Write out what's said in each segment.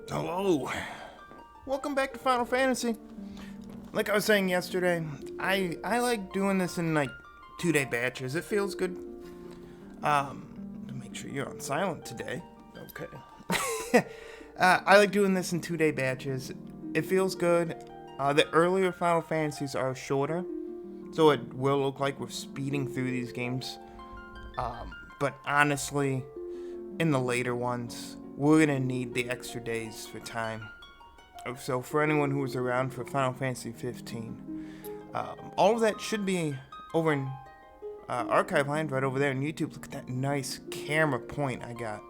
Hello. Welcome back to Final Fantasy. Like I was saying yesterday, I like doing this in like 2-day batches. It feels good. Make sure you're on silent today. Okay. I like doing this in 2-day batches. It feels good. The earlier Final Fantasies are shorter, so it will look like we're speeding through these games. But honestly, in the later ones, we're gonna need the extra days for time. So for anyone who was around for Final Fantasy 15, all of that should be over in Archive Land, right over there on YouTube. Look at that nice camera point I got.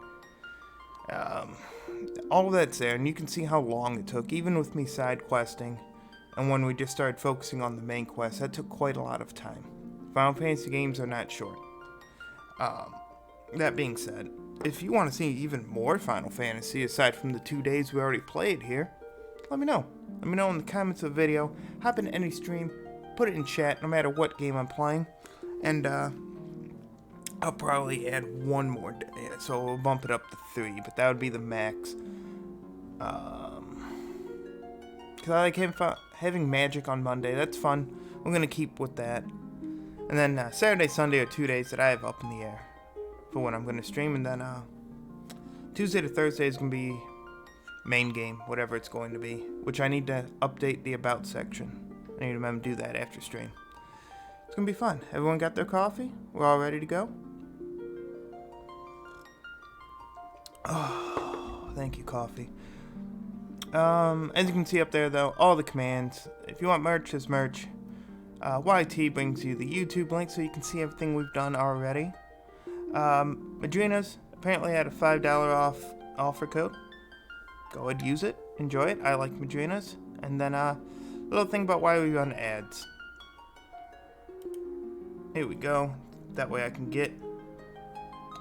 All of that's there, and you can see how long it took, even with me side questing. And when we just started focusing on the main quest, that took quite a lot of time. Final Fantasy games are not short. That being said, if you want to see even more Final Fantasy aside from the 2 days we already played here, let me know. Let me know in the comments of the video. Hop into any stream, put it in chat, no matter what game I'm playing, and I'll probably add one more day, so we'll bump it up to 3, but that would be the max. Because I like having magic on Monday. That's fun. We're gonna keep with that. And then Saturday, Sunday are 2 days that I have up in the air for when I'm gonna stream, and then Tuesday to Thursday is gonna be main game, whatever it's going to be, which I need to update the about section. I need to remember to do that after stream. It's gonna be fun. Everyone got their coffee? We're all ready to go? Oh, thank you, coffee. As you can see up there, though, all the commands. If you want merch, there's merch. YT brings you the YouTube link so you can see everything we've done already. Madrina's apparently had a $5 off offer code. Go ahead, use it, enjoy it. I like Madrina's. And then little thing about why we run ads. Here we go. That way I can get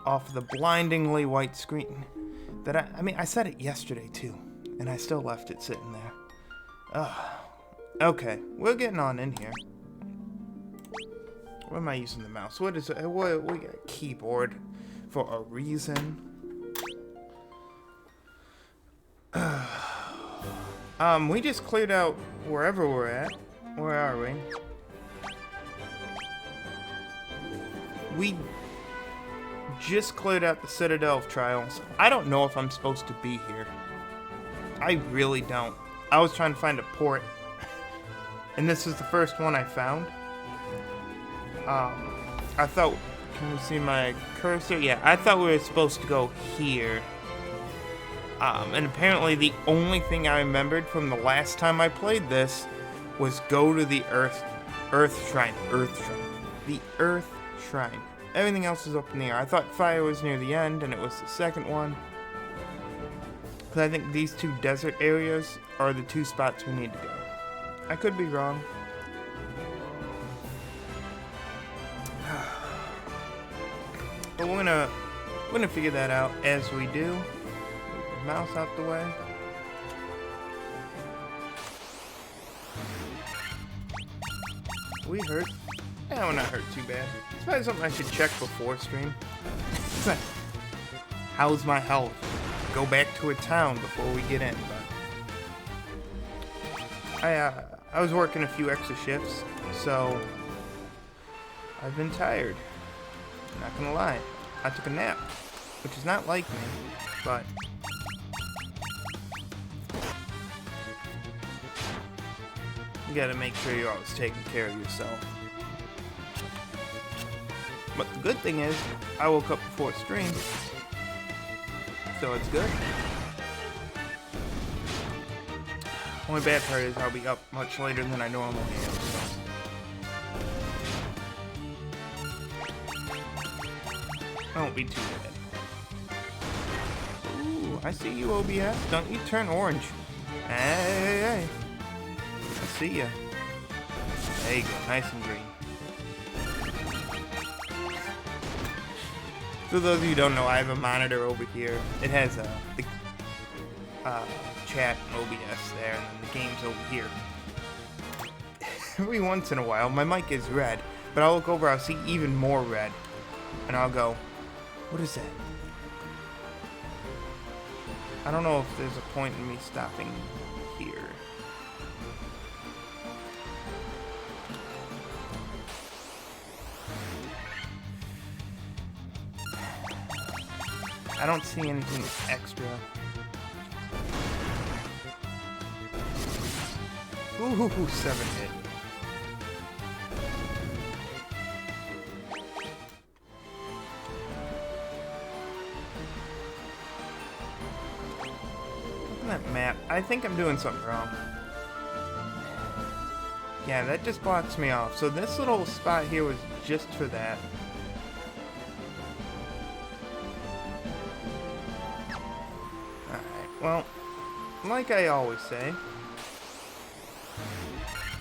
off the blindingly white screen. That I said it yesterday too, and I still left it sitting there. Okay, we're getting on in here. Why am I using the mouse? What is it? We got a keyboard for a reason. We just cleared out wherever we're at. Where are we? We just cleared out the Citadel Trials. I don't know if I'm supposed to be here. I really don't. I was trying to find a port, and this is the first one I found. I thought, can you see my cursor? Yeah, I thought we were supposed to go here. And apparently the only thing I remembered from the last time I played this was go to the Earth Shrine. The Earth Shrine. Everything else is up in the air. I thought fire was near the end, and it was the second one. Because I think these two desert areas are the two spots we need to go. I could be wrong. But we're gonna figure that out as we do. Move the mouse out the way. We hurt? Yeah, we're not hurt too bad. It's probably something I should check before stream. How's my health? Go back to a town before we get in. But I was working a few extra shifts, so I've been tired. I'm not gonna lie. I took a nap, which is not like me, but you gotta make sure you're always taking care of yourself. But the good thing is, I woke up before stream, so it's good. Only bad part is I'll be up much later than I normally am, so. It won't be too bad. Ooh, I see you, OBS. Don't you turn orange. Hey. I see ya. There you go, nice and green. For those of you who don't know, I have a monitor over here. It has the chat and OBS there, and then the game's over here. Every once in a while, my mic is red, but I'll look over, I'll see even more red, and I'll go, what is that? I don't know if there's a point in me stopping here. I don't see anything extra. Ooh, 7 hit. Look at that map. I think I'm doing something wrong. Yeah, that just blocks me off. So this little spot here was just for that. Alright, well, like I always say,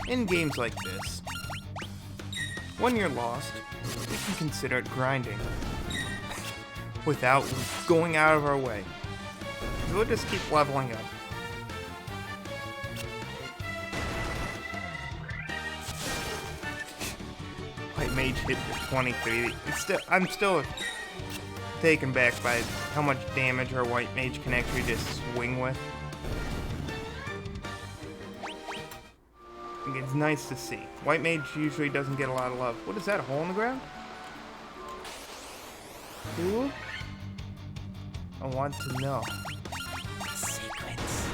in games like this, when you're lost, you can consider it grinding without going out of our way. We'll just keep leveling up. White Mage hit for 23. I'm still taken back by how much damage our White Mage can actually just swing with. It's nice to see. White Mage usually doesn't get a lot of love. What is that, a hole in the ground? Ooh. I want to know. Secrets.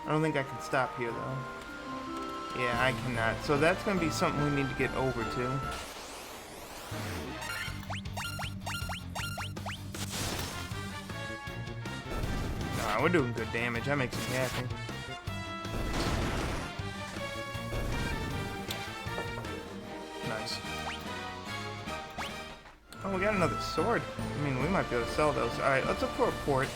I don't think I can stop here, though. Yeah, I cannot. So that's going to be something we need to get over to. We're doing good damage. That makes me happy. Nice. Oh, we got another sword. I mean, we might be able to sell those. Alright, let's look for a port.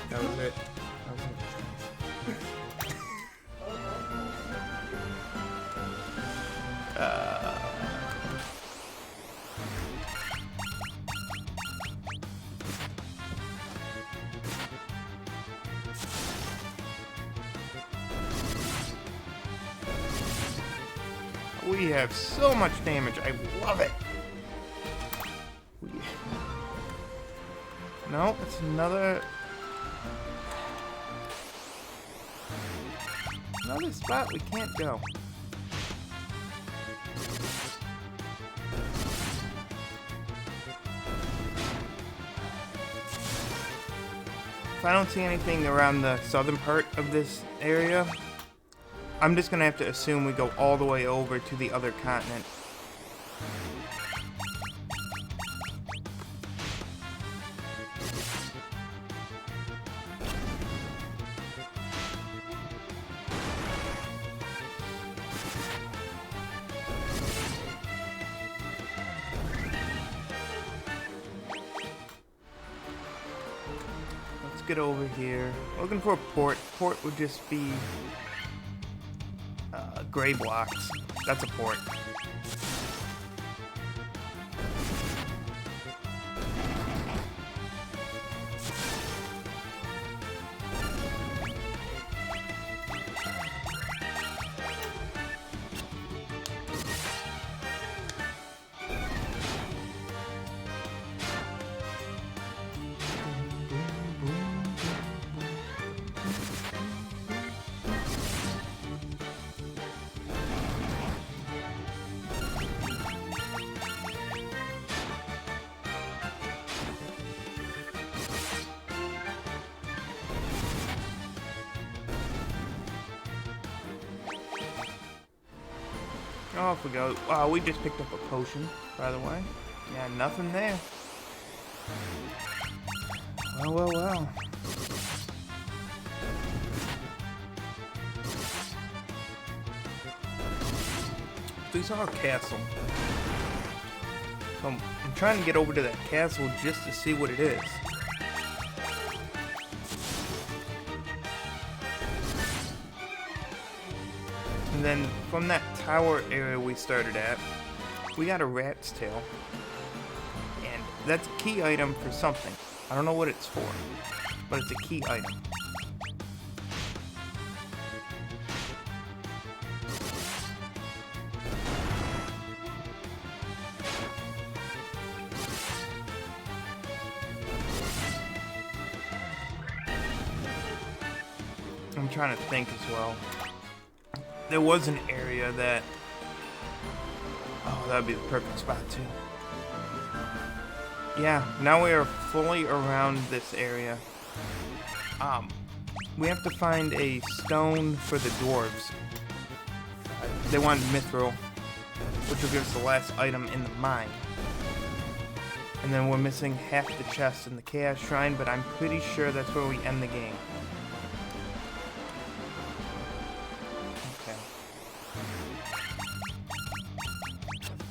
That was it. We have so much damage. I love it. No, it's another spot we can't go. If I don't see anything around the southern part of this area, I'm just gonna have to assume we go all the way over to the other continent. Get over here. Looking for a port. Port would just be gray blocks. That's a port. Off we go. Wow, we just picked up a potion, by the way. Yeah, nothing there. Well. These are a castle. So I'm trying to get over to that castle just to see what it is. And then from that tower area we started at, we got a rat's tail. And that's a key item for something. I don't know what it's for, but it's a key item. I'm trying to think as well. There was an area that... Oh, that would be the perfect spot too. Yeah, now we are fully around this area. We have to find a stone for the dwarves. They wanted mithril, which will give us the last item in the mine. And then we're missing half the chest in the Chaos Shrine, but I'm pretty sure that's where we end the game. Okay.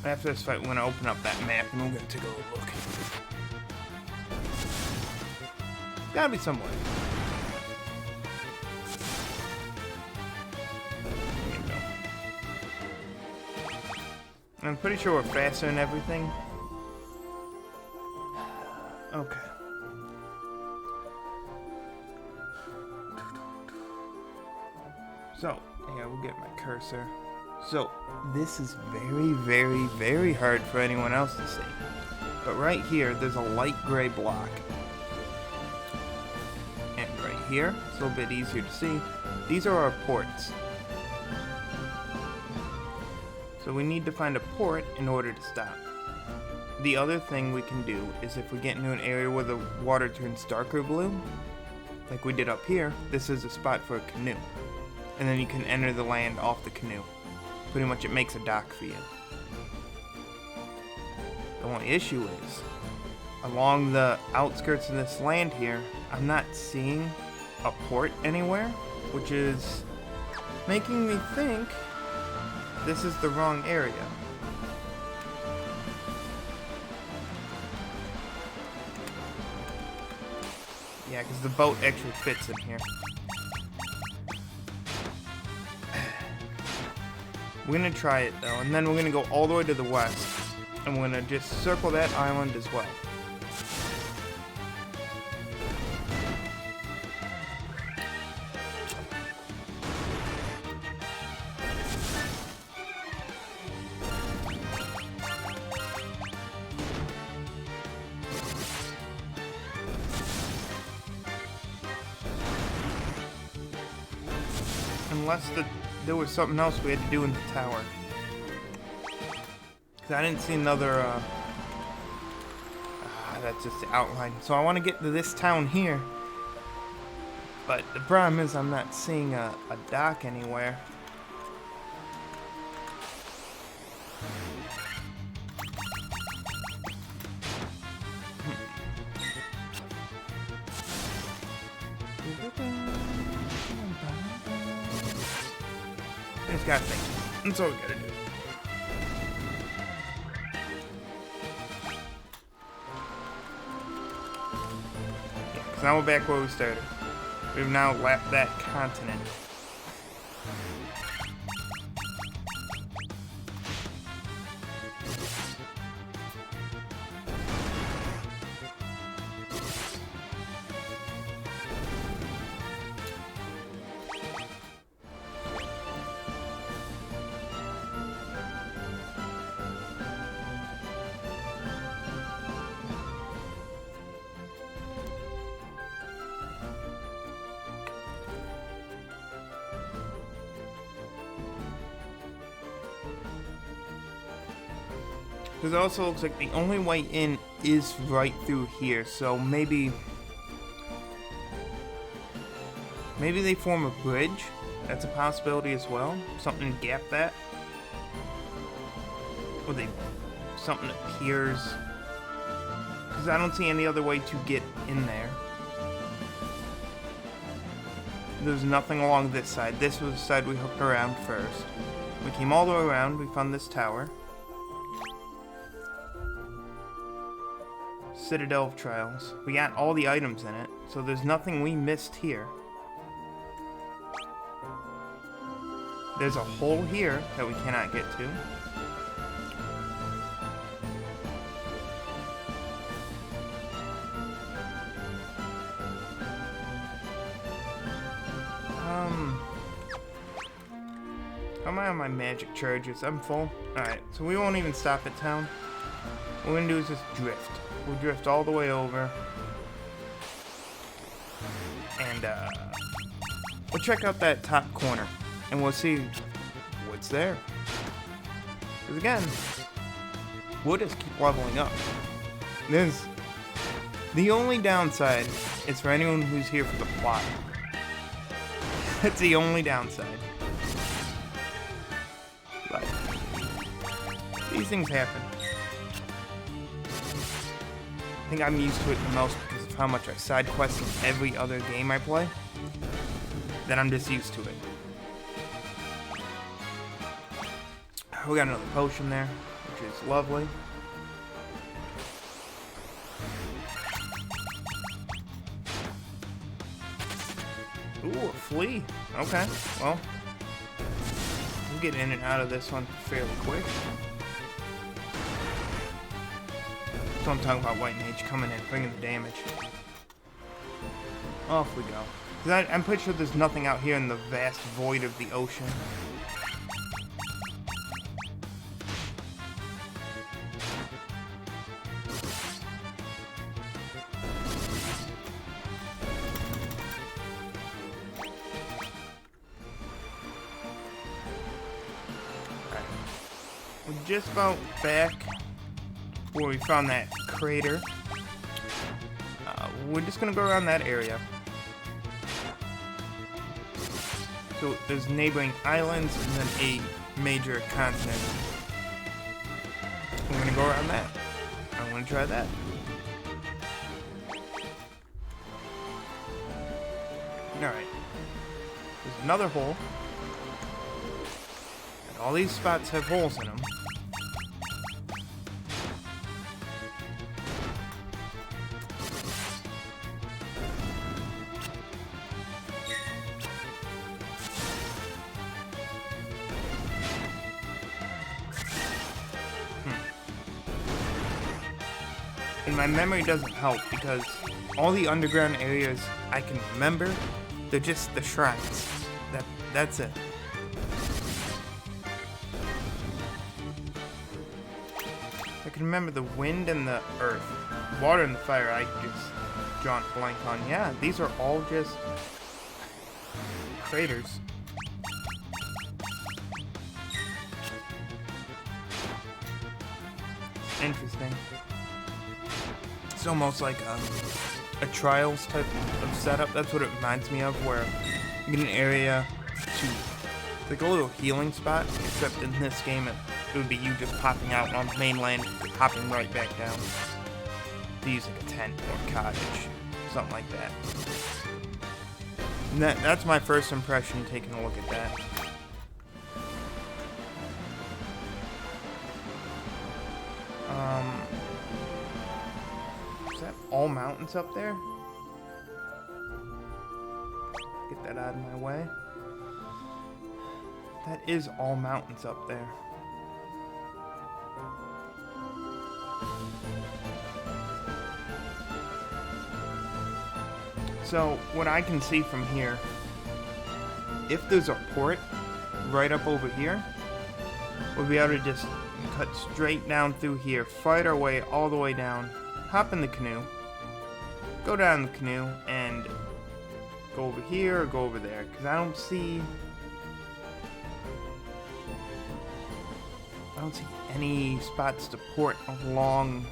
After this fight, we're going to open up that map and we're going to take a little look. Gotta be somewhere. There you go. I'm pretty sure we're faster and everything. Okay. So, yeah, we'll get my cursor. So, this is very, very, very hard for anyone else to see. But right here, there's a light gray block. And right here, it's a little bit easier to see. These are our ports. So we need to find a port in order to stop. The other thing we can do is if we get into an area where the water turns darker blue, like we did up here, this is a spot for a canoe. And then you can enter the land off the canoe. Pretty much it makes a dock for you. The only issue is, along the outskirts of this land here, I'm not seeing a port anywhere, which is making me think this is the wrong area. Yeah, because the boat actually fits in here. We're going to try it though, and then we're going to go all the way to the west, and we're going to just circle that island as well. Unless there was something else we had to do in the tower. Because I didn't see another, that's just the outline. So I want to get to this town here. But the problem is I'm not seeing a dock anywhere. I just gotta think. That's all we gotta do. Yeah, because now we're back where we started. We've now lapped that continent. Because it also looks like the only way in is right through here, so maybe they form a bridge. That's a possibility as well. Something to gap that. Or something appears. Because I don't see any other way to get in there. There's nothing along this side. This was the side we hooked around first. We came all the way around, we found this tower. Citadel Trials. We got all the items in it, so there's nothing we missed here. There's a hole here that we cannot get to. How am I on my magic charges? I'm full. Alright, so we won't even stop at town. What we're gonna do is just drift. We'll drift all the way over. And, we'll check out that top corner. And we'll see what's there. Because again, we'll just keep leveling up. The only downside is for anyone who's here for the plot. That's the only downside. But these things happen. I think I'm used to it the most because of how much I side quest in every other game I play. That I'm just used to it. We got another potion there, which is lovely. Ooh, a flea. Okay, well, we'll get in and out of this one fairly quick. So I'm talking about White Mage coming in, bringing the damage. Off we go. 'Cause I'm pretty sure there's nothing out here in the vast void of the ocean. We're just about back where we found that crater. We're just gonna go around that area. So there's neighboring islands and then a major continent. We're gonna go around that. I wanna try that. Alright. There's another hole. And all these spots have holes in them. And my memory doesn't help because all the underground areas I can remember, they're just the shrines. That's it. I can remember the wind and the earth. Water and the fire I just drawn a blank on. Yeah, these are all just craters. Interesting. It's almost like a Trials type of setup. That's what it reminds me of, where you get an area to, like a little healing spot, except in this game it would be you just popping out on mainland, hopping right back down to use like a tent or a cottage, something like that. And that's my first impression taking a look at that. Is that all mountains up there? Get that out of my way. That is all mountains up there. So, what I can see from here, if there's a port right up over here, we'll be able to just cut straight down through here, fight our way all the way down, hop in the canoe, go down the canoe, and go over here or go over there, because I don't see any spots to port along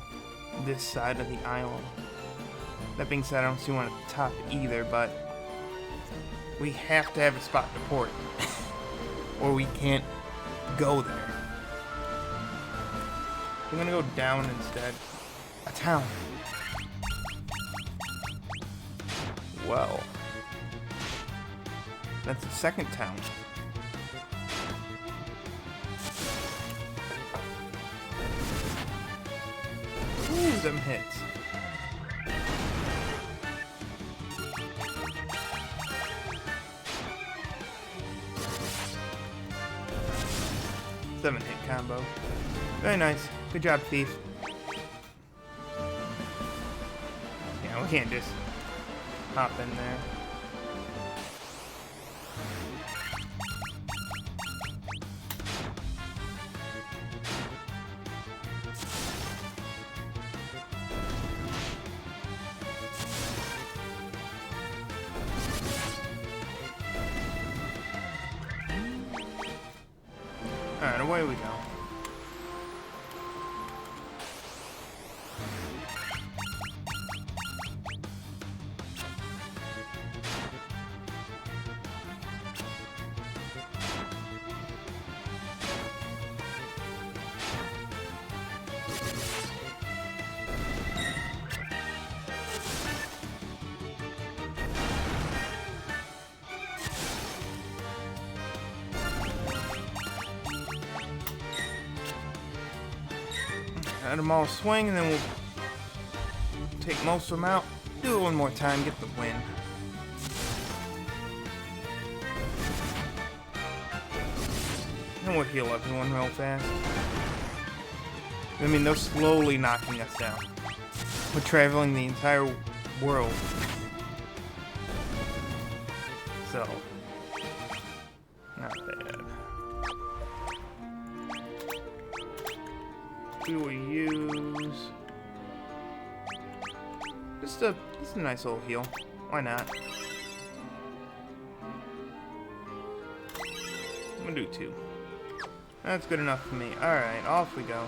this side of the island. That being said, I don't see one at the top either, but we have to have a spot to port, or we can't go there. I'm gonna go down instead. A town. Well, that's the second town. Ooh, them hits. 7-hit combo. Very nice. Good job, Thief. Yeah, we can't just hop in there. Alright, away we go. Let them all swing, and then we'll take most of them out. Do it one more time, get the win. And we'll heal everyone real fast. I mean, they're slowly knocking us down. We're traveling the entire world. So, not bad. We will use just a nice little heal. Why not? I'm gonna do 2. That's good enough for me. Alright, off we go.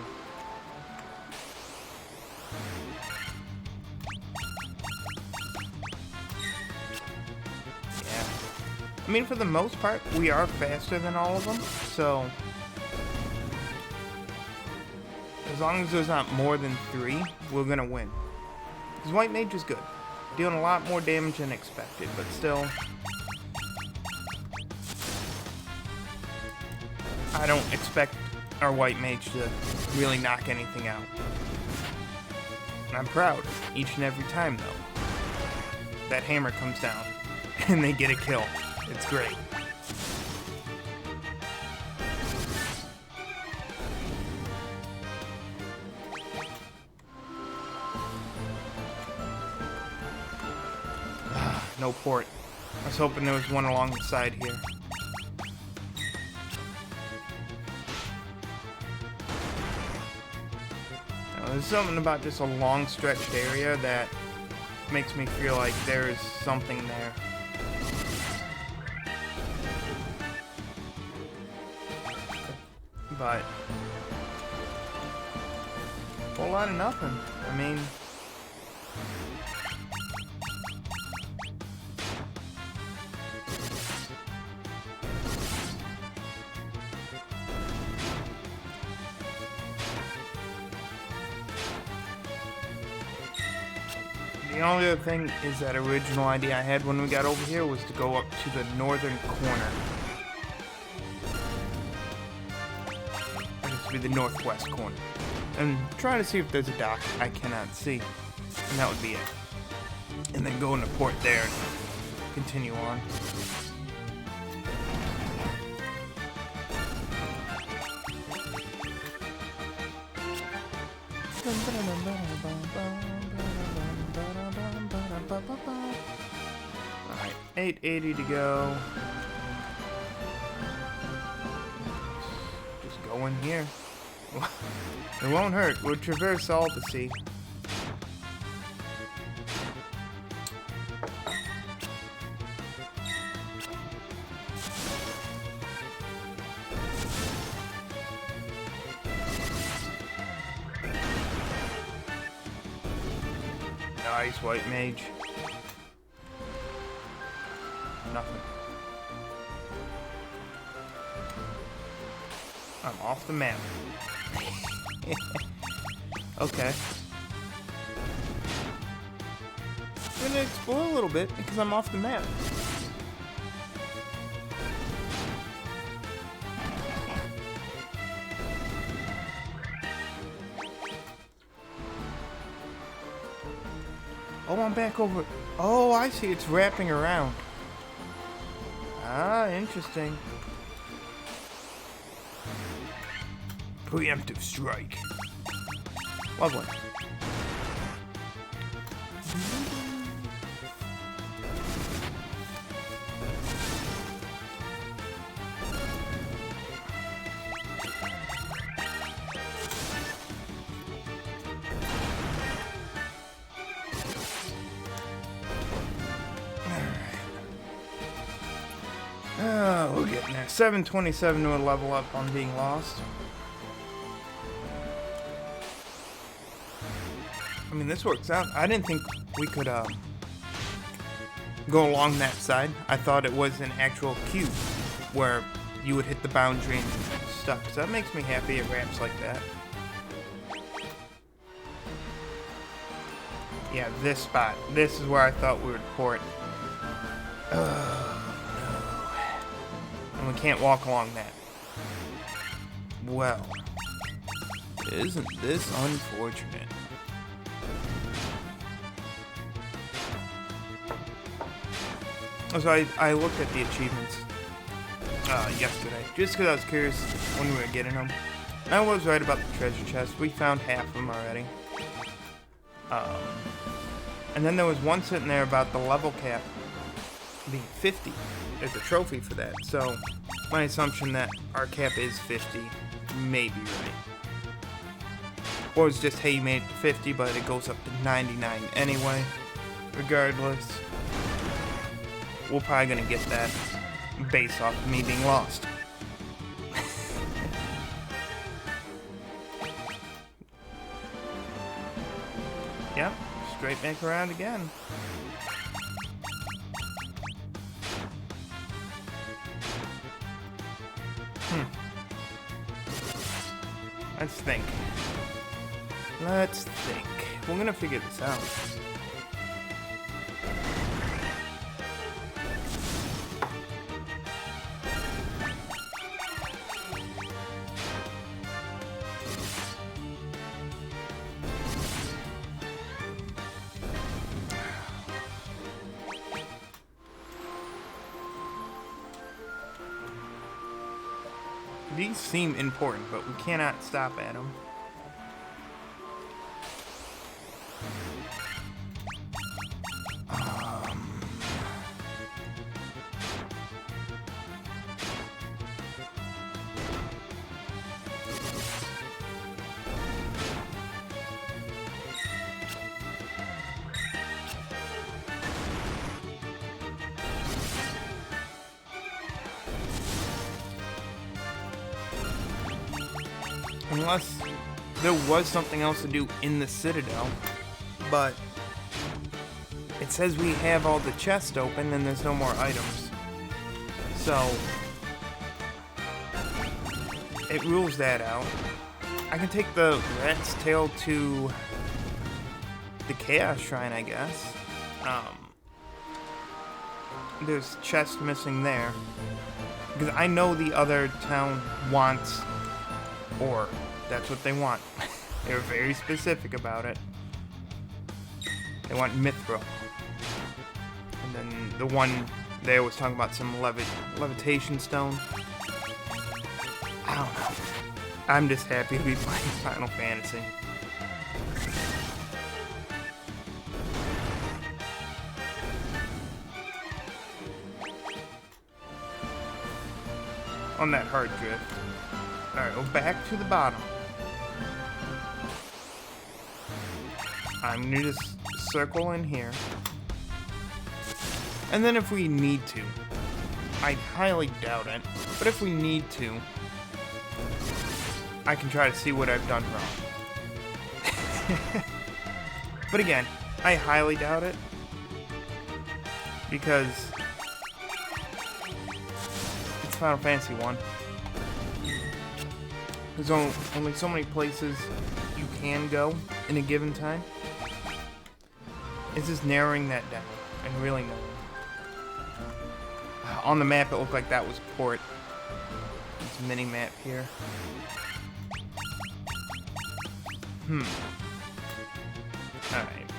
Yeah. I mean, for the most part, we are faster than all of them, so as long as there's not more than 3, we're gonna win. Because White Mage is good. Dealing a lot more damage than expected, but still, I don't expect our White Mage to really knock anything out. And I'm proud, each and every time though. That hammer comes down, and they get a kill. It's great. No port. I was hoping there was one along the side here. Now, there's something about just a long stretched area that makes me feel like there's something there. But a whole lot of nothing. I mean, the only other thing is that original idea I had when we got over here was to go up to the northern corner. Or just to be the northwest corner. And try to see if there's a dock I cannot see. And that would be it. And then go into port there and continue on. Alright, 880 to go. Just go in here. It won't hurt. We'll traverse all the sea. Nice, White Mage. Nothing. I'm off the map. Okay. I'm gonna explore a little bit because I'm off the map. Oh, I'm back over. Oh, I see. It's wrapping around. Ah, interesting. Preemptive strike. Lovely. Oh, we're getting there. 727 to a level up on being lost. I mean, this works out. I didn't think we could go along that side. I thought it was an actual cube where you would hit the boundary and stuff. So that makes me happy it ramps like that. Yeah, this spot. This is where I thought we would port. And we can't walk along that. Well, isn't this unfortunate? So I looked at the achievements yesterday, just because I was curious when we were getting them. And I was right about the treasure chest. We found half of them already. And then there was one sitting there about the level cap being 50. There's a trophy for that. So my assumption that our cap is 50 may be right. Or it's just, hey, you made it to 50, but it goes up to 99 anyway. Regardless, we're probably going to get that based off of me being lost. Yep, straight back around again. Let's think. Let's think. We're gonna figure this out. These seem important, but we cannot stop at them. Unless there was something else to do in the Citadel, but it says we have all the chests open and there's no more items. So it rules that out. I can take the rat's tail to the Chaos Shrine, I guess. There's chests missing there. Because I know the other town wants ore. That's what they want. They're very specific about it. They want mithril. And then the one there was talking about some levitation stone. I don't know. I'm just happy to be playing Final Fantasy. On that hard drift. Alright, well, back to the bottom. I'm gonna just circle in here. And then if we need to, I highly doubt it, but if we need to, I can try to see what I've done wrong. But again, I highly doubt it, because it's Final Fantasy 1. There's only so many places you can go in a given time. It's just narrowing that down and really knowing. On the map, it looked like that was port. This mini map here. Alright.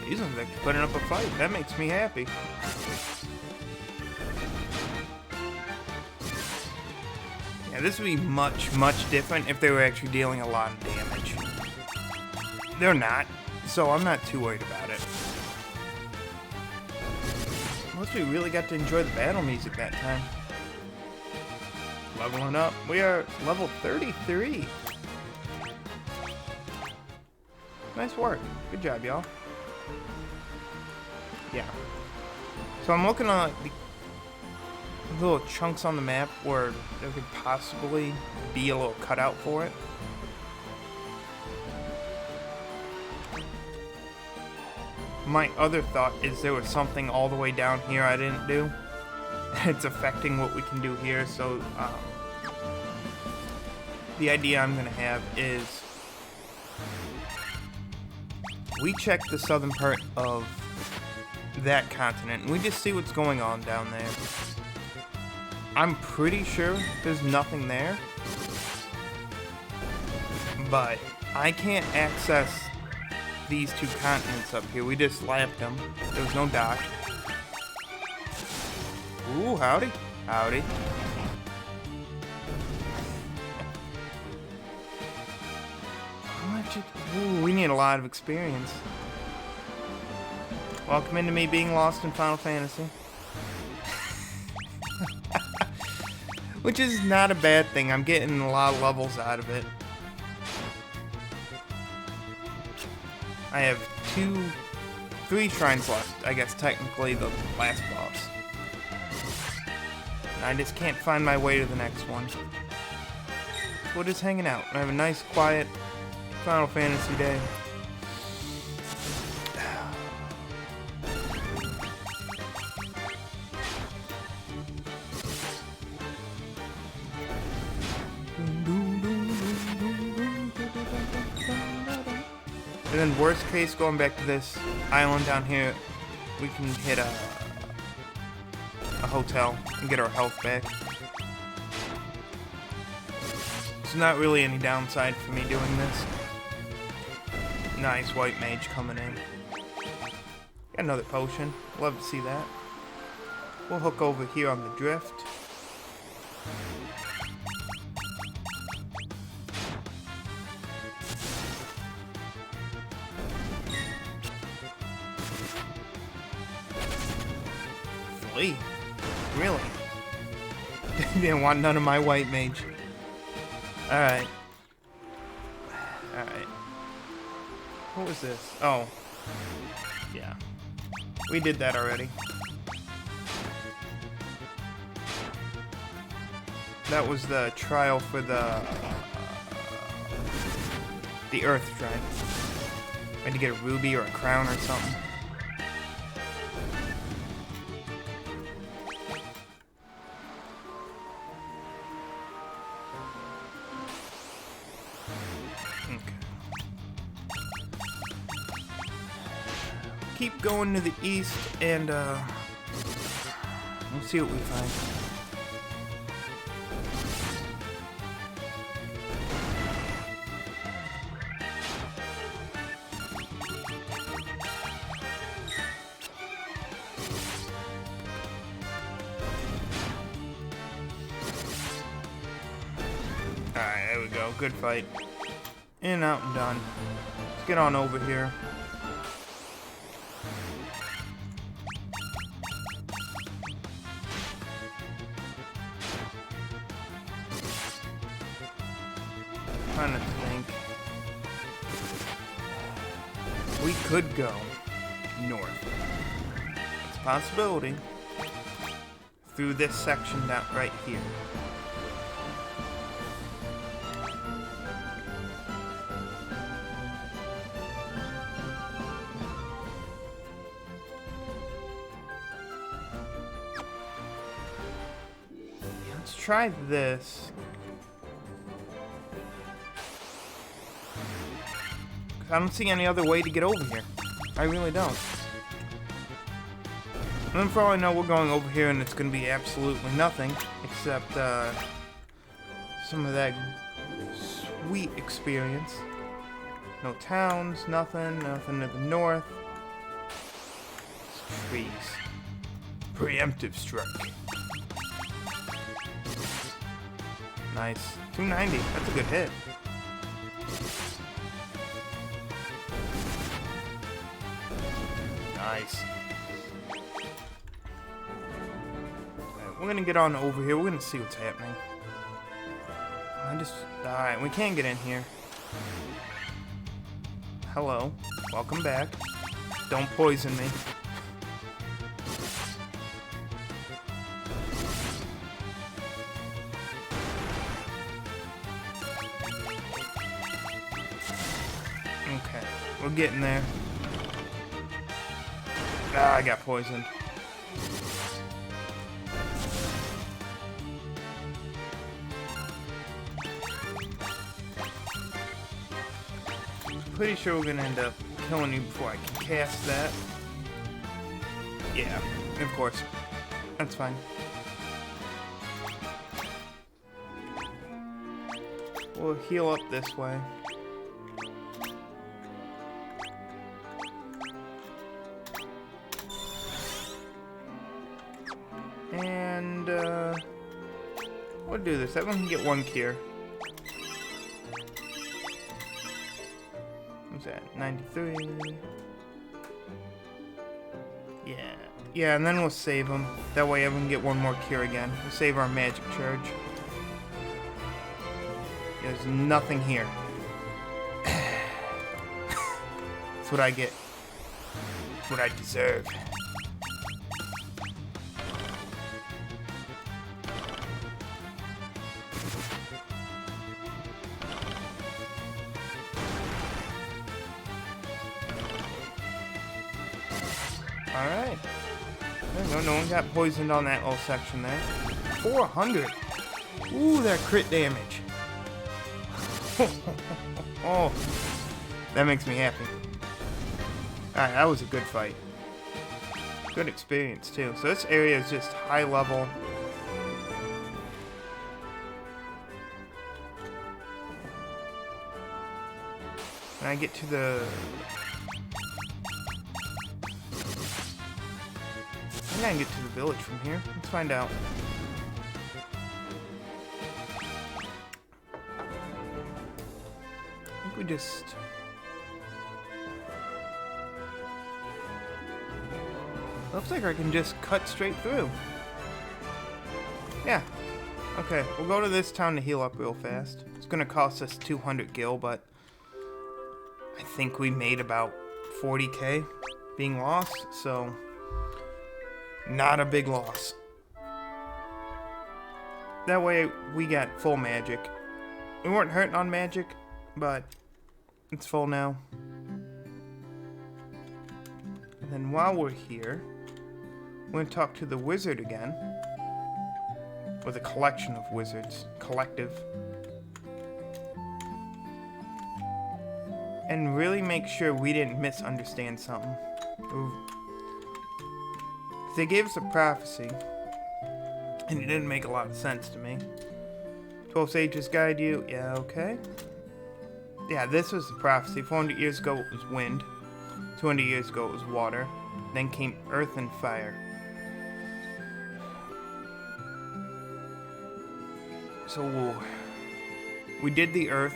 These ones actually putting up a fight. That makes me happy. Yeah, this would be much, much different if they were actually dealing a lot of damage. They're not, so I'm not too worried about it. Unless we really got to enjoy the battle music that time. Leveling up. We are level 33. Nice work. Good job, y'all. Yeah. So I'm looking at the little chunks on the map where there could possibly be a little cutout for it. My other thought is there was something all the way down here I didn't do. It's affecting what we can do here, so the idea I'm gonna have is we check the southern part of that continent and we just see what's going on down there. I'm pretty sure there's nothing there, but I can't access these two continents up here. We just slapped them. There was no dock. Ooh, howdy. Howdy. Ooh, we need a lot of experience. Welcome into me being lost in Final Fantasy. Which is not a bad thing. I'm getting a lot of levels out of it. I have 3 shrines left. I guess technically the last boss. And I just can't find my way to the next one. We're just hanging out. I have a nice, quiet Final Fantasy day. And then worst case, going back to this island down here, we can hit a hotel and get our health back. There's not really any downside for me doing this. Nice white mage coming in. Got another potion. Love to see that. We'll hook over here on the drift. Really? Didn't want none of my white mage. Alright. Alright. What was this? Oh. Yeah. We did that already. That was the trial for the Earth Shrine. I had to get a ruby or a crown or something. Keep going to the east and we'll see what we find. Alright, there we go. Good fight. In, out, and done. Let's get on over here. Trying to think. We could go north. It's a possibility. Through this section down right here. Let's try this. I don't see any other way to get over here. I really don't. And then for all I know, we're going over here and it's going to be absolutely nothing except some of that sweet experience. No towns, nothing to the north. trees. Preemptive strike. Nice. 290. That's a good hit. Nice. Right, we're gonna get on over here. We're gonna see what's happening. Alright, we can't get in here. Hello. Welcome back. Don't poison me. Okay, we're getting there. Ah, I got poisoned. Pretty sure we're gonna end up killing you before I can cast that. Yeah, of course. That's fine. We'll heal up this way. And, we'll do this. Everyone can get one cure. What's that? 93. Yeah, and then we'll save them. That way everyone can get one more cure again. We'll save our magic charge. There's nothing here. That's what I get. That's what I deserve. Alright. No one got poisoned on that little section there. 400. Ooh, that crit damage. Oh, that makes me happy. Alright, that was a good fight. Good experience, too. So this area is just high level. When I get to the... I think I can get to the village from here. Let's find out. I think we just... Looks like I can just cut straight through. Yeah. Okay, we'll go to this town to heal up real fast. It's gonna cost us 200 gil, but I think we made about 40k being lost, so not a big loss. That way we got full magic. We weren't hurting on magic, but it's full now. And then while we're here, we're gonna talk to the wizard again. Or the collection of wizards. Collective. And really make sure we didn't misunderstand something. Ooh. They gave us a prophecy, and it didn't make a lot of sense to me. 12 sages guide you. Yeah, okay. Yeah, this was the prophecy. 400 years ago it was wind. 200 years ago it was water. Then came earth and fire. So we did the earth.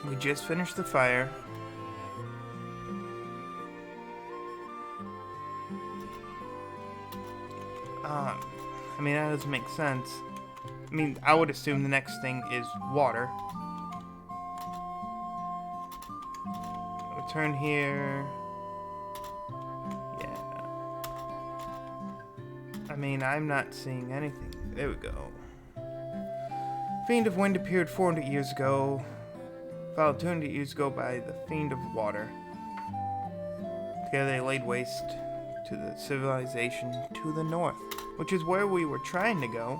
We just finished the fire. I mean, that doesn't make sense. I mean, I would assume the next thing is water. Return here. Yeah. I mean, I'm not seeing anything. There we go. Fiend of Wind appeared 400 years ago. Followed 200 years ago by the Fiend of Water. Together they laid waste to the civilization to the north, which is where we were trying to go.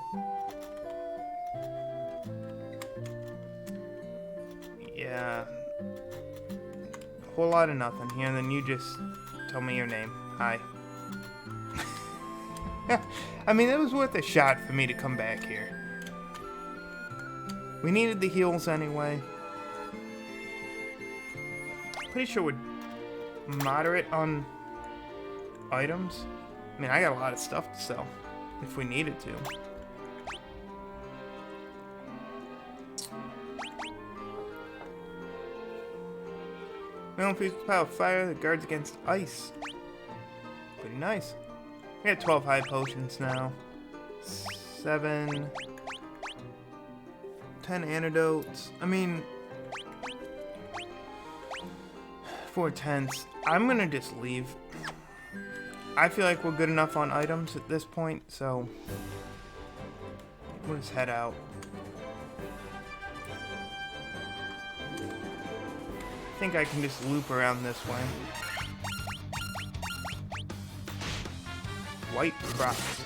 Yeah. A whole lot of nothing here, and then you just tell me your name. Hi. I mean, it was worth a shot for me to come back here. We needed the heals anyway. Pretty sure we're moderate on items. I mean, I got a lot of stuff to sell if we needed to. No infused power of fire that guards against ice. Pretty nice. We got 12 high potions now. 7. 10 antidotes. I mean, 4 tents. I'm gonna just leave. I feel like we're good enough on items at this point, so we'll just head out. I think I can just loop around this way. White crops.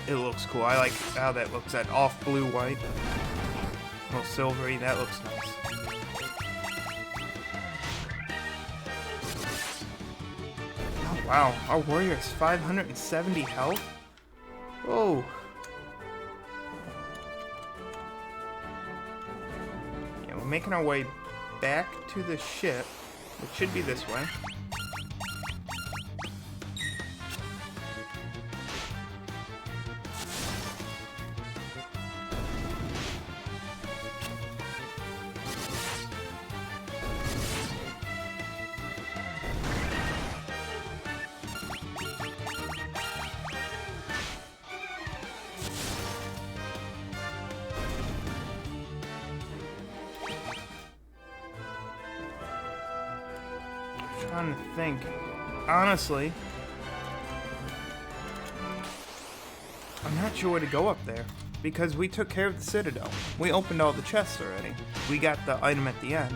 It looks cool. I like how that looks. That off blue white. A little silvery. That looks nice. Oh, wow. Our warrior has 570 health? Whoa. Yeah, we're making our way back to the ship, which should be this way. Trying to think. Honestly, I'm not sure where to go up there because we took care of the Citadel. We opened all the chests already. We got the item at the end.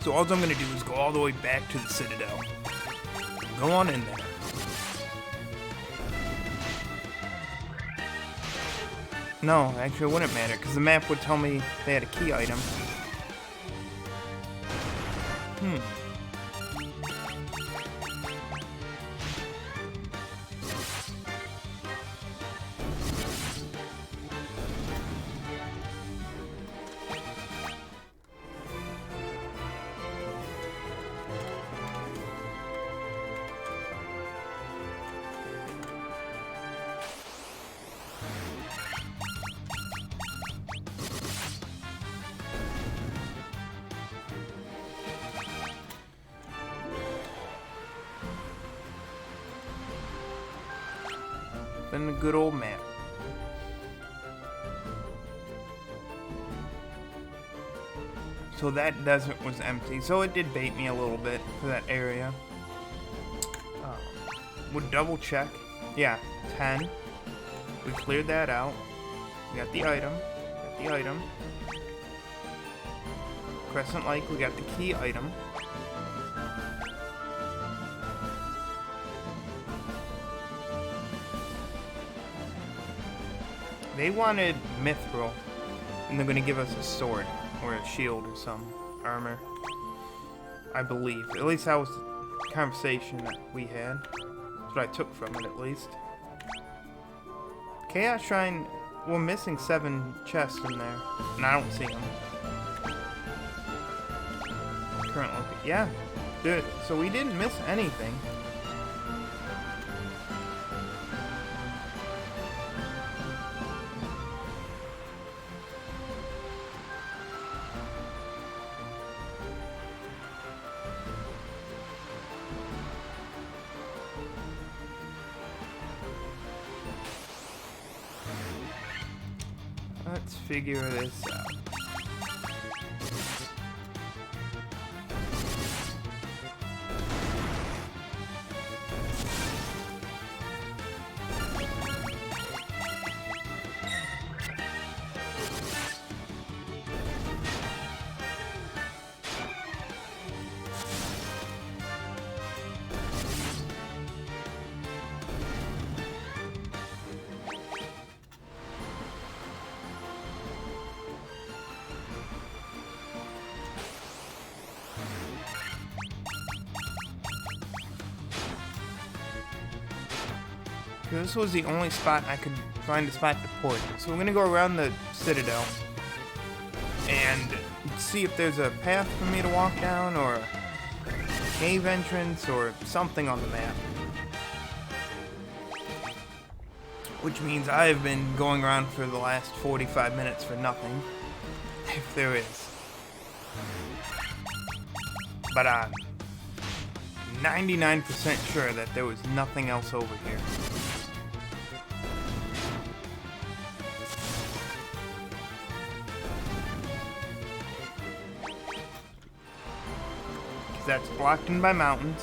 So all I'm gonna do is go all the way back to the Citadel. Go on in there. No, actually it wouldn't matter because the map would tell me they had a key item. Been a good old map. So that desert was empty. So it did bait me a little bit for that area. Would double check. Yeah, 10. We cleared that out. We got the item. Got the item. Crescent Lake, we got the key item. They wanted Mithril, and they're going to give us a sword, or a shield, or some armor. I believe. At least that was the conversation that we had. That's what I took from it, at least. Chaos Shrine, we're missing 7 chests in there, and I don't see them. Current location. Yeah, dude, so we didn't miss anything. Let's figure this out. This was the only spot I could find a spot to port. So we're gonna go around the Citadel and see if there's a path for me to walk down, or cave entrance or something on the map. Which means I've been going around for the last 45 minutes for nothing. If there is. But I'm 99% sure that there was nothing else over here. Because that's blocked in by mountains.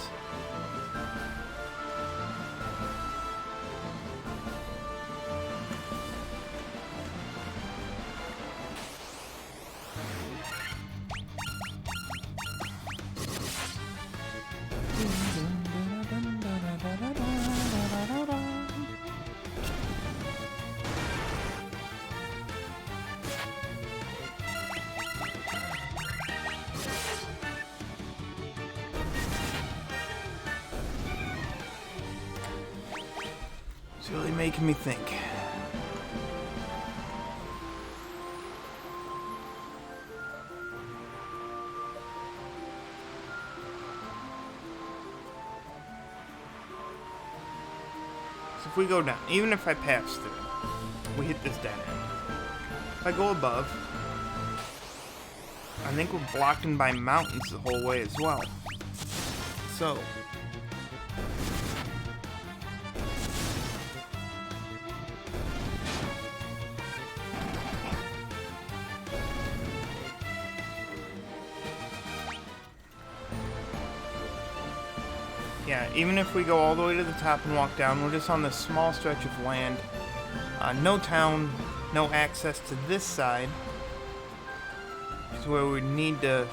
It's really making me think. So if we go down, even if I pass through, we hit this dead end. If I go above, I think we're blocked in by mountains the whole way as well. So yeah, even if we go all the way to the top and walk down, we're just on this small stretch of land. No town, no access to this side. Which is where we need to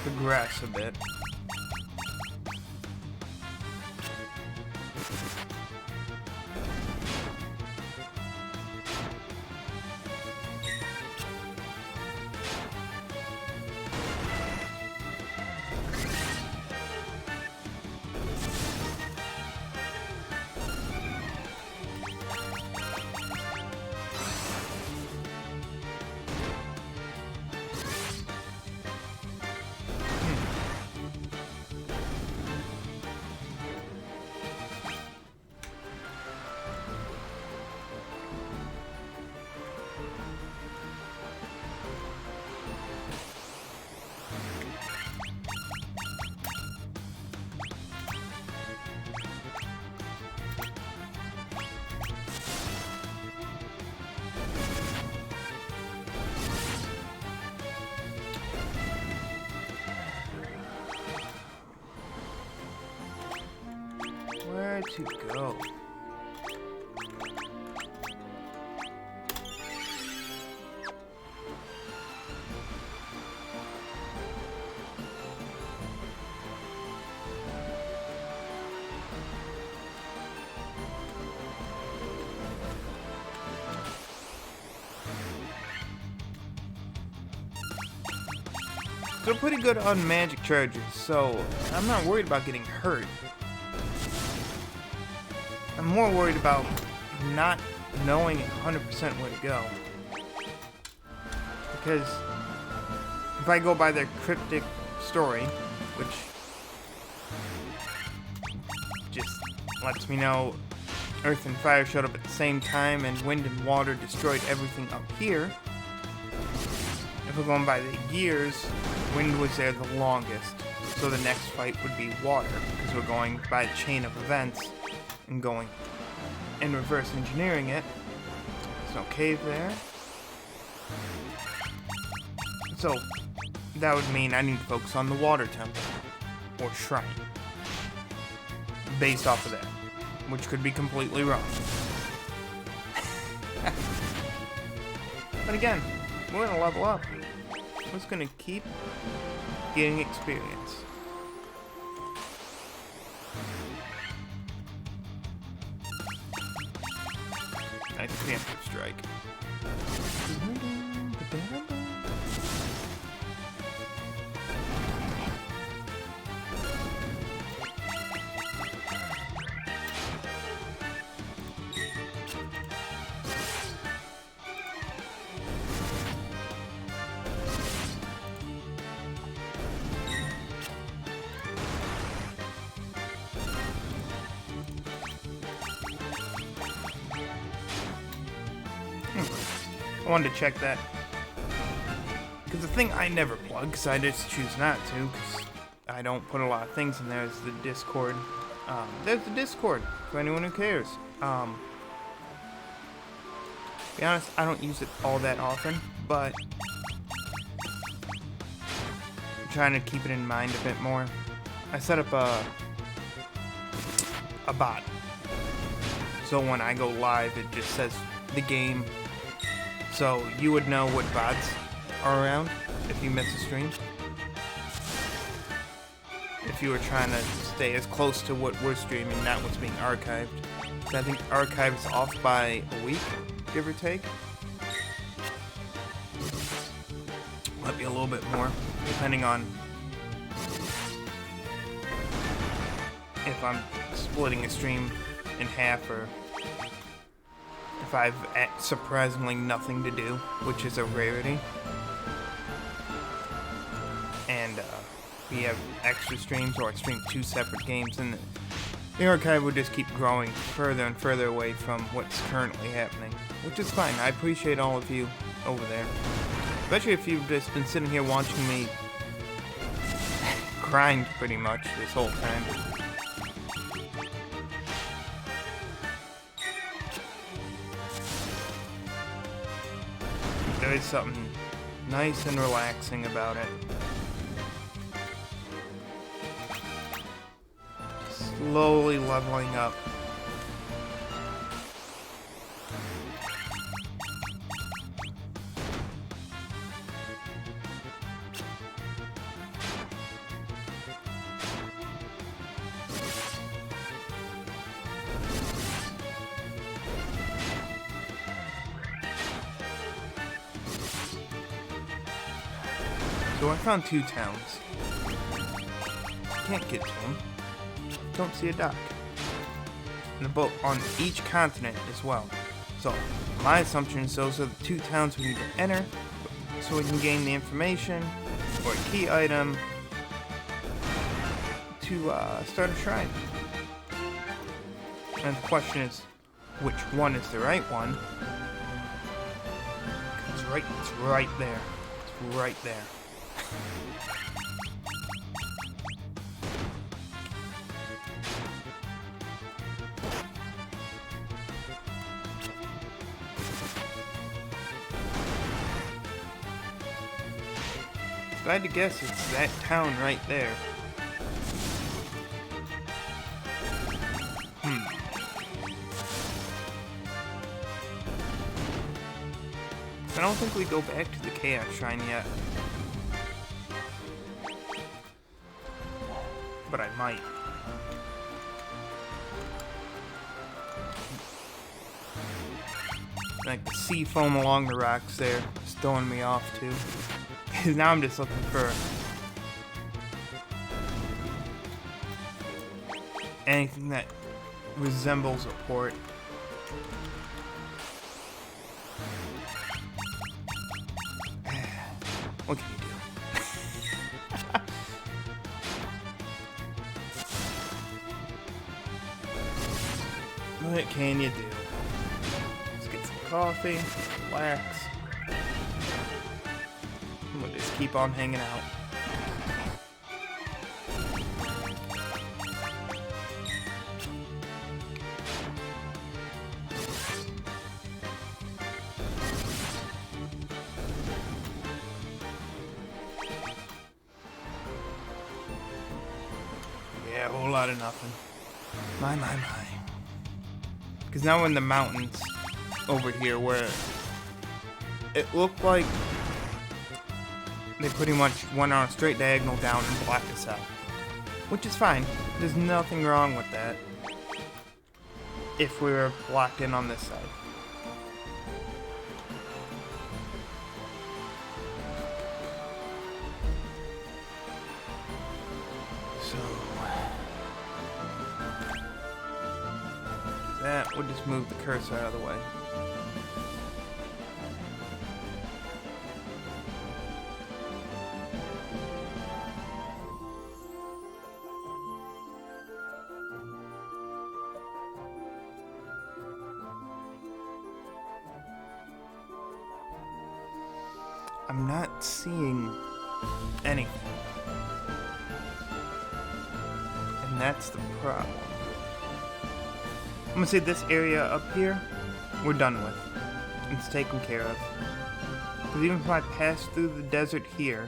progress a bit. Where to go? They're pretty good on magic charges, so I'm not worried about getting hurt. I'm more worried about not knowing 100% where to go. Because if I go by their cryptic story, which just lets me know Earth and Fire showed up at the same time and Wind and Water destroyed everything up here. If we're going by the gears, Wind was there the longest, so the next fight would be Water, because we're going by the chain of events and going and reverse engineering it. There's no cave there. So that would mean I need to focus on the water temple or shrine based off of that, which could be completely wrong. But again, we're gonna level up. We're just gonna keep getting experience. Nice preemptive strike. I wanted to check that. Because the thing I never plug, because I just choose not to, because I don't put a lot of things in there, is the Discord. There's the Discord, for anyone who cares. To be honest, I don't use it all that often, but I'm trying to keep it in mind a bit more. I set up a bot. So when I go live, it just says the game. So you would know what bots are around if you miss a stream. If you were trying to stay as close to what we're streaming, not what's being archived. I think archive is off by a week, give or take. Might be a little bit more, depending on if I'm splitting a stream in half or if I've surprisingly nothing to do, which is a rarity. And we have extra streams, or I stream 2 separate games, and the archive would just keep growing further and further away from what's currently happening, which is fine. I appreciate all of you over there, especially if you've just been sitting here watching me grind pretty much this whole time. There is something nice and relaxing about it. Slowly leveling up. So I found 2 towns. Can't get to them. Don't see a dock. And a boat on each continent as well. So my assumption is those are the 2 towns we need to enter so we can gain the information or a key item to start a shrine. And the question is, which one is the right one? It's right there. It's right there. If I had to guess, it's that town right there. I don't think we go back to the Chaos Shrine yet. But I might. Like the sea foam along the rocks there is throwing me off too. Now I'm just looking for anything that resembles a port. What can you do? What can you do? Let's get some coffee, relax. We'll just keep on hanging out. Yeah, a whole lot of nothing. My. Because now we're in the mountains over here where it looked like they pretty much went on a straight diagonal down and blocked us out. Which is fine. There's nothing wrong with that. If we were blocked in on this side. So that would just move the cursor out of the way. I'm not seeing anything. And that's the problem. I'm gonna say this area up here, we're done with. It's taken care of. Because even if I pass through the desert here,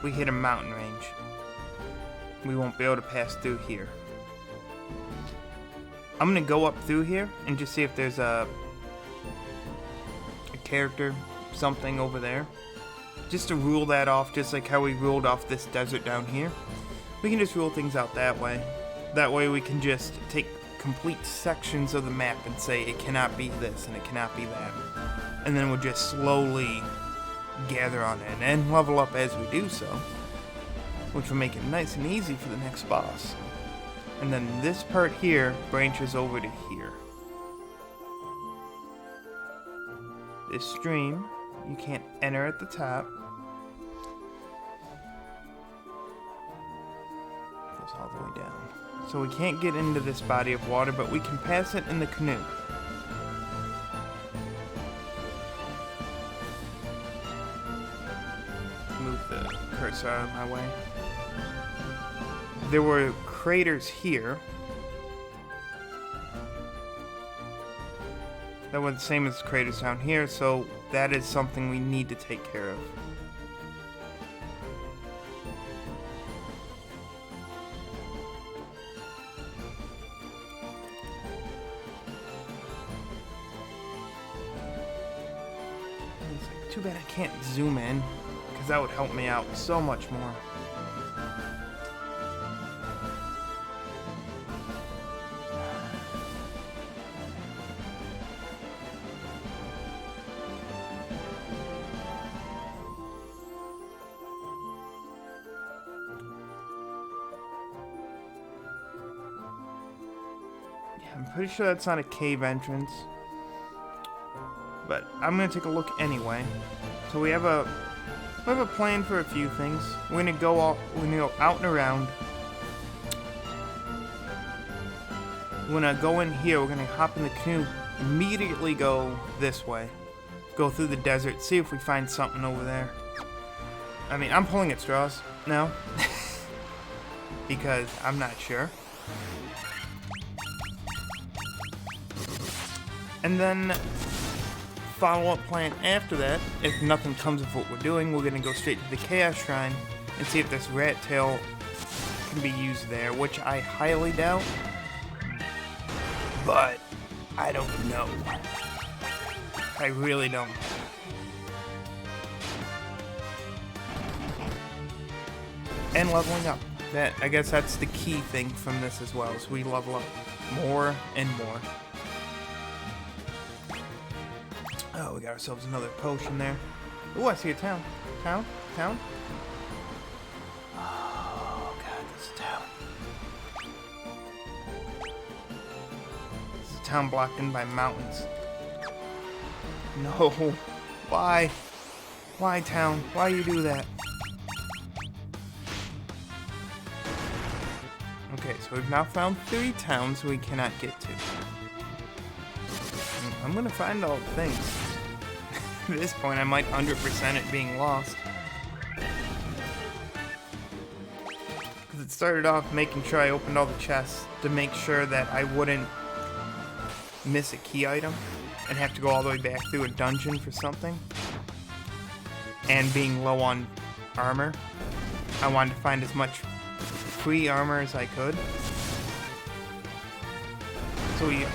we hit a mountain range. We won't be able to pass through here. I'm gonna go up through here and just see if there's a character, something over there. Just to rule that off, just like how we ruled off this desert down here. We can just rule things out that way. That way we can just take complete sections of the map and say it cannot be this and it cannot be that. And then we'll just slowly gather on it and level up as we do so. Which will make it nice and easy for the next boss. And then this part here branches over to here. This stream, you can't enter at the top. Goes all the way down. So we can't get into this body of water, but we can pass it in the canoe. Move the cursor out of my way. There were craters here that were the same as craters down here, so that is something we need to take care of. Too bad I can't zoom in, because that would help me out so much more. I'm pretty sure that's not a cave entrance, but I'm gonna take a look anyway. So we have a plan for a few things. We're gonna go out and around. We're gonna go in here. We're gonna hop in the canoe, immediately go this way, go through the desert, see if we find something over there. I mean, I'm pulling at straws now because I'm not sure. And then follow-up plan after that, if nothing comes of what we're doing, we're going to go straight to the Chaos Shrine and see if this rat tail can be used there, which I highly doubt. But I don't know. I really don't. And leveling up. I guess that's the key thing from this as well, is we level up more and more. Oh, we got ourselves another potion there. Oh, I see a town. Town? Oh, God, this is a town. This is a town blocked in by mountains. No. Why? Why, town? Why you do that? Okay, so we've now found 3 towns we cannot get to. I'm gonna find all the things. At this point, I might 100% it being lost. Because it started off making sure I opened all the chests to make sure that I wouldn't miss a key item and have to go all the way back through a dungeon for something. And being low on armor, I wanted to find as much free armor as I could. So we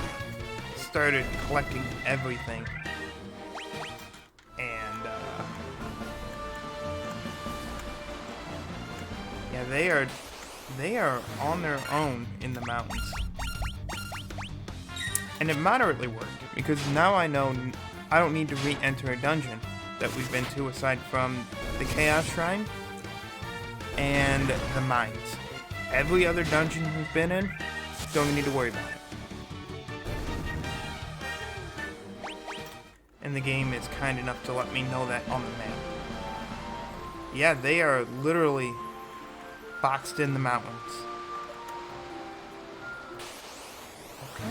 started collecting everything. And, yeah, they are on their own in the mountains. And it moderately worked, because now I know I don't need to re-enter a dungeon that we've been to aside from the Chaos Shrine and the mines. Every other dungeon we've been in, don't even need to worry about it. And the game is kind enough to let me know that on the map. Yeah, they are literally boxed in the mountains. Okay.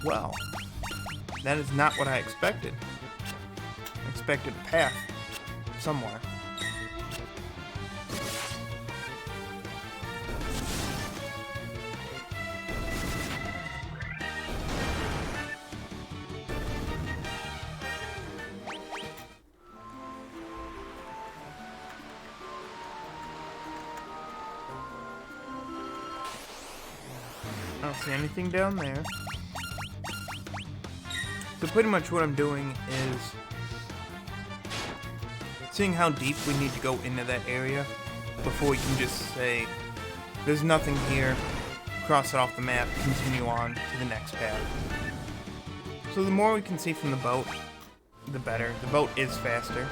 Well, that is not what I expected. expected a path somewhere. I don't see anything down there. So pretty much what I'm doing is seeing how deep we need to go into that area before we can just say, there's nothing here, cross it off the map, continue on to the next path. So the more we can see from the boat, the better. The boat is faster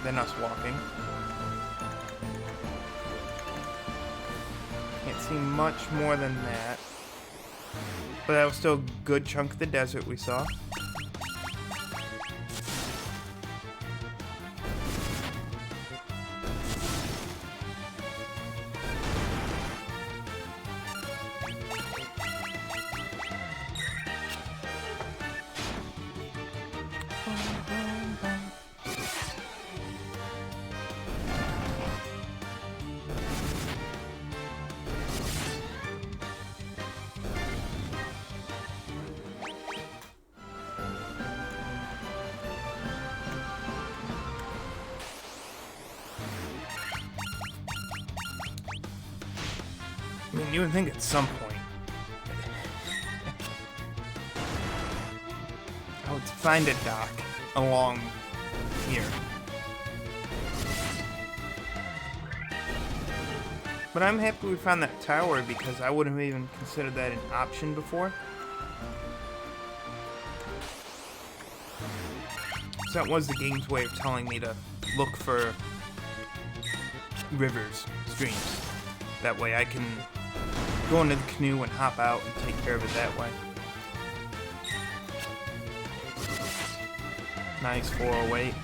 than us walking. Can't see much more than that. But that was still a good chunk of the desert we saw. I mean, you would think at some point I would find a dock along here. But I'm happy we found that tower because I wouldn't have even considered that an option before. So that was the game's way of telling me to look for rivers, streams. That way I can go into the canoe and hop out and take care of it that way. Nice 408.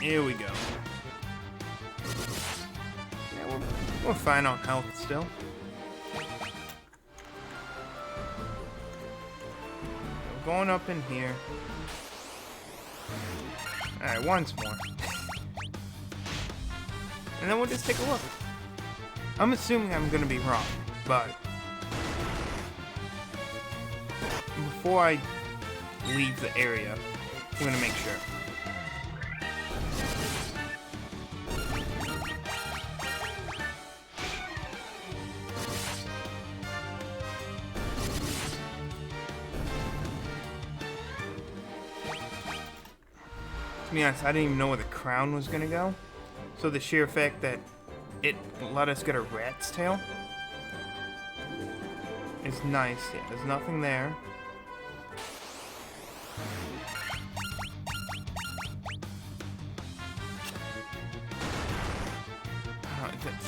Here we go. Yeah, we're fine on health still. We're going up in here. Alright, once more. And then we'll just take a look. I'm assuming I'm gonna be wrong, but before I leave the area, I'm gonna make sure. To be honest, I didn't even know where the crown was gonna go. So the sheer fact that it let us get a rat's tail is nice. Yeah, there's nothing there.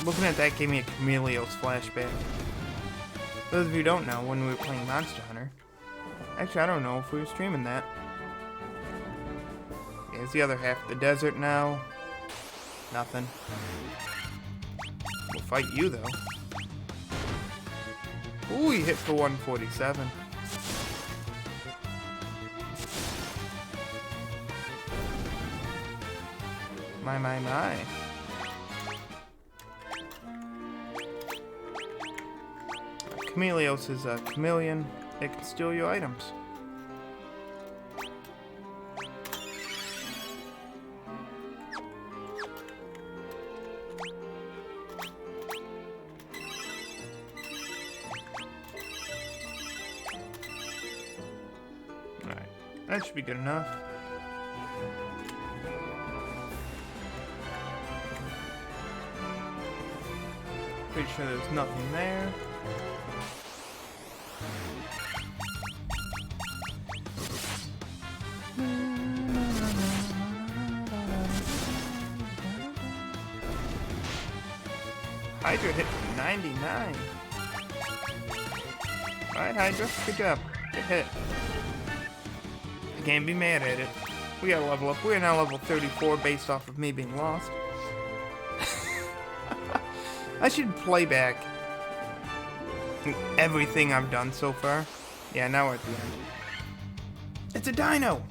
Looking at that gave me a Chameleos flashback. For those of you who don't know, when we were playing Monster Hunter, actually I don't know if we were streaming that. Here's the other half of the desert now. Nothing. We'll fight you though. Ooh, he hit for 147. My. Chameleos is a chameleon that can steal your items. Alright, that should be good enough. Pretty sure there's nothing there. Hydra hit 99. Alright, Hydra. Good job. Good hit. I can't be mad at it. We gotta level up. We're now level 34 based off of me being lost. I should play back everything I've done so far. Yeah, now we're at the end. It's a dino!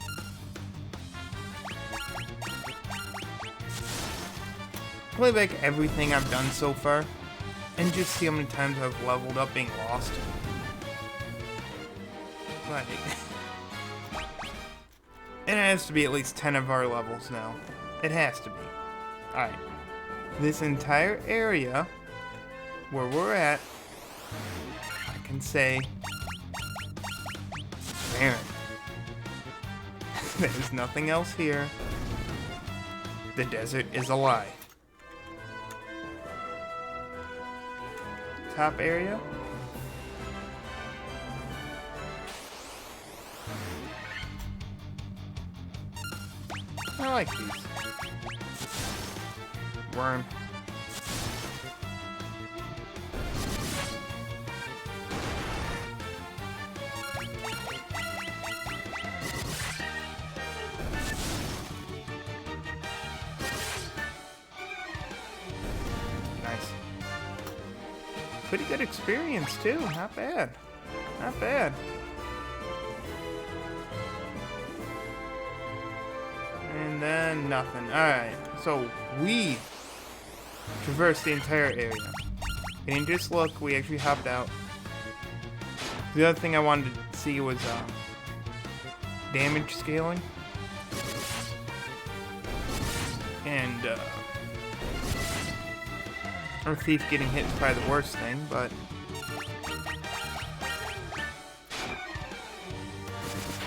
Play back everything I've done so far and just see how many times I've leveled up being lost. Like, it has to be at least 10 of our levels now. It has to be. Alright. This entire area where we're at, I can say, barren. There's nothing else here. The desert is a lie. Top area. I like these. Worm. Nice. Pretty good experience too. Not bad. Not bad. And then nothing. Alright, so we traversed the entire area. We didn't just look, we actually hopped out. The other thing I wanted to see was damage scaling. And our thief getting hit is probably the worst thing, but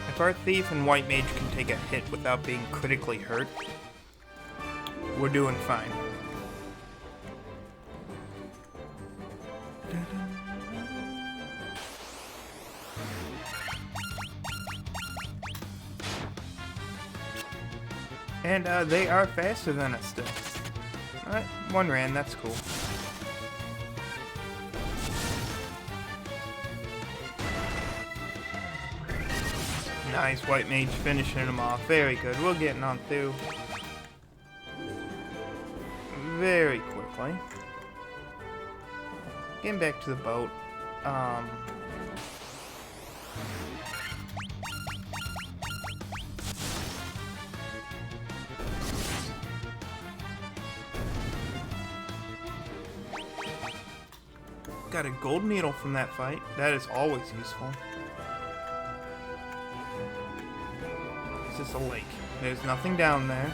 if our thief and white mage can take a hit without being critically hurt, we're doing fine. And they are faster than us still. Alright, one ran, that's cool. Nice, white mage finishing them off. Very good. We're getting on through very quickly. Getting back to the boat. Got a gold needle from that fight. That is always useful. It's just a lake. There's nothing down there.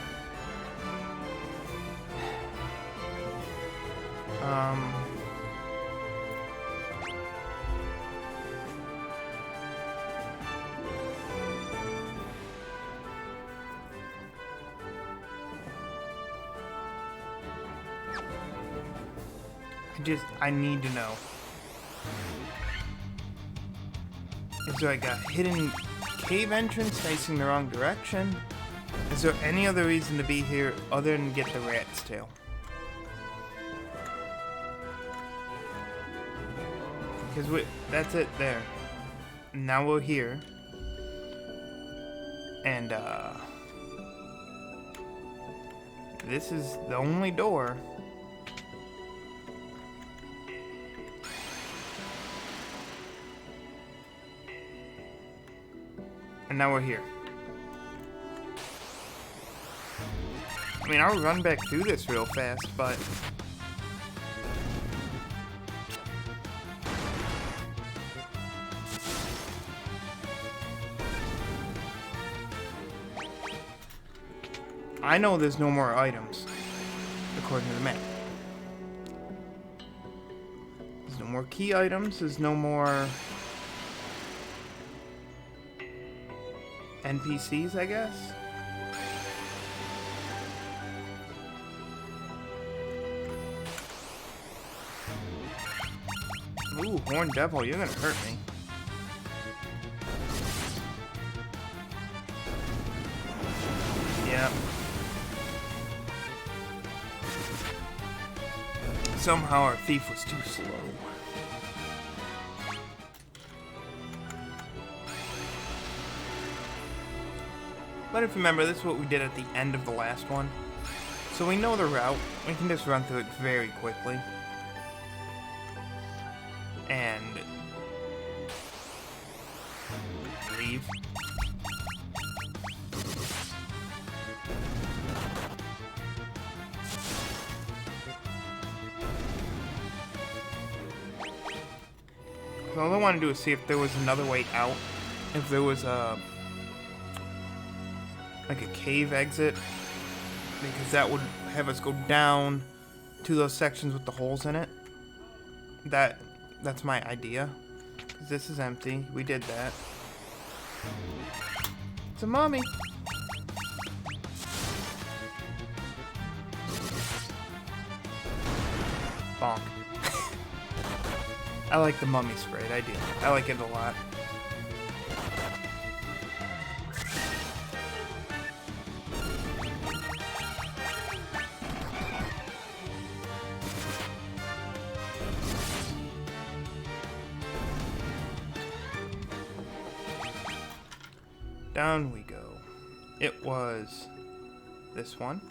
I need to know. Is there like a hidden cave entrance facing the wrong direction? Is there any other reason to be here other than get the rat's tail? Because that's it there. Now we're here. And this is the only door. And now we're here. I mean, I'll run back through this real fast, but I know there's no more items, according to the map. There's no more key items, there's no more NPCs, I guess? Ooh, Horned Devil, you're gonna hurt me. Yeah. Somehow our thief was too slow. But if you remember, this is what we did at the end of the last one. So we know the route. We can just run through it very quickly. And leave. So all I want to do is see if there was another way out. If there was like a cave exit, because that would have us go down to those sections with the holes in it. That's my idea. 'Cause this is empty. We did that. It's a mummy. Bonk. I like the mummy sprite. I do. I like it a lot. Down we go. It was this one.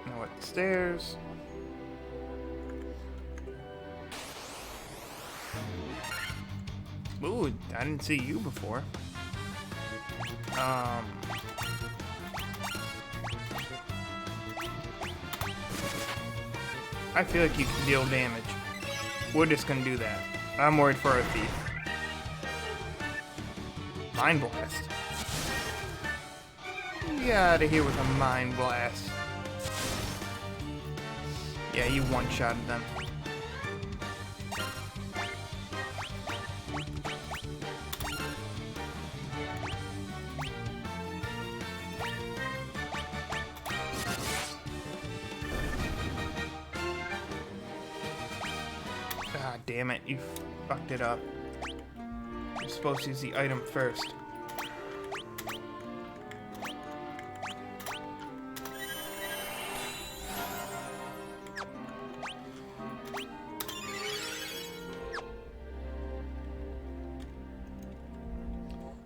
Now up the stairs. Ooh, I didn't see you before. I feel like you can deal damage. We're just gonna do that. I'm worried for our thief. Mind blast. Get out of here with a mind blast. Yeah, you one-shotted them. Ah, damn it, you fucked it up. You're supposed to use the item first.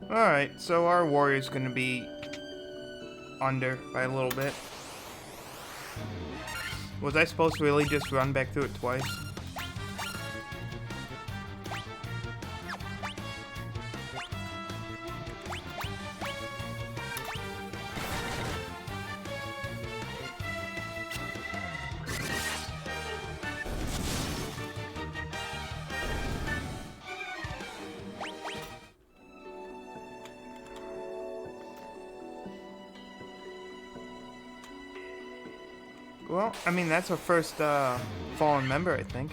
Alright, so our warrior's gonna be under by a little bit. Was I supposed to really just run back through it twice? Well, I mean, that's our first fallen member, I think.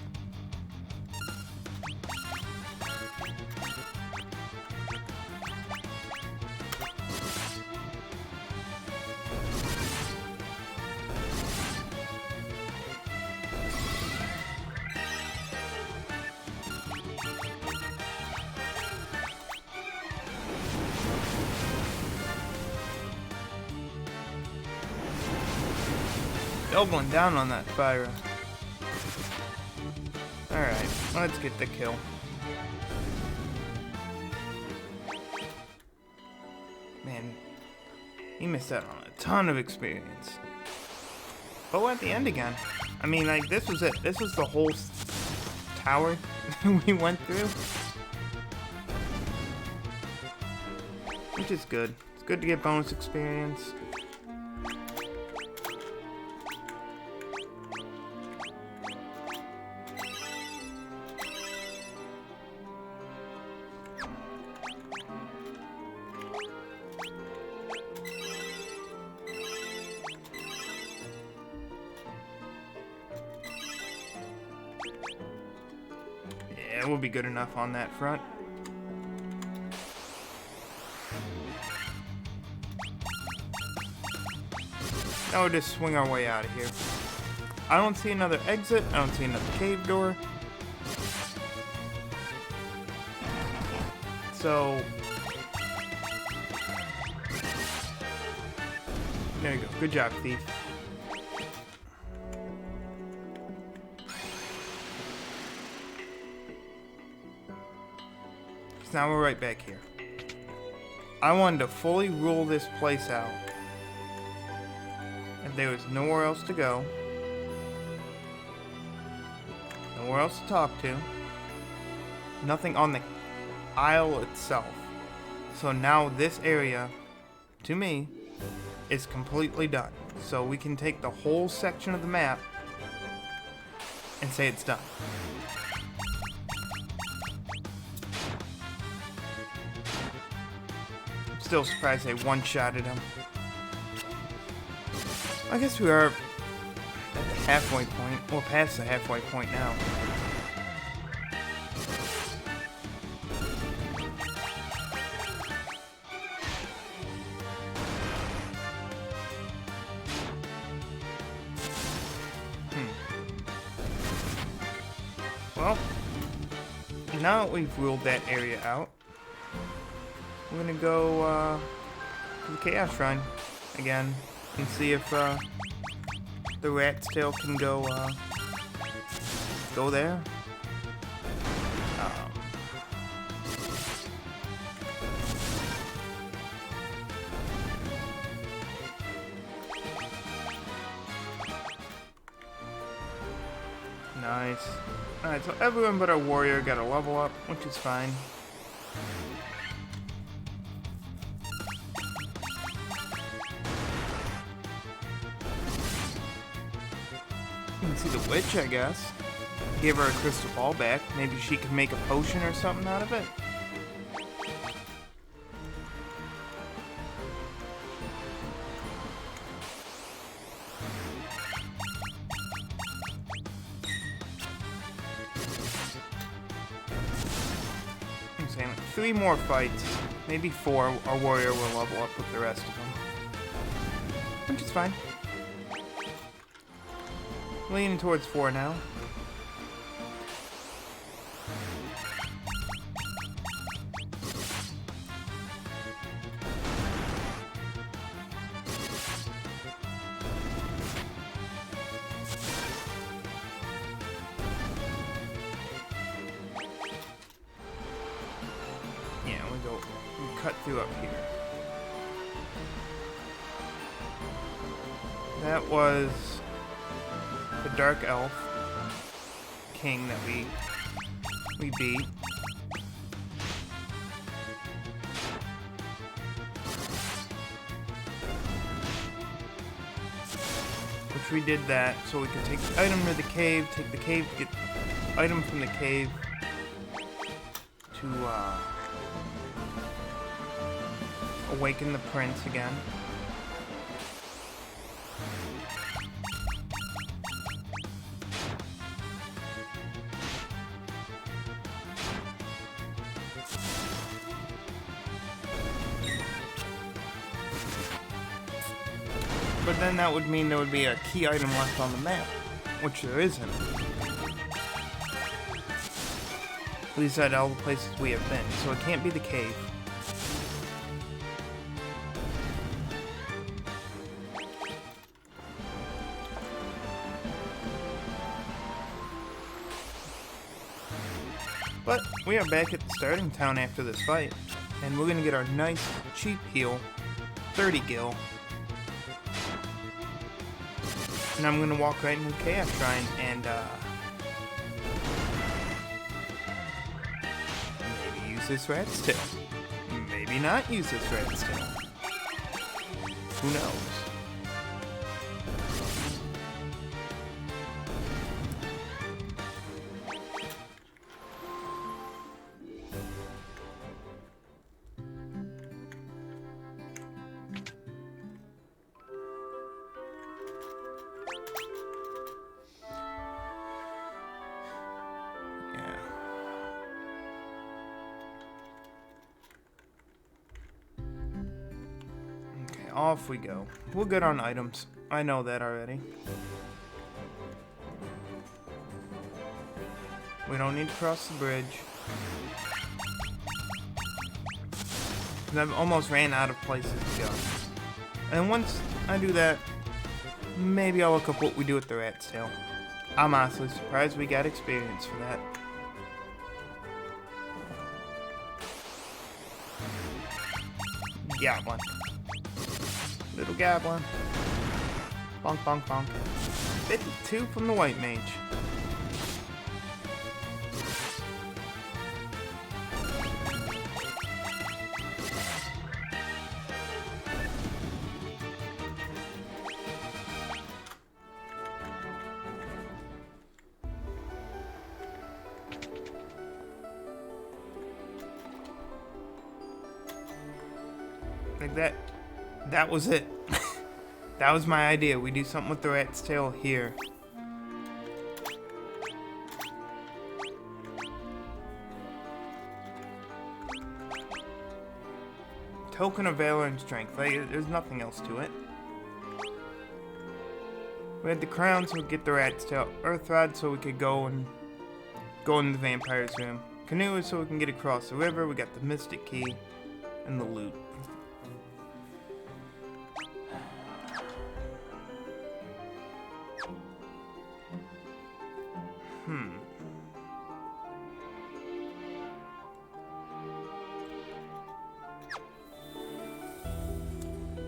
Doubling down on that fire. Alright, let's get the kill. Man, he missed out on a ton of experience. But we're at the end again. I mean, like, this was it. This was the whole tower we went through. Which is good. It's good to get bonus experience. It will be good enough on that front. Now we'll just swing our way out of here. I don't see another exit. I don't see another cave door. So There you go. Good job, thief. So now we're right back here. I wanted to fully rule this place out. If there was nowhere else to go, nowhere else to talk to, nothing on the isle itself. So now this area, to me, is completely done. So we can take the whole section of the map and say it's done. I'm still surprised they one-shotted him. I guess we are at the halfway point. Well, past the halfway point now. Well, now that we've ruled that area out, we're gonna go to the Chaos Shrine again and see if the rat's tail can go there. Nice. Alright, so everyone but our warrior got a level up, which is fine. You can see the witch, I guess. Give her a crystal ball back. Maybe she can make a potion or something out of it. I'm saying like 3 more fights, maybe 4. Our warrior will level up with the rest of them, which is fine. Leaning towards 4 now. Yeah, we cut through up here. That was the Dark Elf King that we beat. Which we did that so we could take the item to the cave, take the cave to get the item from the cave to awaken the prince again. But then that would mean there would be a key item left on the map, which there isn't. At least at all the places we have been, so it can't be the cave. But we are back at the starting town after this fight, and we're gonna get our nice, cheap heal, 30 gil. And I'm gonna walk right into the Chaos Shrine and maybe use this rat's tail. Maybe not use this rat's tail. Who knows? Off we go. We're good on items. I know that already. We don't need to cross the bridge. I've almost ran out of places to go. And once I do that, maybe I'll look up what we do with the rat's tail. I'm honestly surprised we got experience for that. Got one. Little goblin. Bonk, bonk, bonk. 52 from the white mage. Like that was it. That was my idea. We do something with the rat's tail here. Token of valor and strength. Like, there's nothing else to it. We had the crown so we could get the rat's tail. Earth rod so we could go in the vampire's room. Canoe is so we can get across the river. We got the mystic key and the loot.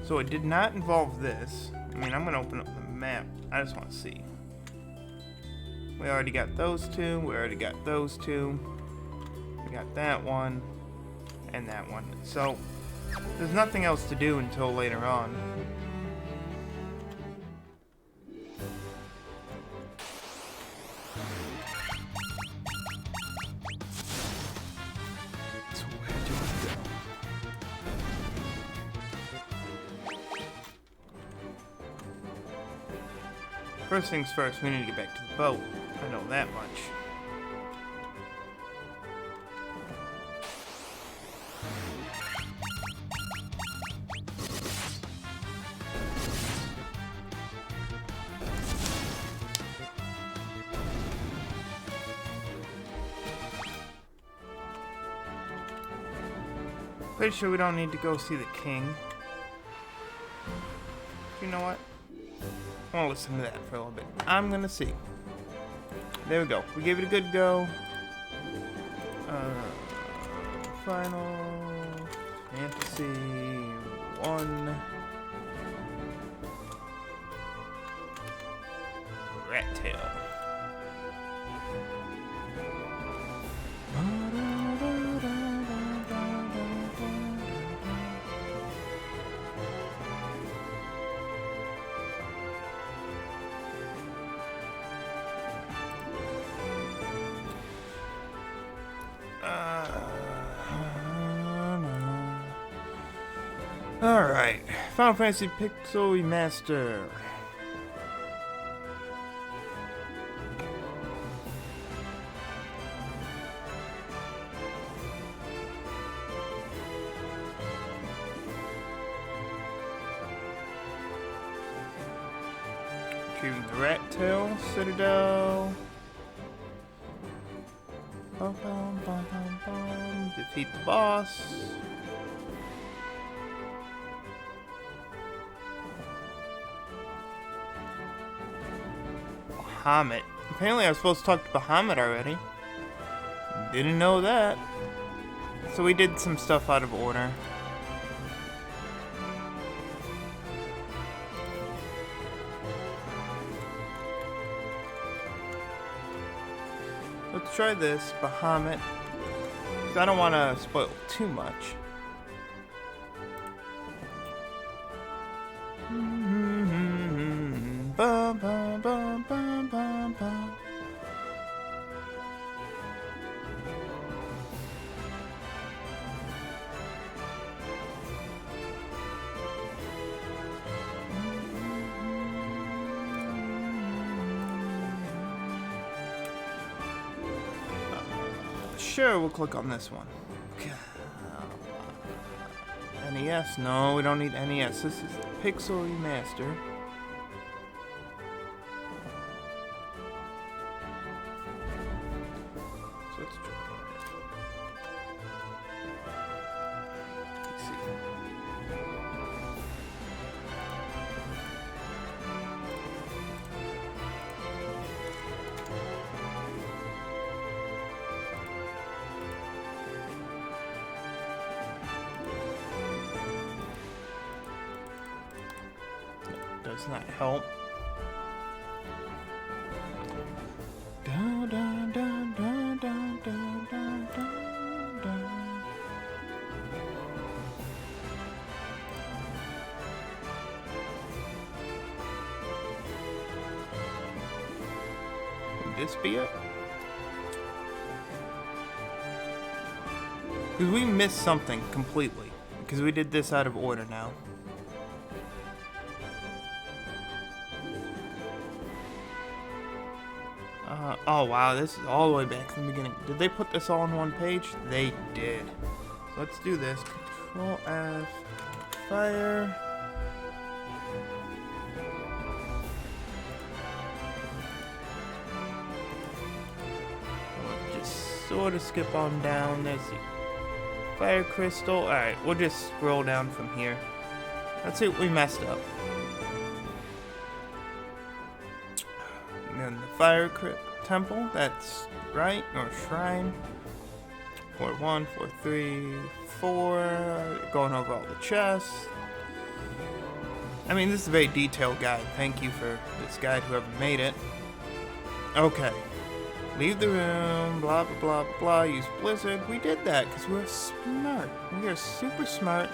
So it did not involve this. I mean, I'm gonna open up the map. I just want to see. We already got those two. We already got those two. We got that one and that one. So there's nothing else to do until later on. First things first, we need to get back to the boat. I know that much. Pretty sure we don't need to go see the king. You know what? I want to listen to that for a little bit. I'm gonna see. There we go. We gave it a good go. Final Fantasy 1. Rat tail. Alright, Final Fantasy Pixel Remaster. Retrieving the rat tail, Citadel. Bum, bum, bum, bum, bum. Defeat the boss. Bahamut. Apparently I was supposed to talk to Bahamut already. Didn't know that. So we did some stuff out of order. Let's try this, Bahamut. 'Cause I don't want to spoil too much. Bum, bum, bum, bum, bum, bum. Sure, we'll click on this one. NES? No, we don't need NES. This is Pixel Remaster. So let's try it. Let's see. does not help. Dun, dun, dun, dun, dun, dun, dun, dun, dun. Would this be it? Because we missed something completely. Because we did this out of order now. Oh wow, this is all the way back from the beginning. Did they put this all on one page? They did. So let's do this. Control F, fire. We'll just sort of skip on down. There's the fire crystal. Alright, we'll just scroll down from here. Let's see what we messed up. And then the fire temple, that's right, or shrine. 4-1, 4-3, 4. Going over all the chests. I mean, this is a very detailed guide. Thank you for this guide, whoever made it. Okay. Leave the room, blah, blah, blah, blah. Use Blizzard. We did that because we're smart. We are super smart.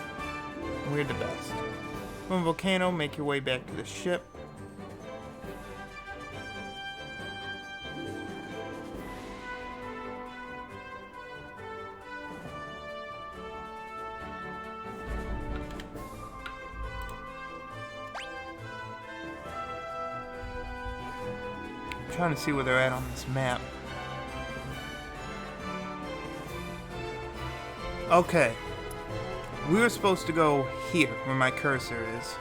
And we're the best. From Volcano, make your way back to the ship. Trying to see where they're at on this map. Okay. We were supposed to go here, where my cursor is.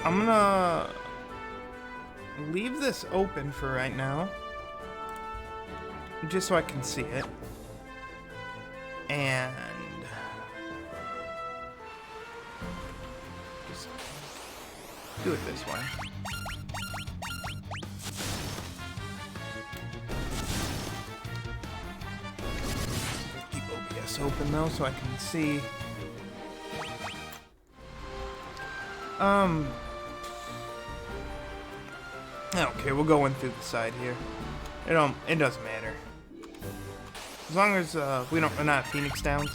I'm gonna leave this open for right now. Just so I can see it. And just do it this way. Keep OBS open though so I can see. Okay, we'll go in through the side here. It doesn't matter. As long as we're not Phoenix Downs.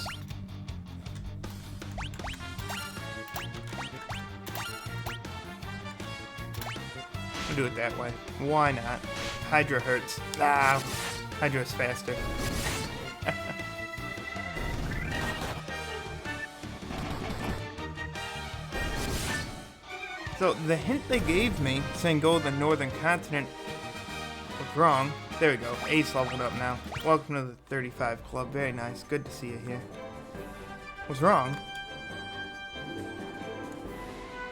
We'll do it that way. Why not? Hydra hurts. Ah, Hydra's faster. So the hint they gave me, saying go to the northern continent, was wrong. There we go. Ace leveled up now. Welcome to the 35 Club. Very nice. Good to see you here. Was wrong.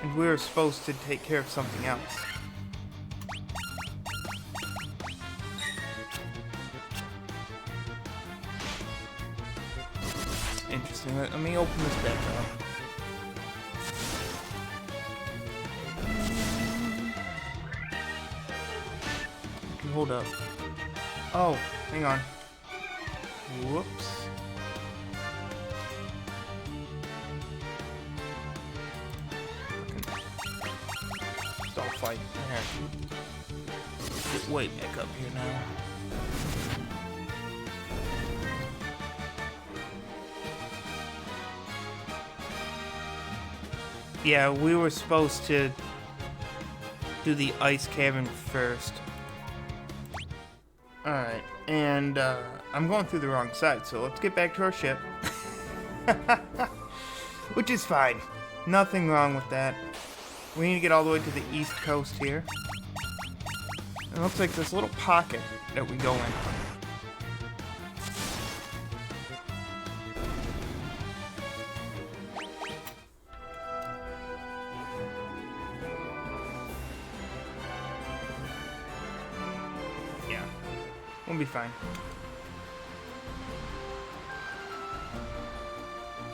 And we were supposed to take care of something else. Interesting. Let me open this back up. Hold up. Oh, hang on. Whoops. Stall fight. There. Get way back up here now. Yeah, we were supposed to do the ice cavern first. Alright, and I'm going through the wrong side, so let's get back to our ship. Which is fine. Nothing wrong with that. We need to get all the way to the east coast here. It looks like this little pocket that we go in. We'll be fine.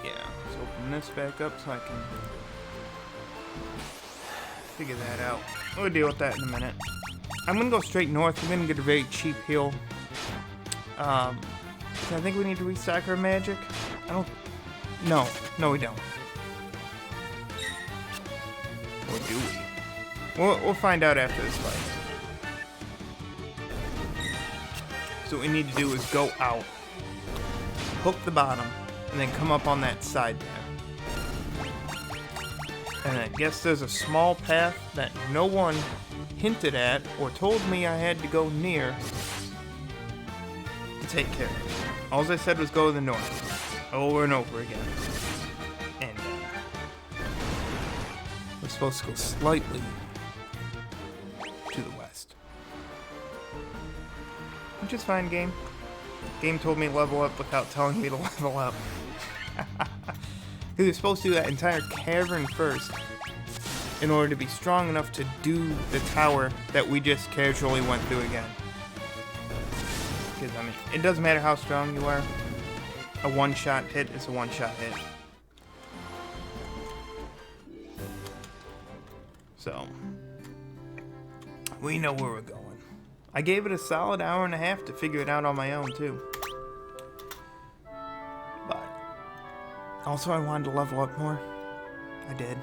Yeah, let's open this back up so I can figure that out. We'll deal with that in a minute. I'm gonna go straight north. We're gonna get a very cheap heal. So I think we need to restock our magic. No, we don't. Or do we? We'll find out after this fight. So what we need to do is go out, hook the bottom, and then come up on that side there. And I guess there's a small path that no one hinted at or told me I had to go near to take care of it. All I said was go to the north, over and over again. And we're supposed to go slightly to the west. Which is fine, game. Game told me to level up without telling me to level up. Because you're supposed to do that entire cavern first in order to be strong enough to do the tower that we just casually went through again. Because, I mean, it doesn't matter how strong you are. A one-shot hit is a one-shot hit. So, we know where we're going. I gave it a solid hour and a half to figure it out on my own, too. But, also I wanted to level up more. I did.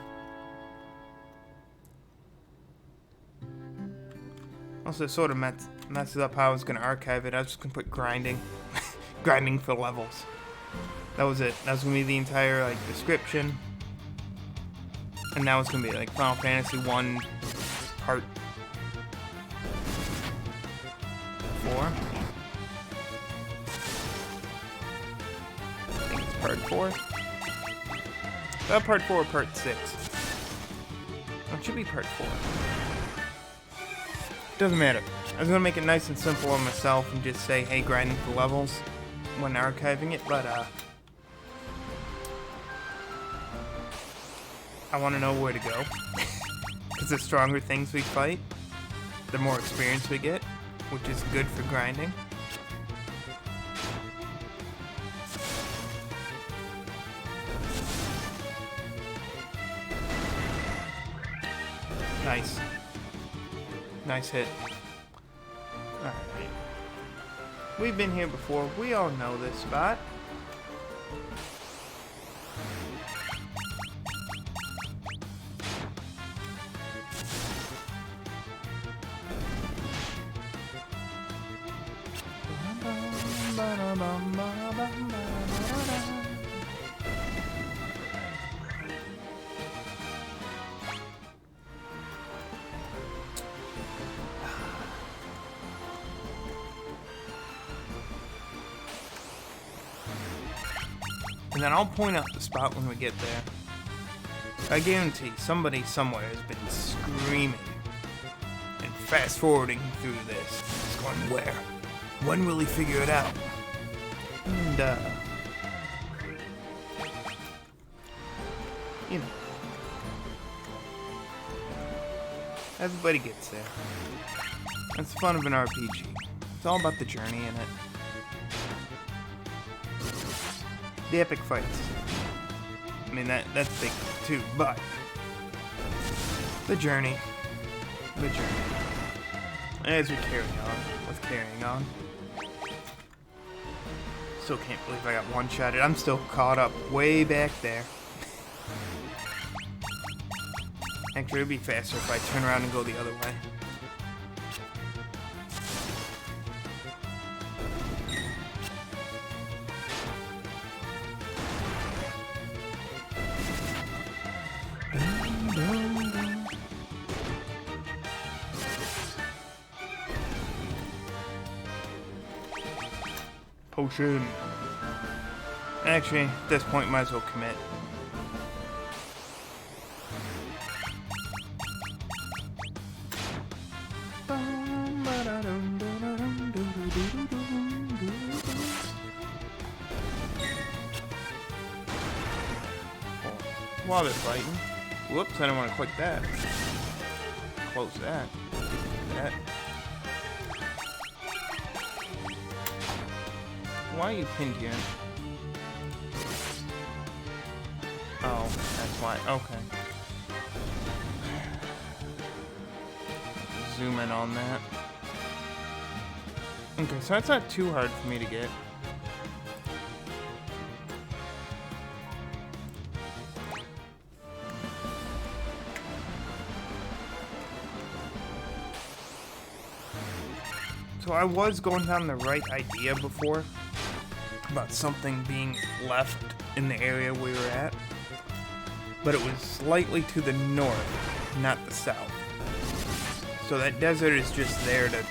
Also, it sort of messes up how I was going to archive it. I was just going to put grinding. Grinding for levels. That was it. That was going to be the entire, like, description. And now it's going to be, like, Final Fantasy 1 Part 4. I think it's Part 4. Is that Part 4 or Part 6? Oh, it should be Part 4. Doesn't matter. I was going to make it nice and simple on myself and just say, hey, grinding for levels when archiving it, but, I want to know where to go. Because the stronger things we fight, the more experience we get, which is good for grinding. Nice. Nice hit. Alright. We've been here before. We all know this spot. And then I'll point out the spot when we get there. I guarantee somebody somewhere has been screaming and fast forwarding through this. It's going, where? When will he figure it out? And, you know. Everybody gets there. That's the fun of an RPG. It's all about the journey in it. The epic fights. I mean, that's big too, but the journey. The journey. As we carry on with carrying on. Still can't believe I got one-shotted. I'm still caught up way back there. Actually, it'd be faster if I turn around and go the other way. Potion. Actually, at this point, might as well commit. While they're fighting. Whoops, I didn't want to click that. Close that. That. Why are you pinned here? Oh, that's why. Okay. Zoom in on that. Okay, so that's not too hard for me to get. So I was going down the right idea before about something being left in the area we were at, but it was slightly to the north, not the south. So that desert is just there to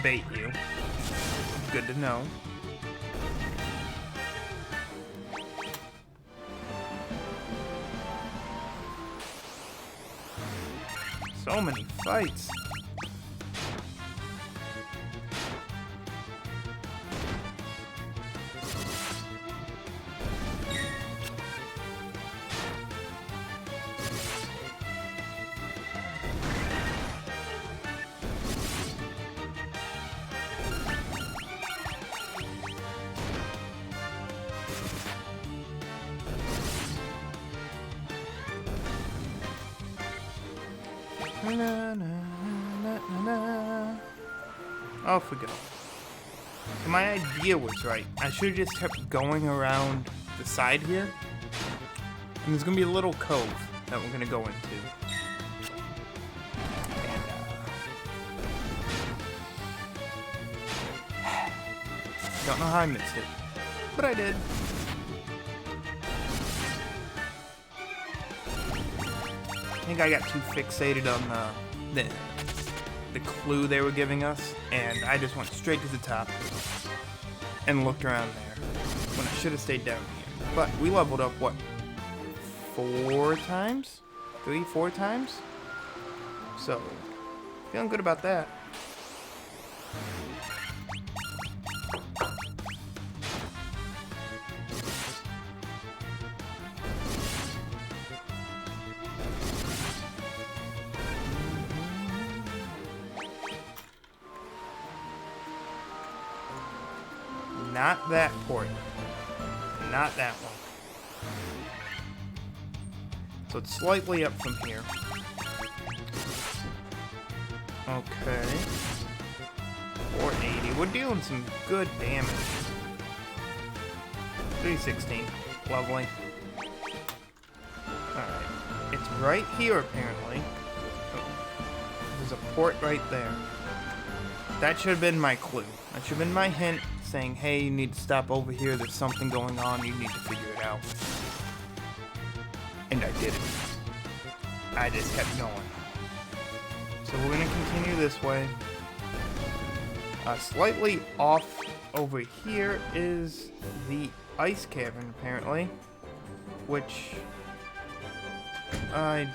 bait you. Good to know. So many fights. Na, na, na, na, na. Off we go. So my idea was right. I should have just kept going around the side here. And there's going to be a little cove that we're going to go into. And, don't know how I missed it. But I did. I think I got too fixated on the clue they were giving us, and I just went straight to the top and looked around there when I should have stayed down here. But we leveled up, what, 4 times? 3, 4 times? So, feeling good about that. Not that port. Not that one. So it's slightly up from here. Okay. 480. We're dealing some good damage. 316. Lovely. Alright. It's right here, apparently. Oh. There's a port right there. That should have been my clue. That should have been my hint saying, hey, you need to stop over here. There's something going on. You need to figure it out. And I did it. I just kept going. So we're going to continue this way. Slightly off over here is the ice cavern, apparently. Which I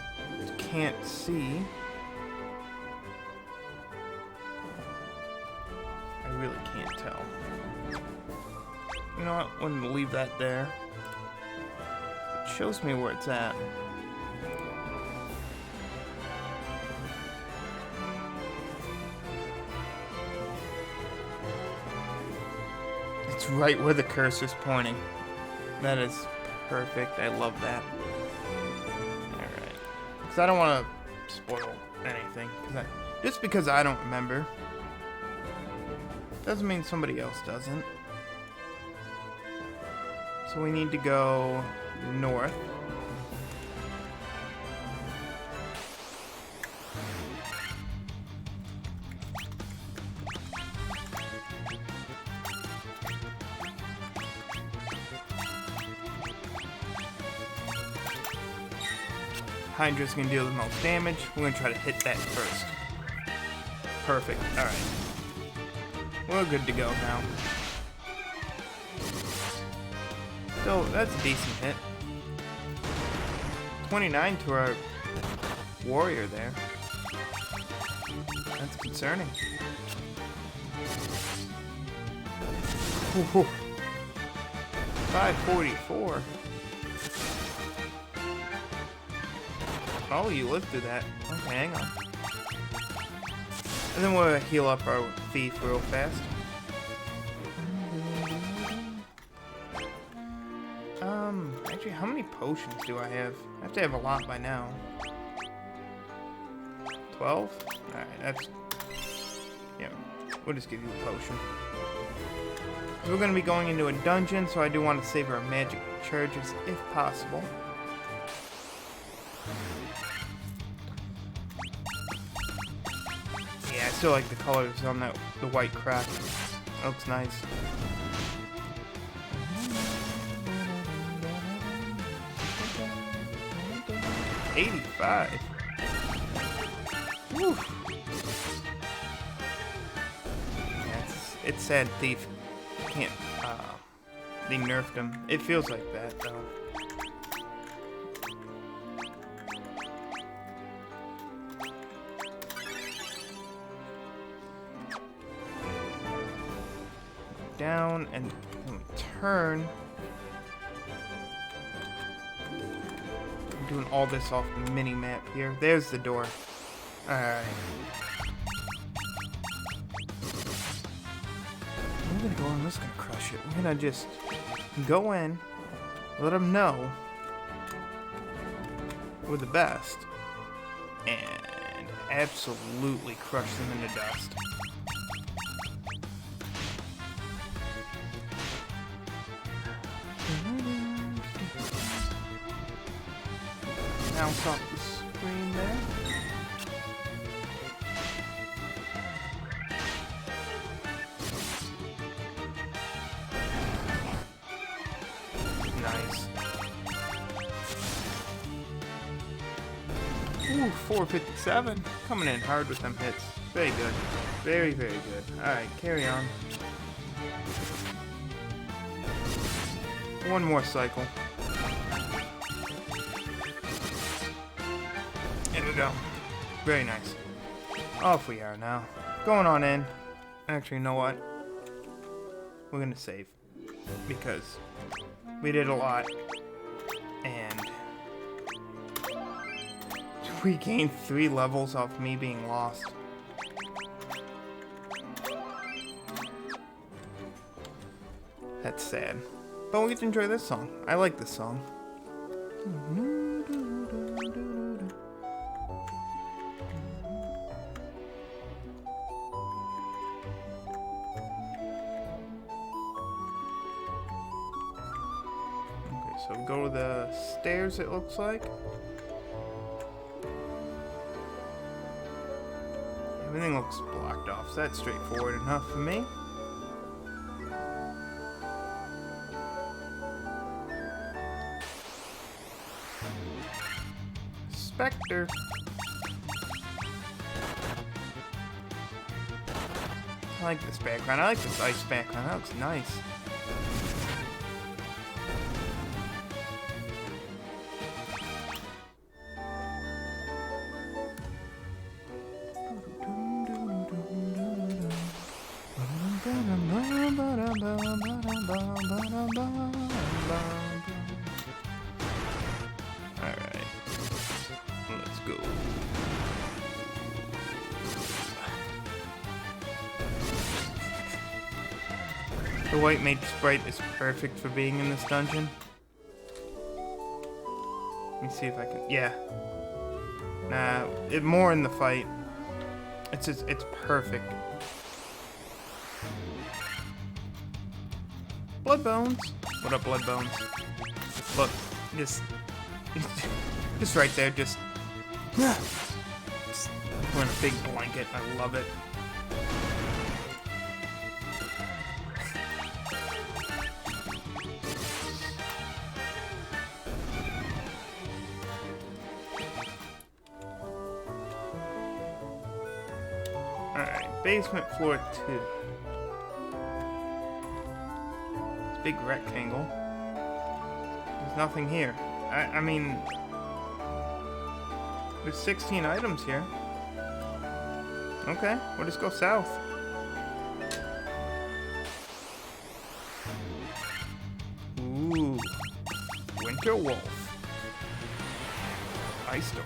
can't see. I really can't tell. You know what? I'm gonna leave that there. It shows me where it's at. It's right where the cursor's pointing. That is perfect. I love that. Alright. Because I don't want to spoil anything. Just because I don't remember doesn't mean somebody else doesn't. So we need to go north. Hydra's gonna deal the most damage. We're gonna try to hit that first. Perfect. Alright. We're good to go now. So, that's a decent hit. 29 to our warrior there. That's concerning. Ooh. 544. Oh, you lived through that. Okay, hang on. And then we'll heal up our thief real fast. Actually, how many potions do I have? I have to have a lot by now. 12? Alright, that's... yeah, we'll just give you a potion. We're going to be going into a dungeon, so I do want to save our magic charges if possible. Yeah, I still like the colors on the white crack. It looks nice. $85. Woo. Yeah, it's sad Thief can't. They nerfed him. It feels like that though. Down and then we turn. I'm doing all this off the mini map here. There's the door. Alright. I'm gonna go in. I'm just gonna crush it. We're gonna just go in, let them know we're the best, and absolutely crush them into dust. Bounce off the screen there. Nice. Ooh, 457. Coming in hard with them hits. Very good. Very, very good. Alright, carry on. One more cycle. There we go. Very nice. Off we are now. Going on in. Actually, you know what? We're gonna save. Because we did a lot. And we gained 3 levels off me being lost. That's sad. But we get to enjoy this song. I like this song. Okay, so we go to the stairs, it looks like. Everything looks blocked off, so that's straightforward enough for me. Spectre. I like this background. I like this ice background. That looks nice. Alright. Let's go. The white mage sprite is perfect for being in this dungeon. Let me see if I can. Yeah. Nah, more in the fight. It's perfect. Blood Bones. What up, Blood Bones? Look, just right there, just we're in a big blanket. I love it. Alright, basement floor 2. It's a big rectangle. There's nothing here. I mean, there's 16 items here. Okay, we'll just go south. Ooh, Winter Wolf. Ice Storm.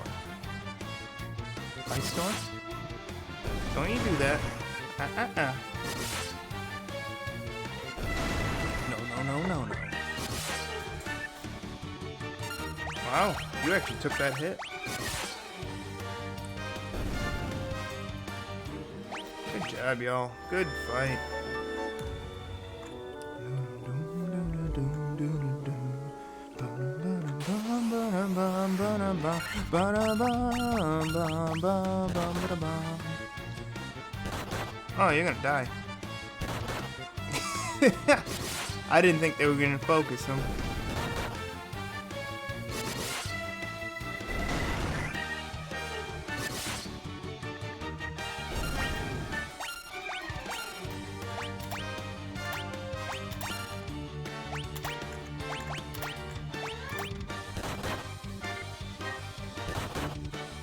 Ice Storm? Don't you do that. No. Wow, you actually took that hit. Good job, y'all. Good fight. Oh, you're gonna die. I didn't think they were gonna focus him.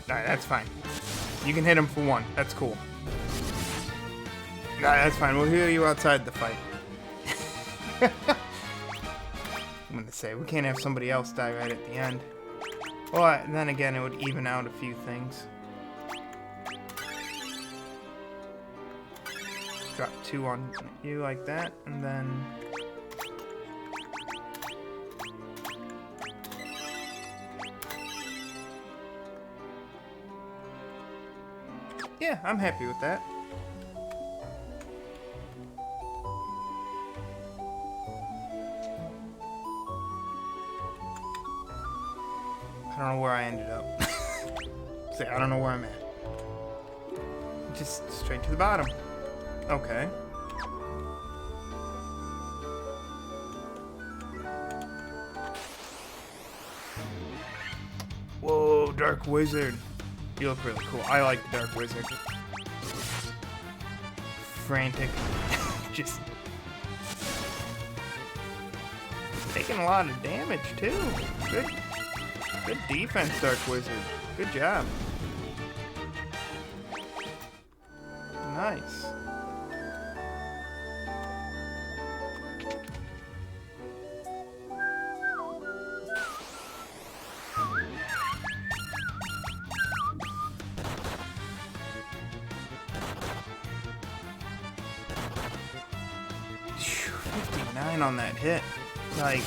Alright, that's fine. You can hit him for one. That's cool. Nah, that's fine. We'll heal you outside the fight. I'm gonna say, we can't have somebody else die right at the end. Well, then again, it would even out a few things. Drop 2 on you like that, and then... Yeah, I'm happy with that. I don't know where I ended up. Say, I don't know where I'm at. Just straight to the bottom. Okay. Whoa, Dark Wizard. You look really cool. I like the Dark Wizard. Frantic. Just taking a lot of damage too. Good defense, Dark Wizard. Good job. Nice. Phew, 59 on that hit. Like...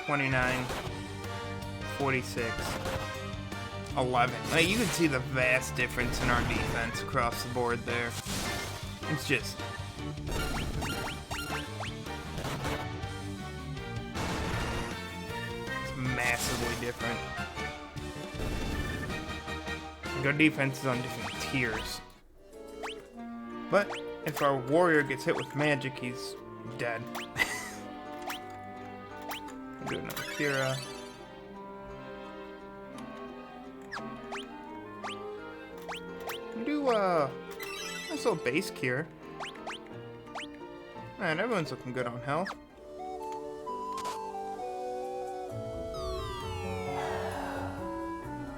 $29, 46, 11. Like, you can see the vast difference in our defense across the board there. It's just... it's massively different. Like, our defense is on different tiers. But if our warrior gets hit with magic, he's dead. Do another Kira. Do nice little base Kira. Man, everyone's looking good on health.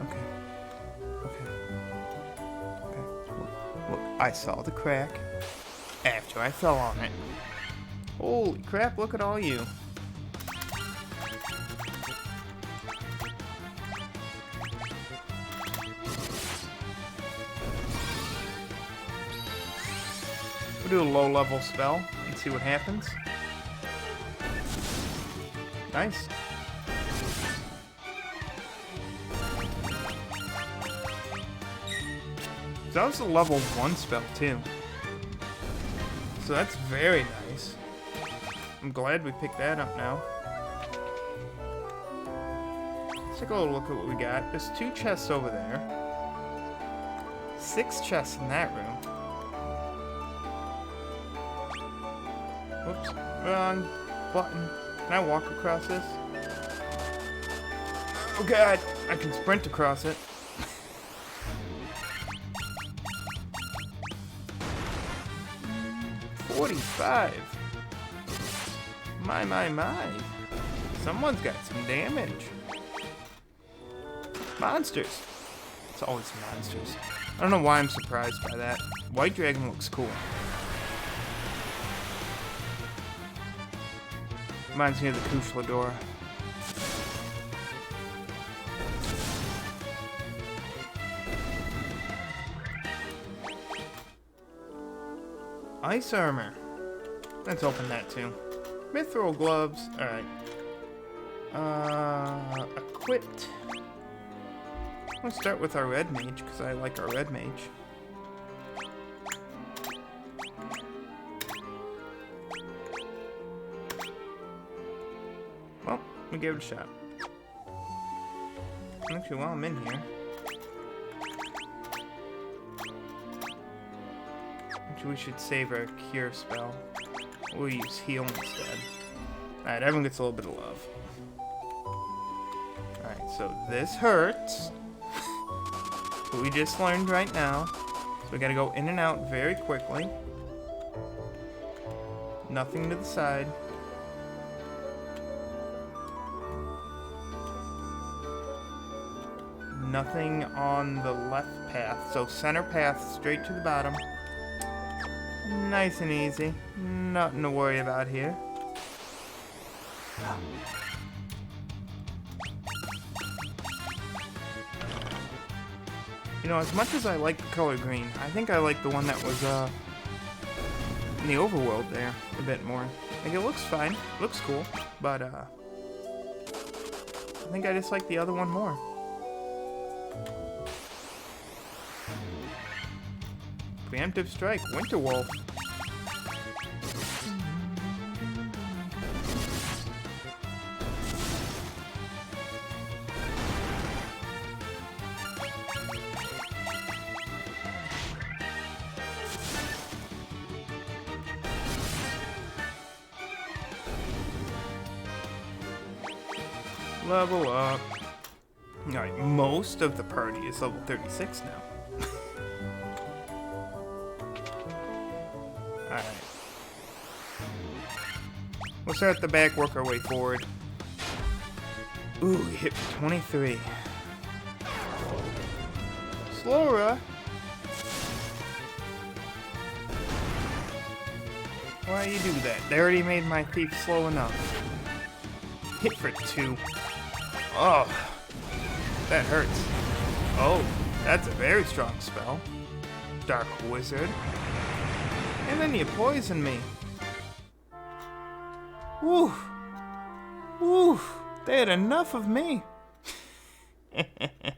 Okay. Look, I saw the crack after I fell on it. Holy crap! Look at all you. We'll do a low-level spell and see what happens. Nice. So that was a level 1 spell too. So that's very nice. I'm glad we picked that up now. Let's take a little look at what we got. There's 2 chests over there. 6 chests in that room. Whoops, wrong button. Can I walk across this? Oh god, I can sprint across it. $45. My. Someone's got some damage. Monsters. It's always monsters. I don't know why I'm surprised by that. White Dragon looks cool. Reminds me of the Kushladora. Ice armor. Let's open that too. Mithril gloves. Alright. Equipped. Let's start with our red mage, because I like our red mage. Well, We'll give it a shot. Actually, while I'm in here, actually, we should save our cure spell. We'll use heal instead. Alright, everyone gets a little bit of love. Alright, so this hurts. But we just learned right now. So we gotta go in and out very quickly. Nothing to the side. Nothing on the left path. So center path straight to the bottom. Nice and easy. Nothing to worry about here. You know, as much as I like the color green, I think I like the one that was in the overworld there a bit more. Like, it looks fine, looks cool, but I think I just like the other one more. Preemptive strike, Winter Wolf. Level up. Alright, most of the party is level 36 now. Alright. We'll start at the back, work our way forward. Ooh, we hit 23. Slora. Why you do that? They already made my thief slow enough. Hit for 2. Oh, that hurts. Oh, that's a very strong spell. Dark Wizard. And then you poison me. Woo. Woo. They had enough of me. That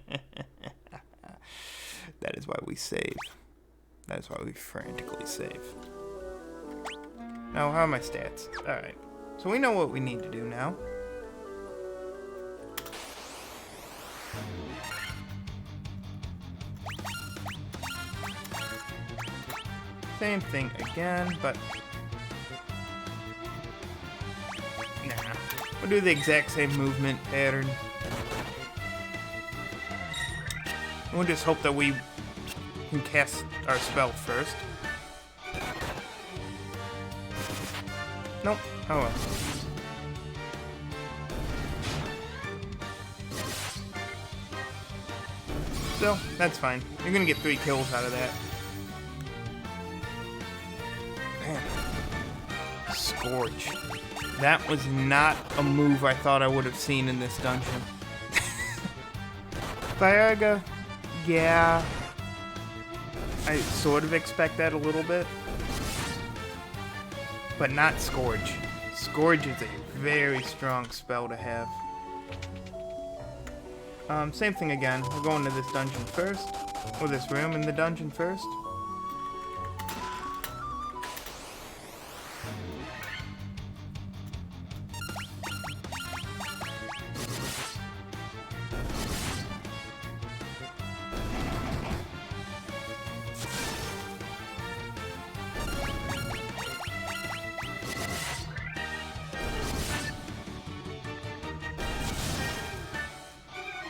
is why we save. That is why we frantically save. Now, how are my stats? Alright. So we know what we need to do now. Same thing again, but nah. We'll do the exact same movement pattern. We'll just hope that we can cast our spell first. Nope. Oh well. So, that's fine. You're gonna get 3 kills out of that. Man. Scorch. That was not a move I thought I would have seen in this dungeon. Viagra, yeah. I sort of expect that a little bit. But not Scourge. Scourge is a very strong spell to have. Same thing again. We'll go into this dungeon first. Or this room in the dungeon first.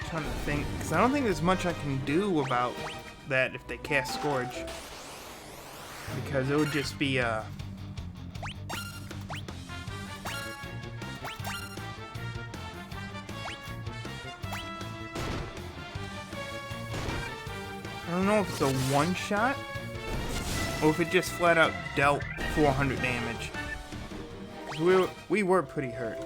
Trying to think, because I don't think there's much I can do about that if they cast Scourge. Because it would just be, I don't know if it's a one-shot, or if it just flat out dealt 400 damage. 'Cause we were pretty hurt.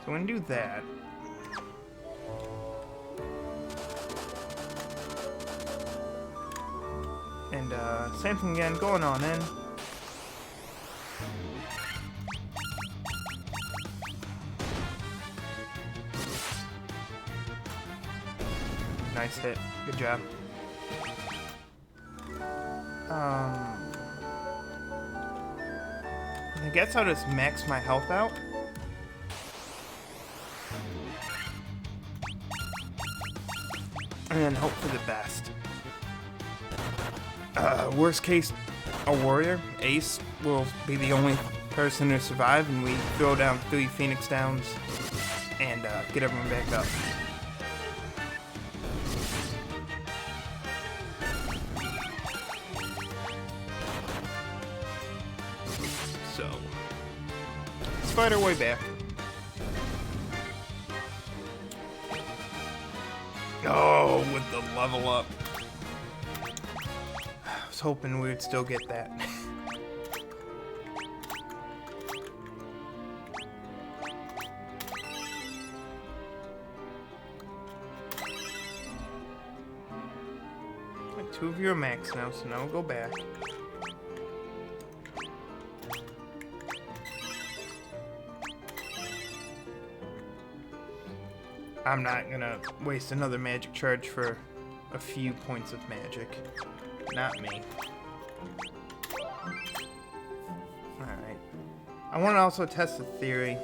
So we're gonna do that. And same thing again, going on in. nice hit. Good job. I guess I'll just max my health out. And then hope for the best. Worst case, a warrior, Ace, will be the only person to survive, and we throw down 3 Phoenix Downs and get everyone back up. So, let's fight our way back. Oh, with the level up. I was hoping we would still get that. Like 2 of you are max now, so now we'll go back. I'm not gonna waste another magic charge for a few points of magic. Not me. Alright. I want to also test the theory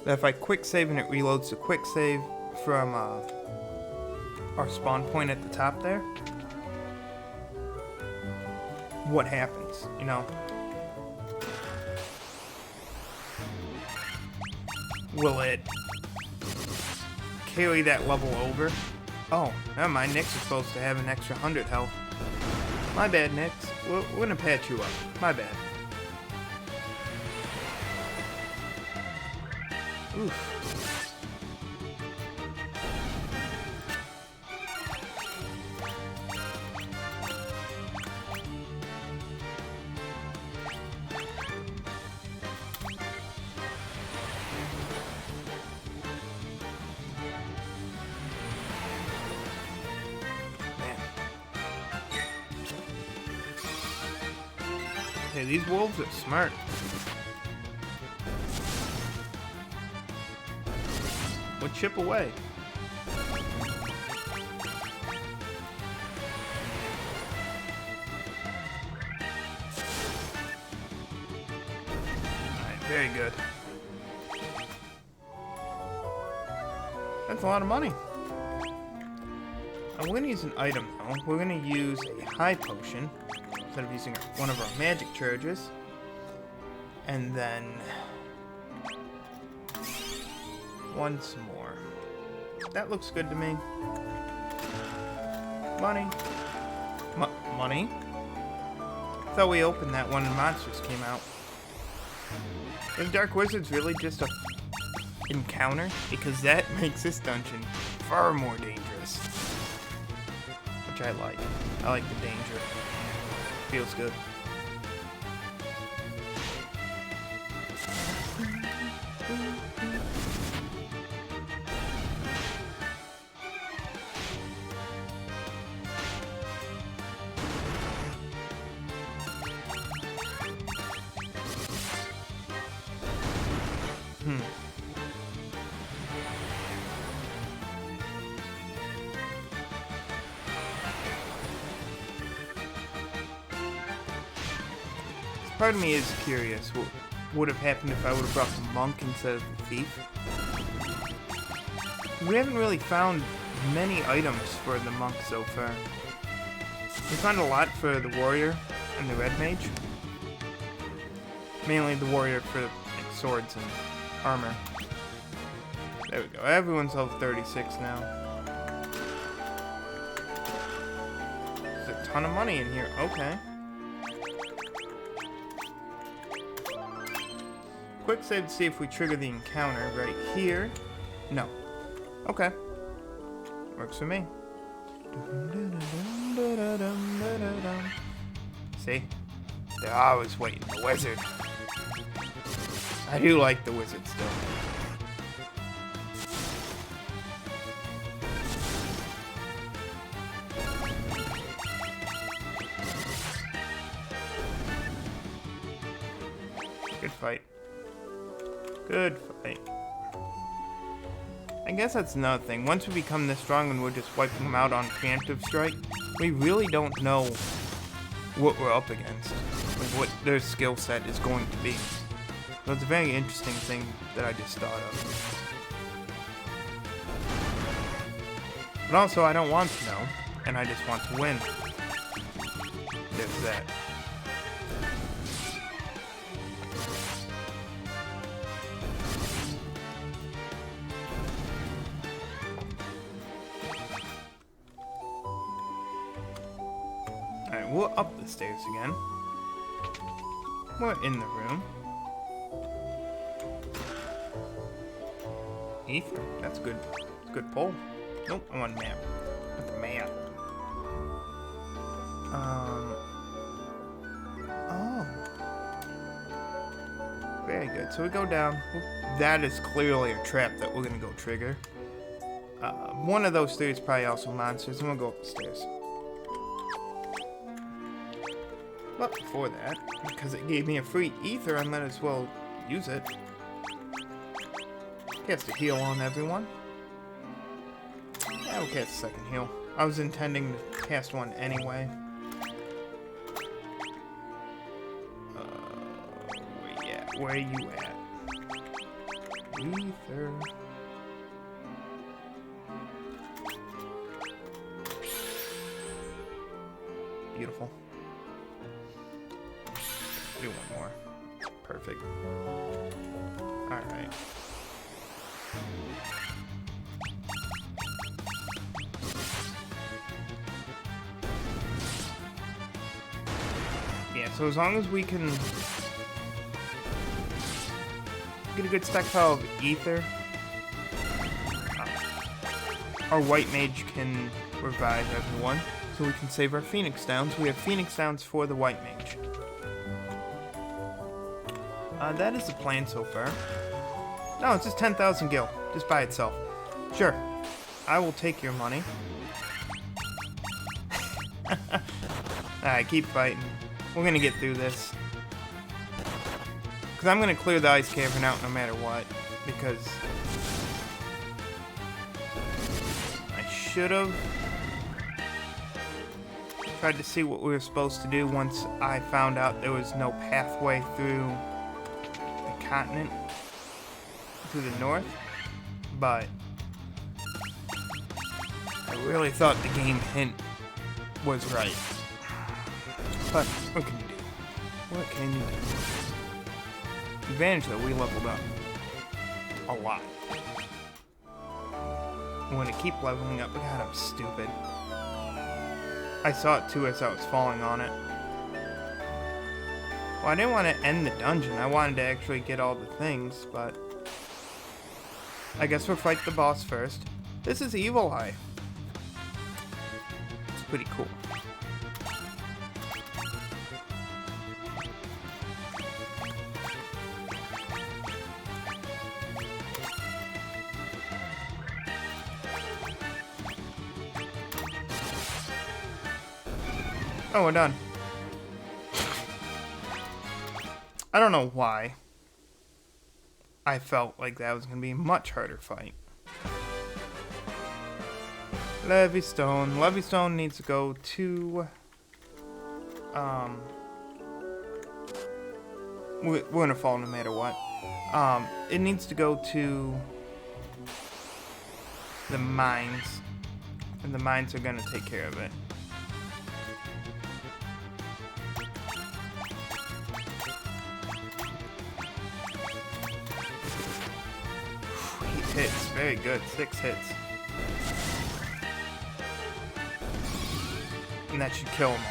that if I quick save and it reloads the quick save from our spawn point at the top there, what happens, you know? Will it carry that level over? Oh, never mind. Nyx is supposed to have an extra 100 health. My bad, Nyx. We're gonna patch you up. My bad. Oof. Hey, these wolves are smart. We'll chip away. Alright, very good. That's a lot of money. We're gonna use an item though. We're gonna use a high potion instead of using one of our magic charges. And then once more. That looks good to me. Money. Money? I thought we opened that one and monsters came out. Is Dark Wizards really just a encounter? Because that makes this dungeon far more dangerous. Which I like. I like the danger. Feels good. Part of me is curious what would have happened if I would have brought the monk instead of the thief. We haven't really found many items for the monk so far. We found a lot for the warrior and the red mage. Mainly the warrior for like, swords and armor. There we go. Everyone's level 36 now. There's a ton of money in here. Okay. Quick save to see if we trigger the encounter right here. No. Okay. Works for me. See? They're always waiting. The wizard. I do like the wizard still. Good fight. Good fight. I guess that's another thing. Once we become this strong and we're just wiping them out on preemptive strike, we really don't know what we're up against, like what their skill set is going to be. So it's a very interesting thing that I just thought of. But also, I don't want to know, and I just want to win. There's that. Alright, we're up the stairs again. We're in the room. Ether, that's good. It's a good pull. Nope, I want a map. Not the map. Oh. Very good. So we go down. That is clearly a trap that we're gonna go trigger. One of those three is probably also monsters, and we'll go up the stairs. But before that, because it gave me a free ether, I might as well use it. Cast a heal on everyone. Yeah, we'll cast a second heal. I was intending to cast one anyway. Where are you at? Ether. Beautiful. Do one more. Perfect. Alright. Yeah, so as long as we can get a good stockpile of ether, our white mage can revive everyone, so we can save our phoenix downs. We have phoenix downs for the white mage. That is the plan so far. No, it's just 10,000 gil, just by itself. Sure, I will take your money. Alright, keep fighting. We're gonna get through this. Because I'm gonna clear the ice cavern out no matter what. Because I should have tried to see what we were supposed to do once I found out there was no pathway through the continent to the north. But I really thought the game hint was right. But what can you do? What can you do? Advantage though, we leveled up a lot. I'm gonna keep leveling up. God, I'm stupid. I saw it too as I was falling on it. Well, I didn't want to end the dungeon. I wanted to actually get all the things, but I guess we'll fight the boss first. This is Evil Eye. It's pretty cool. Oh, we're done. I don't know why I felt like that was going to be a much harder fight. Levystone. Levystone needs to go to... We're going to fall no matter what. It needs to go to the mines. And the mines are going to take care of it. Hits, very good, 6 hits. And that should kill them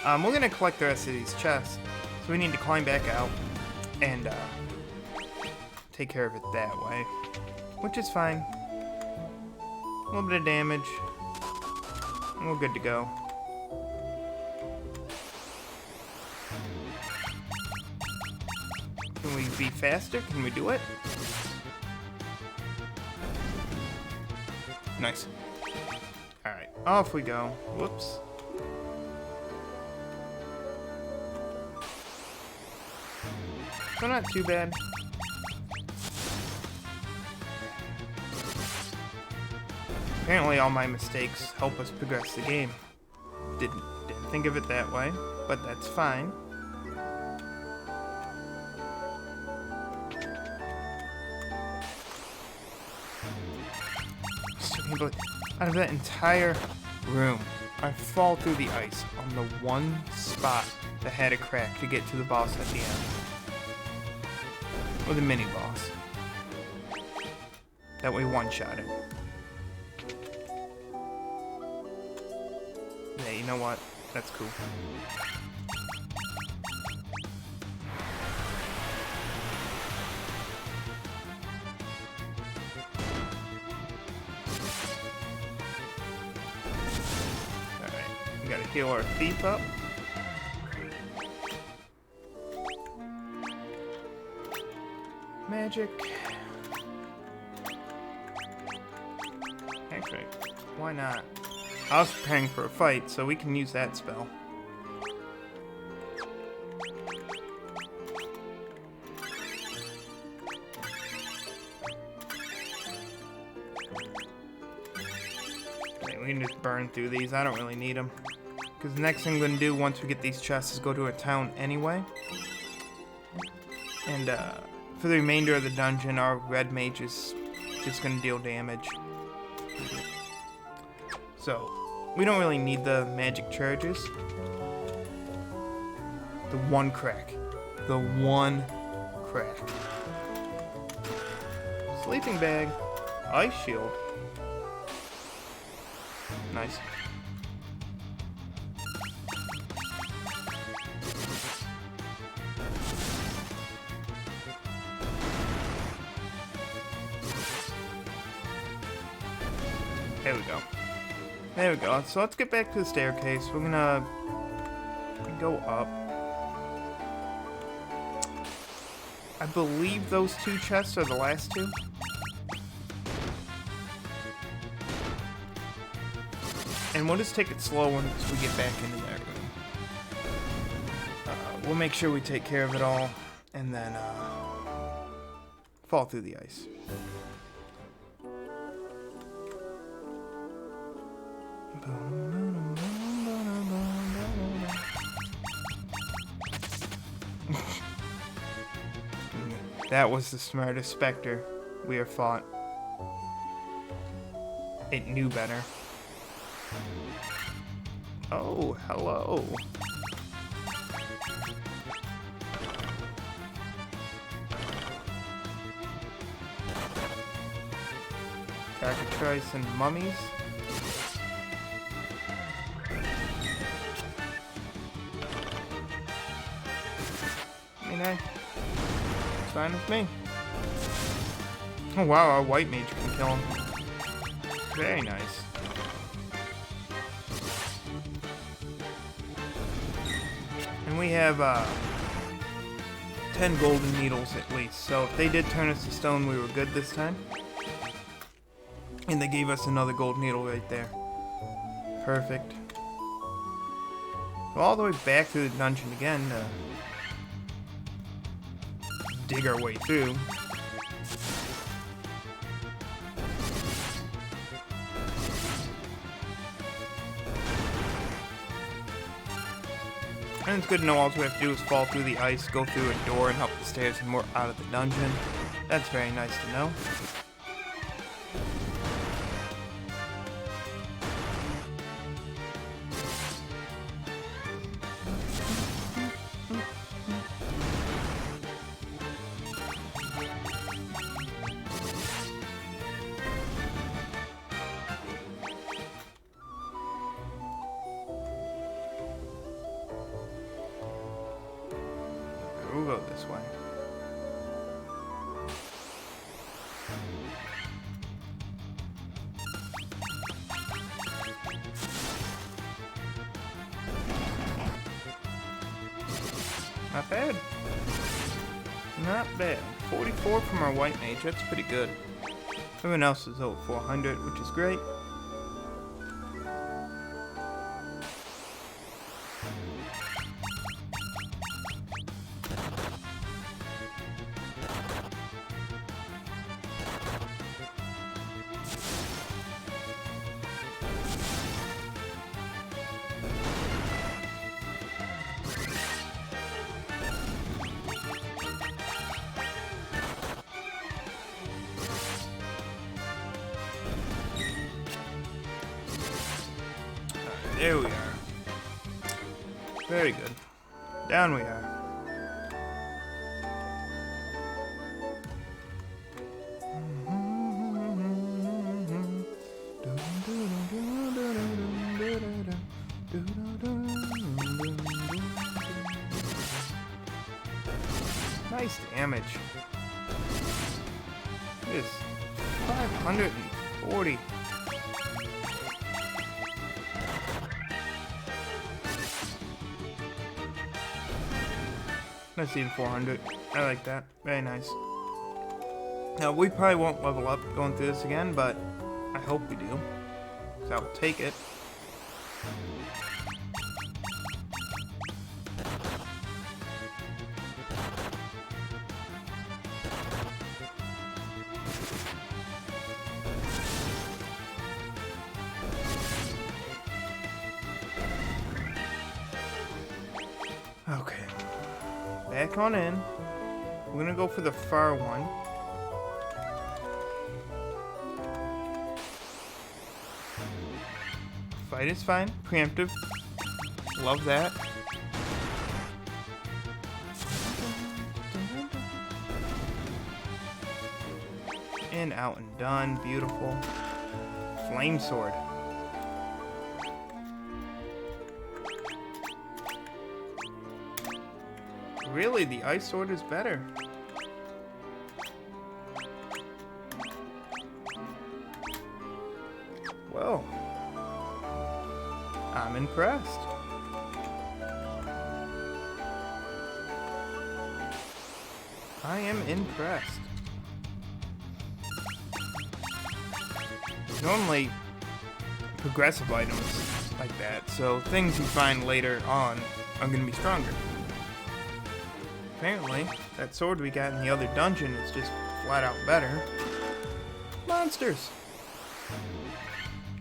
all. We're gonna collect the rest of these chests, so we need to climb back out and take care of it that way, which is fine. A little bit of damage, and we're good to go. Can we be faster? Can we do it? Nice. Alright, off we go. Whoops. So not too bad. Apparently all my mistakes help us progress the game. Didn't think of it that way, but that's fine. Out of that entire room, I fall through the ice on the one spot that had a crack to get to the boss at the end. Or the mini boss. That way one-shot it. Yeah, you know what? That's cool. We gotta heal our thief up. Magic. Actually, why not? I was preparing for a fight, so we can use that spell. Okay, we can just burn through these. I don't really need them. Because the next thing I'm going to do once we get these chests is go to a town anyway. And for the remainder of the dungeon, our red mage is just going to deal damage. So, we don't really need the magic charges. The one crack. The one crack. Sleeping bag. Ice shield. Nice. There we go. There we go. So let's get back to the staircase. We're gonna go up. I believe those two chests are the last two. And we'll just take it slow once we get back into that room. We'll make sure we take care of it all, and then fall through the ice. That was the smartest specter we have fought. It knew better. Oh, hello. Cockatrice and mummies. It's fine with me. Oh wow, our white mage can kill him. Very nice. And we have 10 golden needles at least. So if they did turn us to stone, we were good this time. And they gave us another gold needle right there. Perfect. Go all the way back through the dungeon again to dig our way through. And it's good to know all we have to do is fall through the ice, go through a door, and help the stairs and we're out of the dungeon. That's very nice to know. We'll go this way. Not bad. Not bad. 44 from our white mage. That's pretty good. Everyone else is over 400, which is great. There we are. Very good. Down we are. Nice damage. It is 540. Nice seeing 400. I like that. Very nice. Now, we probably won't level up going through this again, but I hope we do. Because I will take it. Okay. Back on in. We're gonna go for the far one. Fight is fine. Preemptive. Love that. And out and done. Beautiful. Flame sword. Really, the ice sword is better. Well, I'm impressed. I am impressed. Normally, progressive items like that, so things you find later on are going to be stronger. Apparently, that sword we got in the other dungeon is just flat out better. Monsters!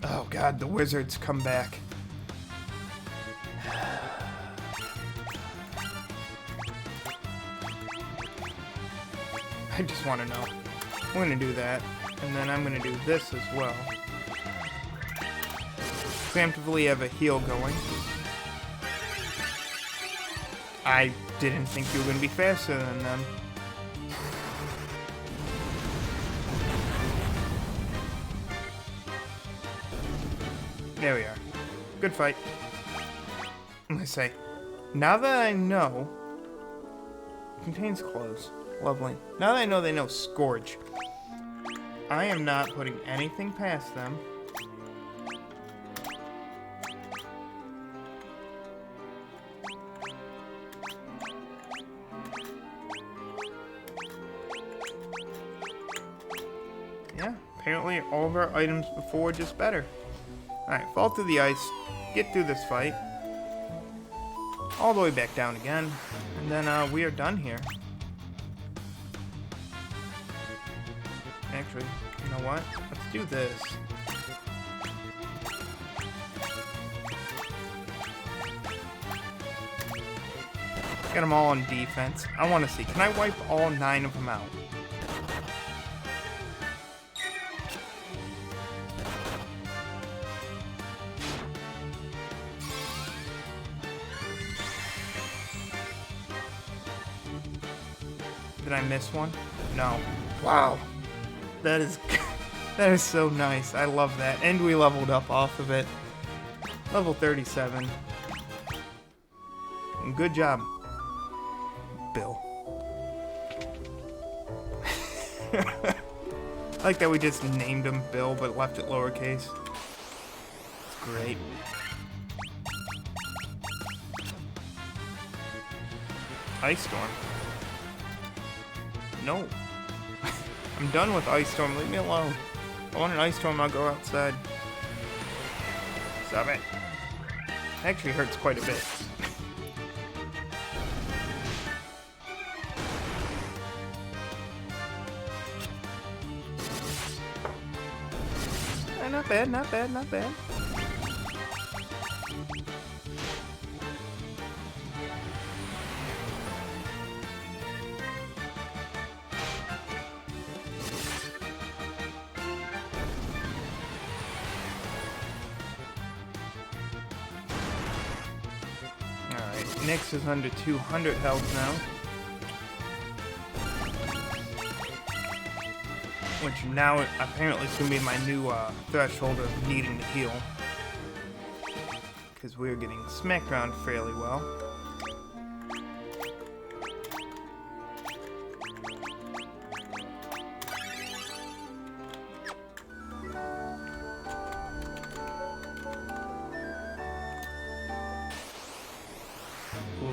Oh god, the wizards come back. I just want to know. I'm going to do that, and then I'm going to do this as well. Preemptively have a heal going. I didn't think you were going to be faster than them. There we are. Good fight. I'm going to say, now that I know... Contains clothes. Lovely. Now that I know they know Scourge, I am not putting anything past them. Yeah, apparently all of our items before were just better. Alright, fall through the ice, get through this fight, all the way back down again, and then we are done here. Actually, you know what? Let's do this. Get them all on defense. I want to see, can I wipe all 9 of them out? Did I miss one? No. Wow. That is so nice. I love that. And we leveled up off of it. Level 37. And good job, Bill. I like that we just named him Bill but left it lowercase. It's great. Ice Storm. No. I'm done with Ice Storm. Leave me alone. If I want an Ice Storm, I'll go outside. Stop it. Actually hurts quite a bit. Not bad, not bad, not bad. Nyx is under 200 health now. Which now apparently is going to be my new threshold of needing to heal. Because we're getting smacked around fairly well.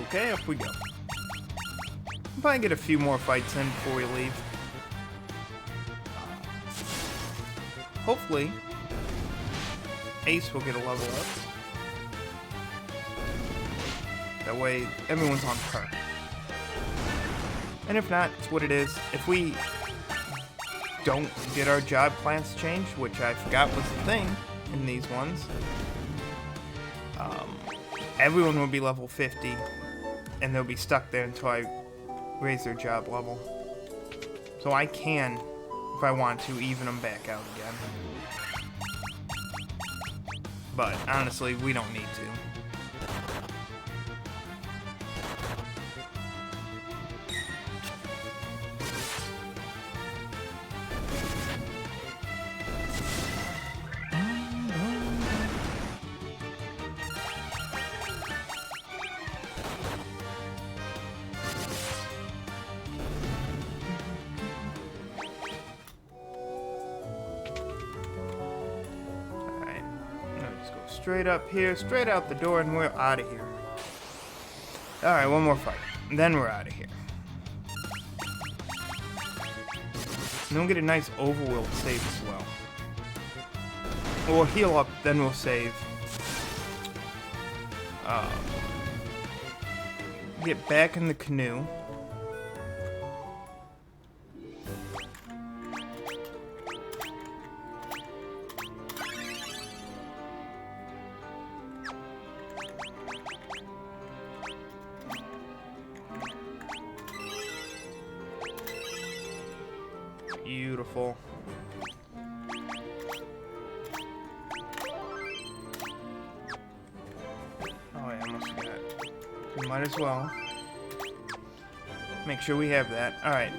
Okay, up we go. We'll probably get a few more fights in before we leave. Hopefully, Ace will get a level up. That way, everyone's on par. And if not, it's what it is. If we don't get our job plans changed, which I forgot was the thing in these ones, everyone will be level 50, and they'll be stuck there until I raise their job level. So I can, if I want to, even them back out again. But honestly, we don't need to. Straight up here, straight out the door, and we're out of here. Alright, one more fight. Then we're out of here. And then we'll get a nice overworld save as well. We'll heal up, then we'll save. Get back in the canoe. Beautiful. Oh, I almost forgot. We might as well make sure we have that. Alright.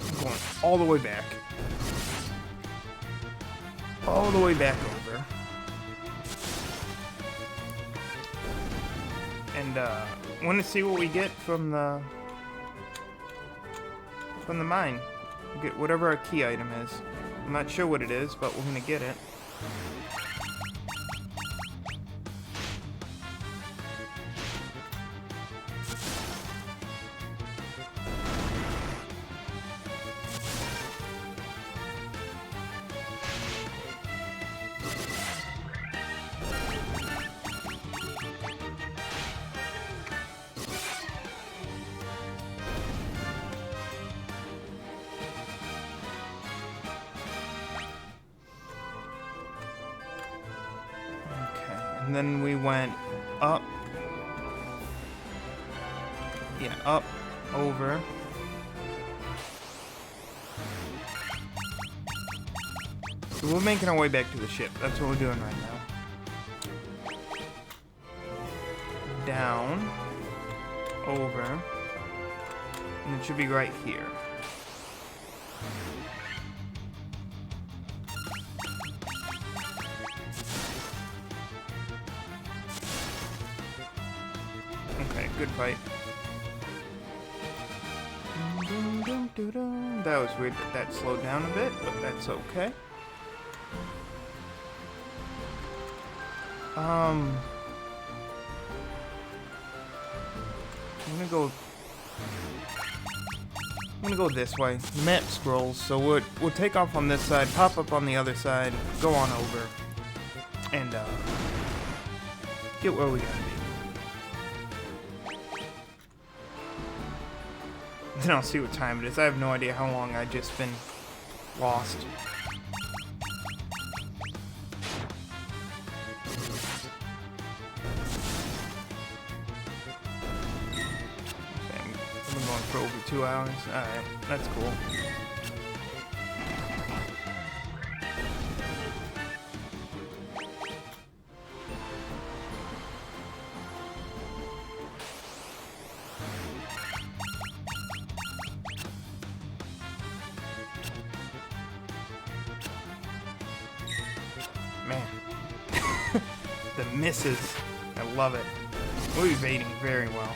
I'm going all the way back. All the way back over. And, want to see what we get from the mine. We'll get whatever our key item is. I'm not sure what it is, but we're gonna get it. And then we went up. Yeah, up, over. So we're making our way back to the ship. That's what we're doing right now. Down, over, and it should be right here. Okay, good fight. That was weird that slowed down a bit, but that's okay. I'm gonna go this way. Map scrolls, so we'll take off on this side, pop up on the other side, go on over, and get where we gotta be. Then I'll see what time it is. I have no idea how long I've just been lost. Okay, I've been going for over 2 hours. Alright, that's cool. misses. I love it. We're evading very well.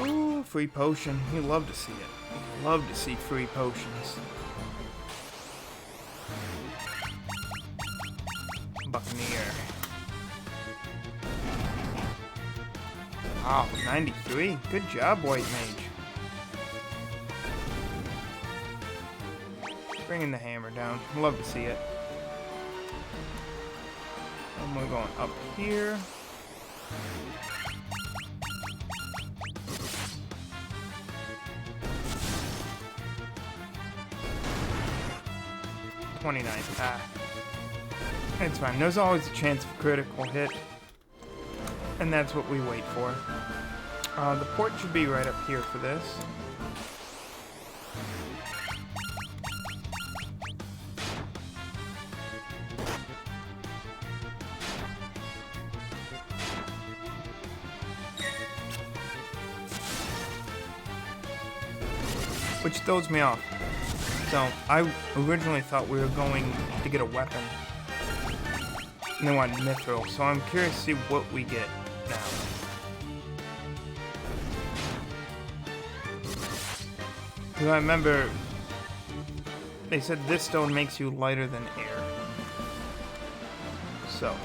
Ooh, free potion. You love to see it. You love to see free potions. Buccaneer. Wow, 93. Good job, White Mage. Bringing the hammer down. Love to see it. And we're going up here. It's fine. There's always a chance of critical hit, and that's what we wait for. The port should be right up here for this. Which throws me off. So, I originally thought we were going to get a weapon. And they wanted mithril, so I'm curious to see what we get now. Because I remember they said this stone makes you lighter than air. So.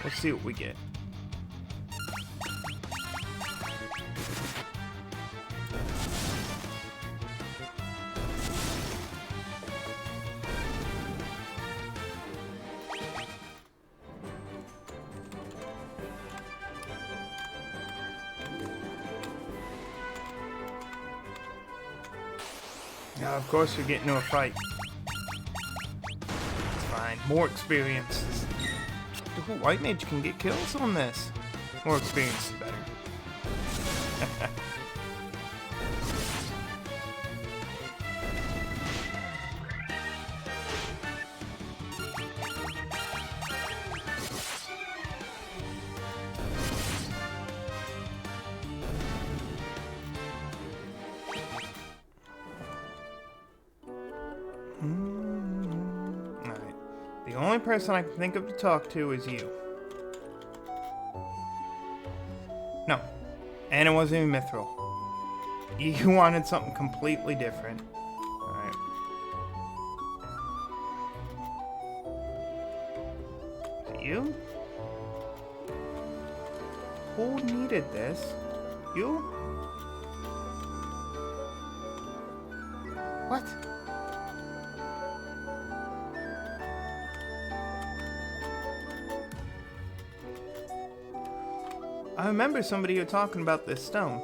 Let's see what we get. Now, of course, we get into a fight. It's fine. More experience. Dude, White Mage can get kills on this. More experience is better. Alright. The only person I can think of to talk to is you. No. And it wasn't even mithril. You wanted something completely different. Alright. Is it you? Who needed this? You? What? I remember somebody here talking about this stone.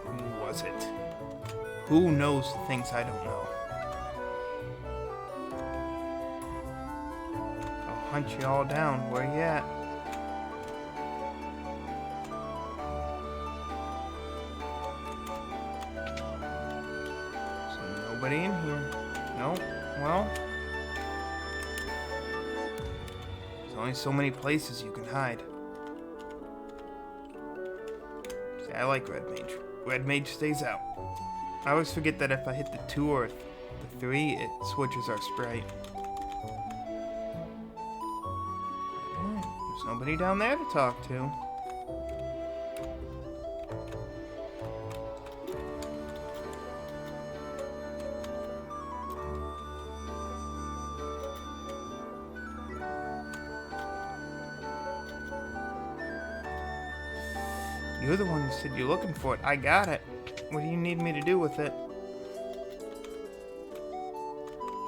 Who was it? Who knows the things I don't know? I'll hunt you all down. Where you at? So nobody in here. No, well, there's only so many places you can hide. See, I like Red Mage. Red Mage stays out. I always forget that if I hit the 2 or the 3, it switches our sprite. There's nobody down there to talk to. You're the one who said you're looking for it. I got it. What do you need me to do with it?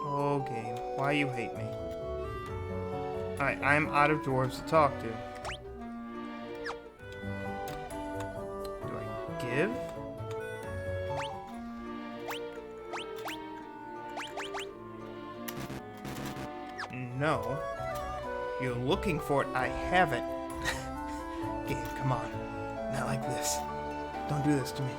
Oh, game. Why you hate me? Alright, I'm out of dwarves to talk to. Do I give? No. You're looking for it. I have it. Gabe, come on. Not like this. Don't do this to me.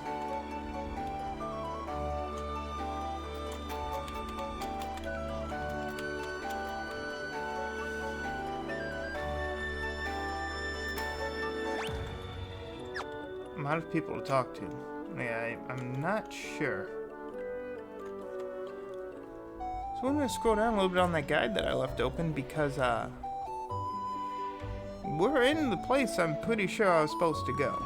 I'm out of people to talk to. Yeah, I'm not sure. So I'm gonna scroll down a little bit on that guide that I left open because we're in the place I'm pretty sure I was supposed to go.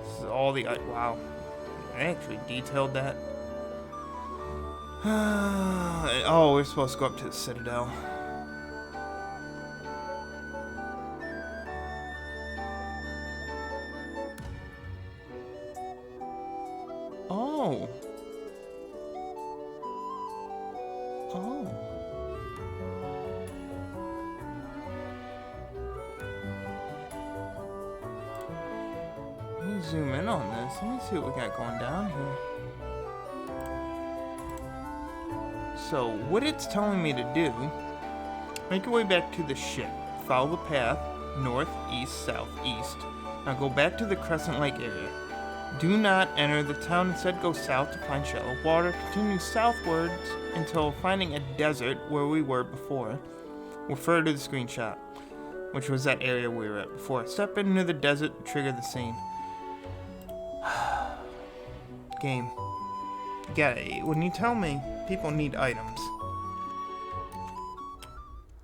This is all the wow. I actually detailed that. Oh, we're supposed to go up to the Citadel. Oh. Oh. Let me zoom in on this. Let me see what we got going down here. So, what it's telling me to do, make your way back to the ship. Follow the path, north, east, south, east. Now go back to the Crescent Lake area. Do not enter the town, instead go south to find shallow water. Continue southwards until finding a desert where we were before. Refer to the screenshot, which was that area we were at before. Step into the desert and trigger the scene. Game. When you tell me people need items,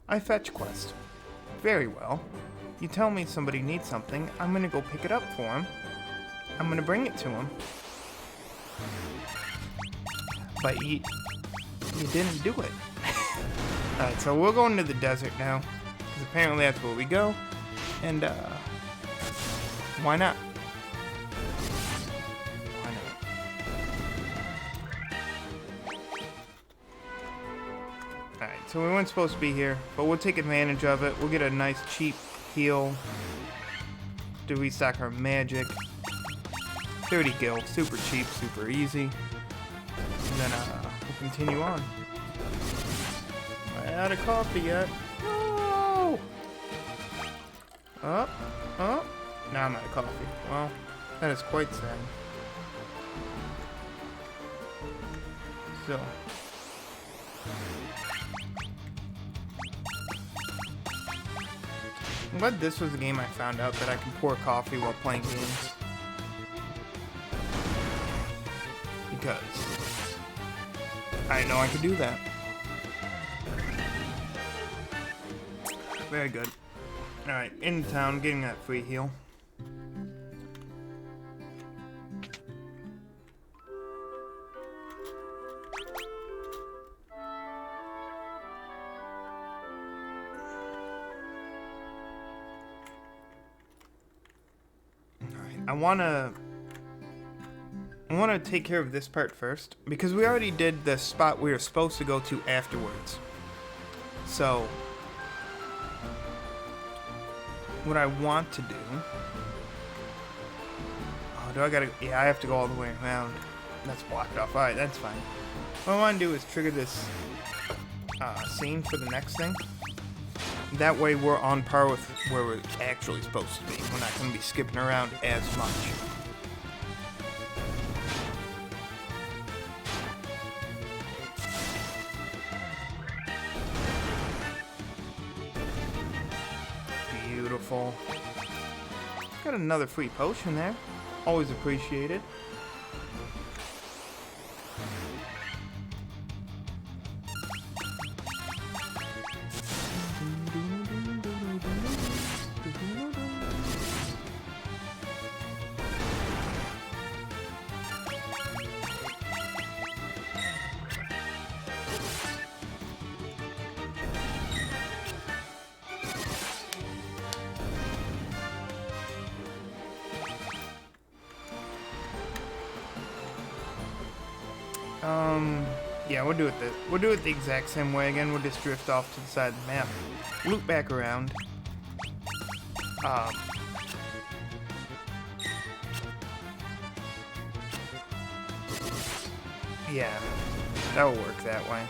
I fetch quest. Very well. You tell me somebody needs something, I'm gonna go pick it up for him. I'm gonna bring it to him. But you didn't do it. Alright, so we're going to the desert now. Because apparently that's where we go. And, why not? Why not? Alright, so we weren't supposed to be here. But we'll take advantage of it. We'll get a nice cheap heal. To restock our magic. 30 gil, super cheap, super easy. And then we'll continue on. Am I out of coffee yet? No! Oh, oh. Now I'm out of coffee. Well, that is quite sad. So. I'm glad this was a game I found out that I can pour coffee while playing games. Because I didn't know I could do that. Very good. Alright, in town, getting that free heal. Alright, I want to take care of this part first, because we already did the spot we were supposed to go to afterwards. So, what I want to do... Oh, do I gotta... Yeah, I have to go all the way around. That's blocked off. Alright, that's fine. What I want to do is trigger this scene for the next thing. That way we're on par with where we're actually supposed to be. We're not going to be skipping around as much. Beautiful. Got another free potion there. Always appreciated. Yeah, we'll do it we'll do it the exact same way again. We'll just drift off to the side of the map, loop back around. Yeah, that'll work that way.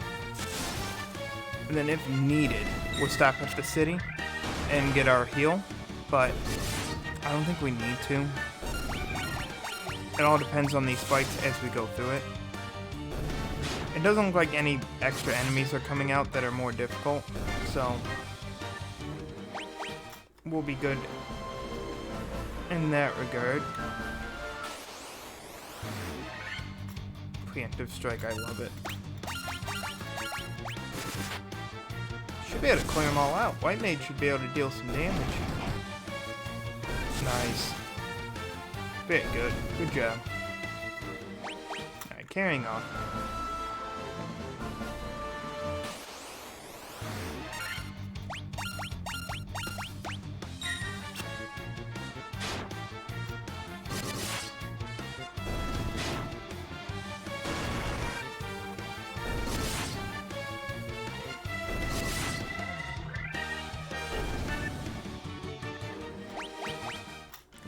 And then if needed, we'll stop at the city and get our heal, but I don't think we need to. It all depends on these fights as we go through it. It doesn't look like any extra enemies are coming out that are more difficult, so we'll be good in that regard. Preemptive strike, I love it. Should be able to clear them all out. White mage should be able to deal some damage. Nice. Very good. Good job. Alright, carrying on.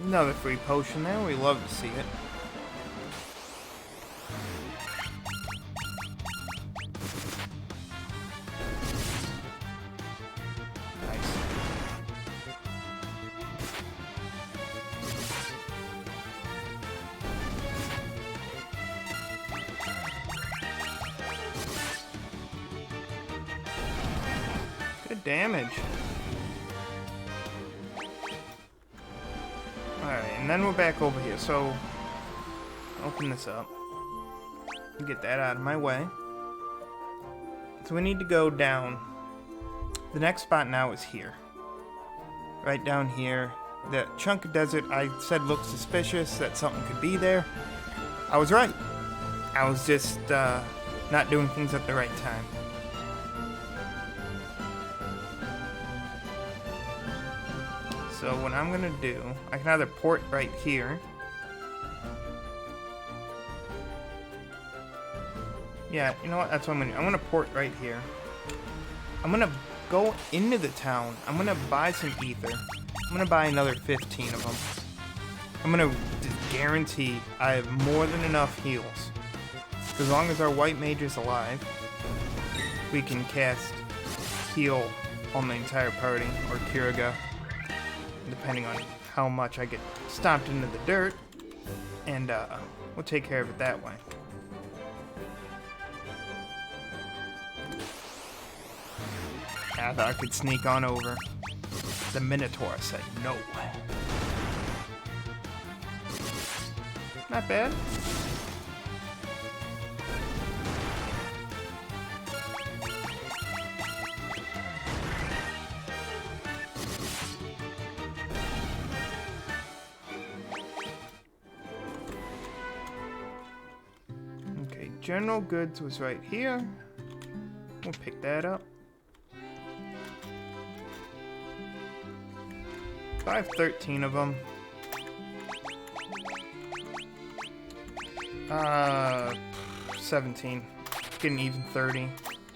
Another free potion there. We love to see it. Nice. Good damage. Alright, and then we're back over here, so open this up. Get that out of my way. So we need to go down. The next spot now is here. Right down here. The chunk of desert I said looked suspicious, that something could be there. I was right. I was just not doing things at the right time. So what I'm gonna do, I can either port right here. Yeah, you know what? That's what I'm gonna do. I'm gonna port right here. I'm gonna go into the town. I'm gonna buy some ether. I'm gonna buy another 15 of them. I'm gonna guarantee I have more than enough heals. As long as our white mage is alive, we can cast heal on the entire party, or Kiriga, depending on how much I get stomped into the dirt, and we'll take care of it that way. I thought I could sneak on over. The Minotaur said no. Not bad. Okay, general goods was right here. We'll pick that up. I have 13 of them. 17. Get an even 30.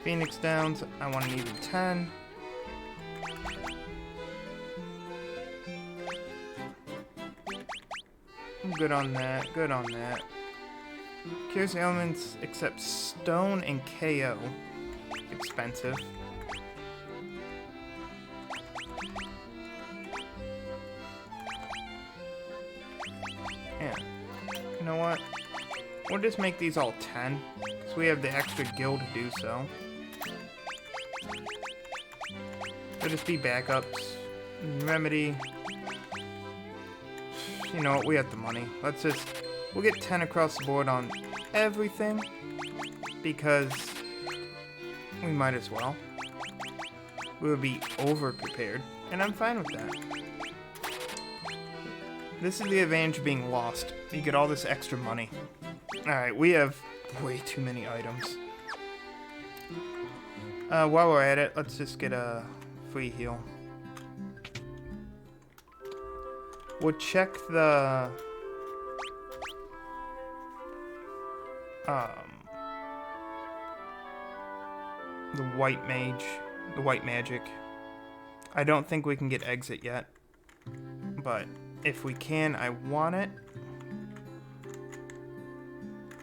Phoenix Downs, I want an even 10. I'm good on that, good on that. Cures ailments except stone and KO. Expensive. Yeah. You know what? We'll just make these all 10, because we have the extra gil to do so. They'll just be backups. Remedy. You know what? We have the money. We'll get 10 across the board on everything, because we might as well. We'll be over-prepared, and I'm fine with that. This is the advantage of being lost. You get all this extra money. Alright, we have way too many items. While we're at it, let's just get a free heal. We'll check the the white mage, the white magic. I don't think we can get exit yet, but if we can, I want it.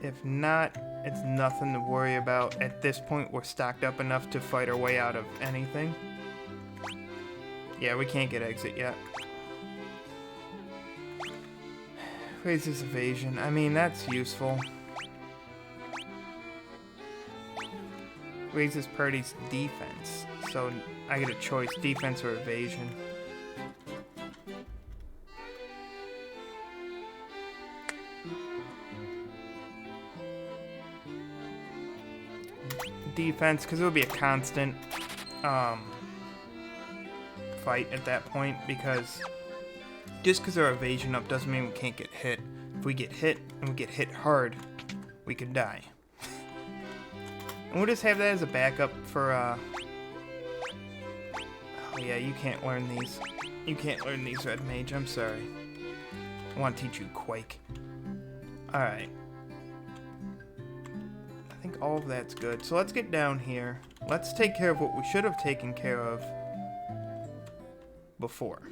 If not, it's nothing to worry about. At this point, we're stocked up enough to fight our way out of anything. Yeah, we can't get exit yet. Raises evasion. I mean, that's useful. Raises party's defense. So I get a choice, defense or evasion. Defense, because it'll be a constant fight at that point, because just because our evasion up doesn't mean we can't get hit. If we get hit, and we get hit hard, we can die. And we'll just have that as a backup for, oh yeah, you can't learn these. You can't learn these, Red Mage, I'm sorry. I want to teach you Quake. Alright. I think all of that's good. So let's get down here. Let's take care of what we should have taken care of before.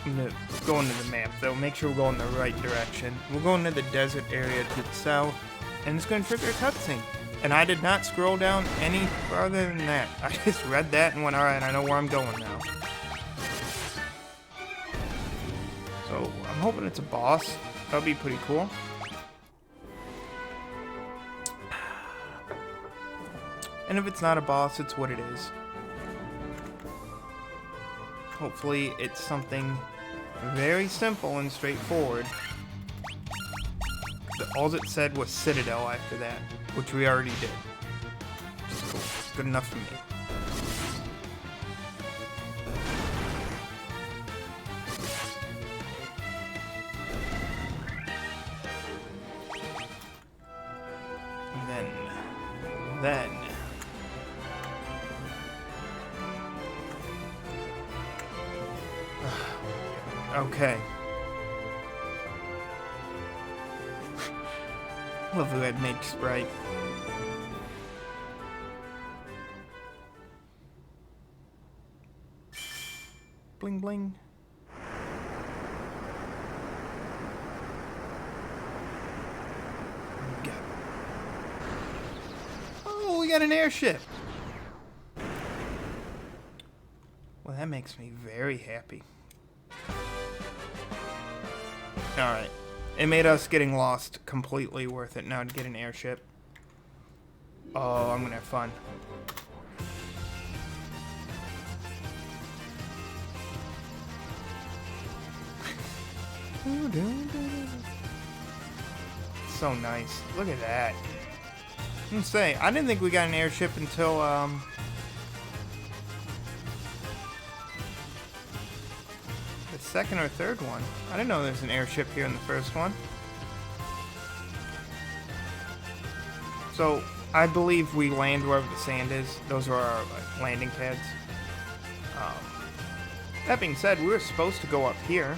I'm gonna go into the map though, make sure we're going the right direction. We're going to the desert area to the south, and it's gonna trigger a cutscene. And I did not scroll down any farther than that. I just read that and went, alright, I know where I'm going now. So, I'm hoping it's a boss. That'll be pretty cool. And if it's not a boss, it's what it is. Hopefully, it's something very simple and straightforward. All it said was Citadel after that, which we already did. Which is cool. It's good enough for me. And then... Okay. Love the red mage sprite. Bling bling. Oh, we got an airship. Well, that makes me very happy. Alright. It made us getting lost completely worth it now to get an airship. Oh, I'm gonna have fun. So nice. Look at that. I'm gonna say, I didn't think we got an airship until, the second or third one. I didn't know there's an airship here in the first one. So, I believe we land wherever the sand is. Those are our landing pads. That being said, we were supposed to go up here.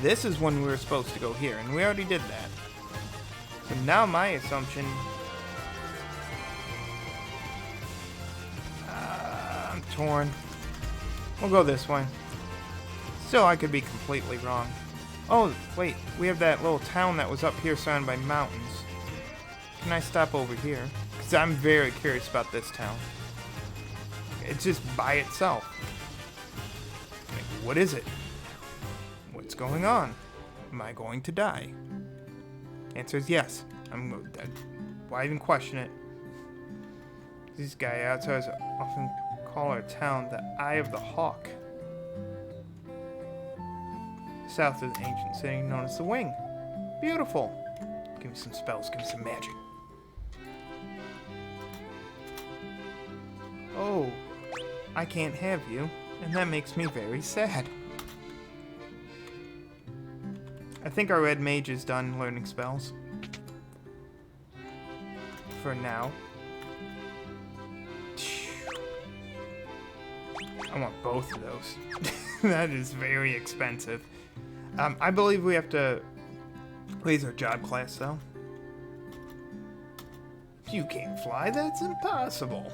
This is when we were supposed to go here, and we already did that. So now my assumption... I'm torn. We'll go this way. Still, I could be completely wrong. Oh, wait. We have that little town that was up here surrounded by mountains. Can I stop over here? Because I'm very curious about this town. It's just by itself. Like, what is it? What's going on? Am I going to die? Answer is yes. Why even question it? These guys outsiders often call our town the Eye of the Hawk. South of the ancient city known as the Wing. Beautiful. Give me some spells, give me some magic. Oh, I can't have you, and that makes me very sad. I think our red mage is done learning spells. for now. I want both of those. That is very expensive. I believe we have to raise our job class, though. You can't fly? That's impossible.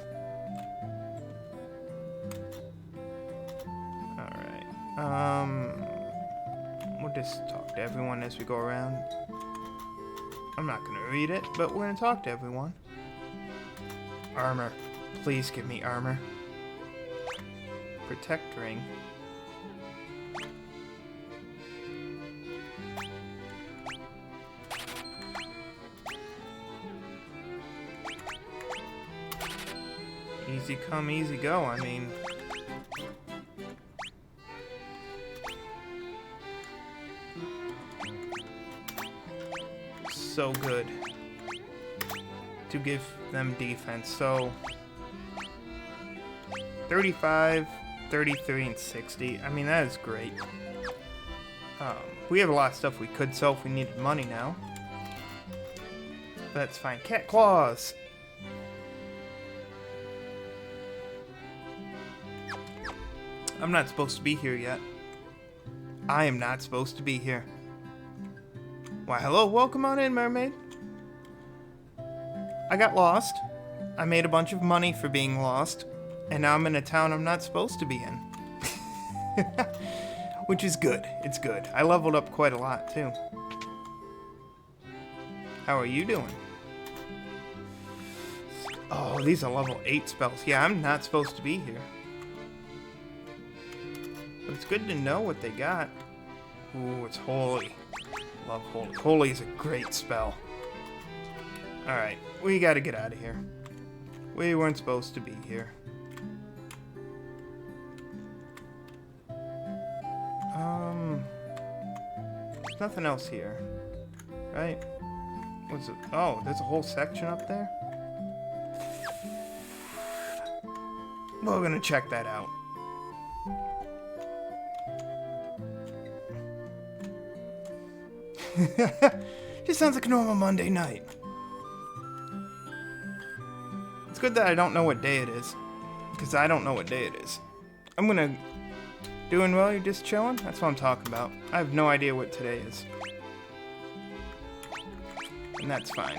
Alright. We'll just talk to everyone as we go around. I'm not gonna read it, but we're gonna talk to everyone. Armor. Please give me armor. Protect ring. Easy come, easy go, I mean. So good to give them defense. So 35, 33, and 60. I mean, that is great. We have a lot of stuff we could sell if we needed money now. That's fine. Cat claws. I'm not supposed to be here yet. I am not supposed to be here. Why, hello, welcome on in, mermaid. I got lost. I made a bunch of money for being lost. And now I'm in a town I'm not supposed to be in. Which is good. It's good. I leveled up quite a lot, too. How are you doing? Oh, these are level 8 spells. Yeah, I'm not supposed to be here. But it's good to know what they got. Ooh, it's holy. Love holy. Holy is a great spell. Alright, we gotta get out of here. We weren't supposed to be here. There's nothing else here. Right? What's it? Oh, there's a whole section up there? We're gonna check that out. Just sounds like a normal Monday night. It's good that I don't know what day it is. Because I don't know what day it is. I'm gonna... Doing well? You're just chilling? That's what I'm talking about. I have no idea what today is. And that's fine.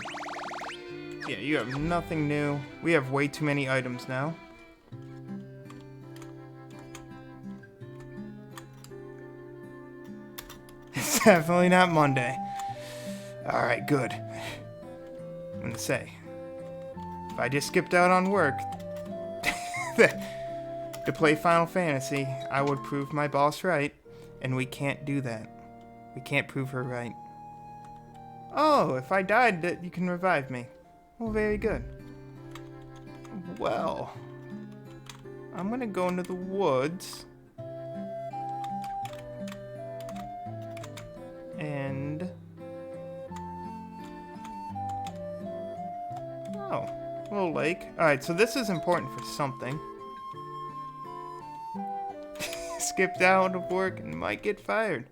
Yeah, you have nothing new. We have way too many items now. It's definitely not Monday. Alright, good. I'm gonna say, if I just skipped out on work to play Final Fantasy, I would prove my boss right, and we can't do that. We can't prove her right. Oh, if I died, you can revive me. Well, very good. Well, I'm gonna go into the woods. And... Oh, little lake. Alright, so this is important for something. Skipped out of work and might get fired.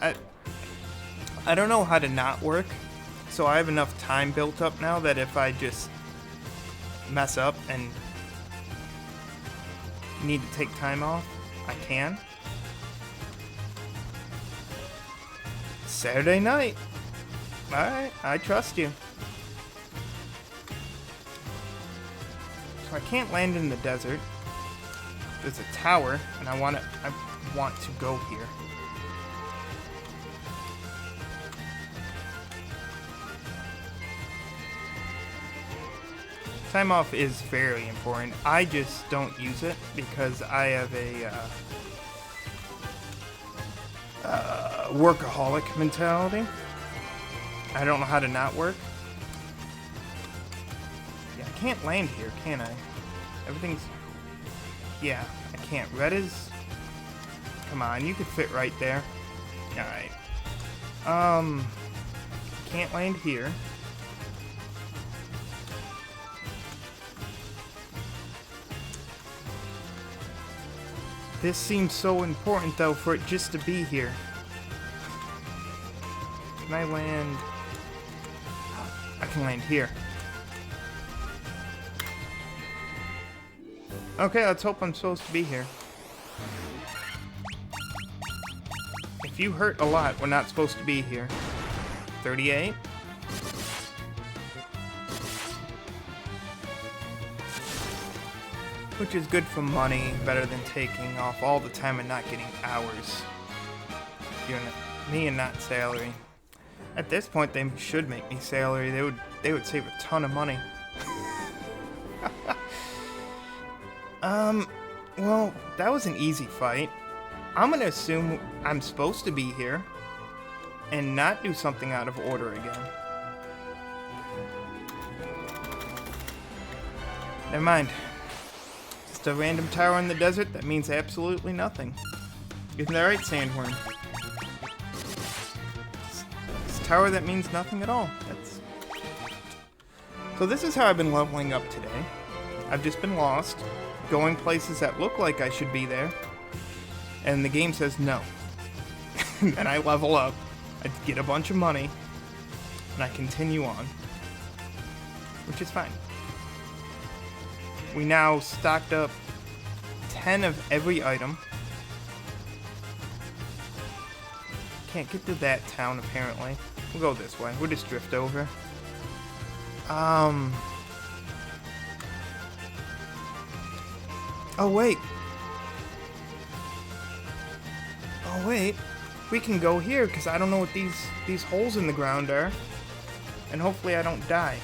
I don't know how to not work, so I have enough time built up now that if I just mess up and need to take time off, I can. Saturday night. Alright, I trust you. So I can't land in the desert. There's a tower, and I want to go here. Time off is very important. I just don't use it because I have a workaholic mentality. I don't know how to not work. Yeah, I can't land here, can I? Everything's... Yeah, I can't. Red is... Come on, you could fit right there. Alright. Can't land here. This seems so important, though, for it just to be here. Can I land... I can land here. Okay, let's hope I'm supposed to be here. If you hurt a lot, we're not supposed to be here. 38. Which is good for money, better than taking off all the time and not getting hours. Me and not salary. At this point, they should make me salary. They would save a ton of money. Well, that was an easy fight. I'm gonna assume I'm supposed to be here and not do something out of order again. Never mind. Just a random tower in the desert that means absolutely nothing. Isn't that right, Sandworm? It's a tower that means nothing at all. So this is how I've been leveling up today. I've just been lost, going places that look like I should be there, and the game says no. And I level up, I get a bunch of money, and I continue on, which is fine. We now stocked up 10 of every item. Can't get to that town, apparently. We'll go this way. We'll just drift over. Oh, wait. Oh, wait. We can go here, because I don't know what these holes in the ground are. And hopefully I don't die.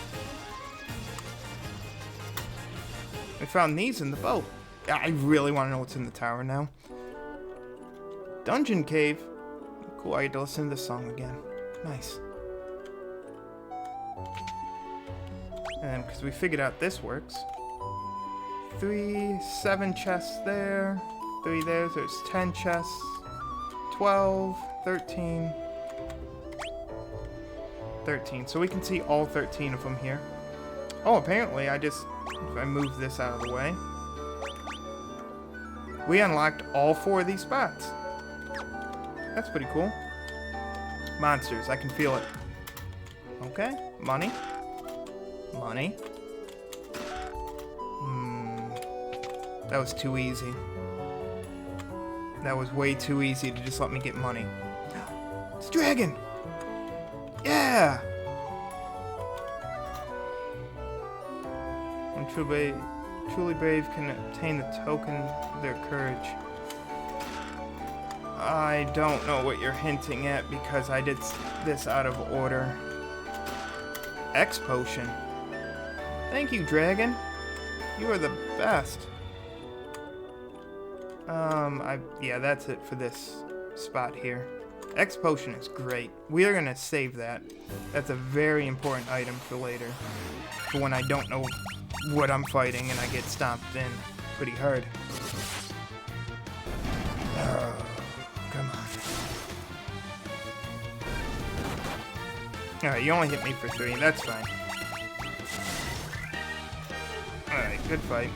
We found these in the boat. I really want to know what's in the tower now. Dungeon cave. Cool, I get to listen to this song again. Nice. And because we figured out this works. 7 chests there. 3 there. So there's 10 chests. 12, 13. 13. So we can see all 13 of them here. Oh, apparently if I move this out of the way, we unlocked all 4 of these spots. That's pretty cool. Monsters, I can feel it. Okay, money. Money. That was too easy. That was way too easy to just let me get money. It's a dragon! Yeah! When truly brave can obtain the token of their courage. I don't know what you're hinting at because I did this out of order. X potion. Thank you, dragon. You are the best. Yeah, that's it for this spot here. X potion is great. We are gonna save that. That's a very important item for later. For when I don't know what I'm fighting and I get stomped in pretty hard. Oh, come on. Alright, you only hit me for 3. That's fine. Alright, good fight.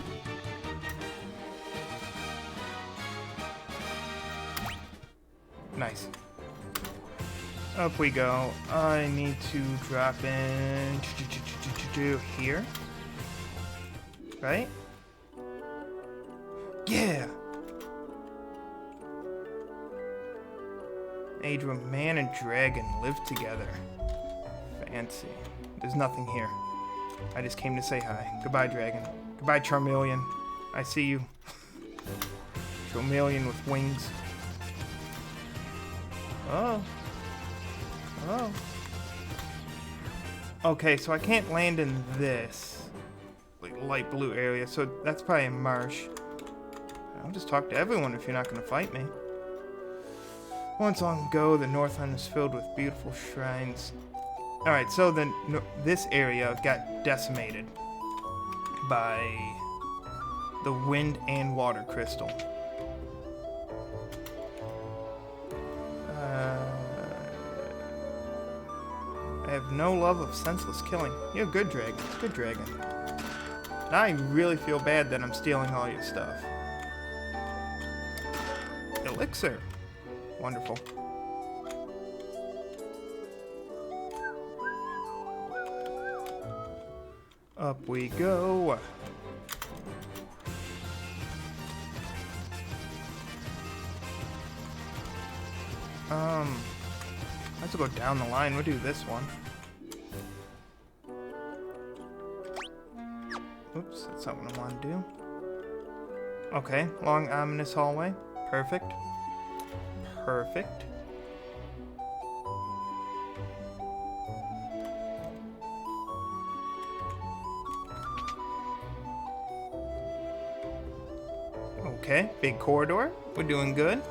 Nice. Up we go. I need to drop in here. Right? Yeah! Age where man and dragon live together. Fancy. There's nothing here. I just came to say hi. Goodbye, dragon. Goodbye, Charmeleon. I see you. Charmeleon with wings. Oh. Oh. Okay, so I can't land in this light blue area, so that's probably a marsh. I'll just talk to everyone if you're not going to fight me. Once long ago, the Northland was filled with beautiful shrines. Alright, so this area got decimated by the wind and water crystal. I have no love of senseless killing. You're a good dragon. Good dragon. Now I really feel bad that I'm stealing all your stuff. Elixir. Wonderful. Up we go. Let's go down the line. We'll do this one. Oops, that's not what I want to do. Okay, long ominous hallway. Perfect. Perfect. Okay, big corridor. We're doing good.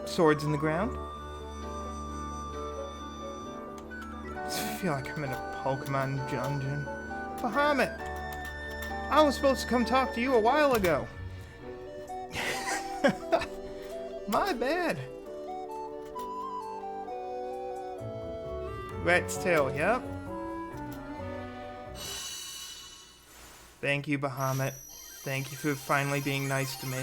Swords in the ground. I feel like I'm in a Pokemon dungeon. Bahamut! I was supposed to come talk to you a while ago. My bad. Rat's tail, yep. Thank you, Bahamut. Thank you for finally being nice to me.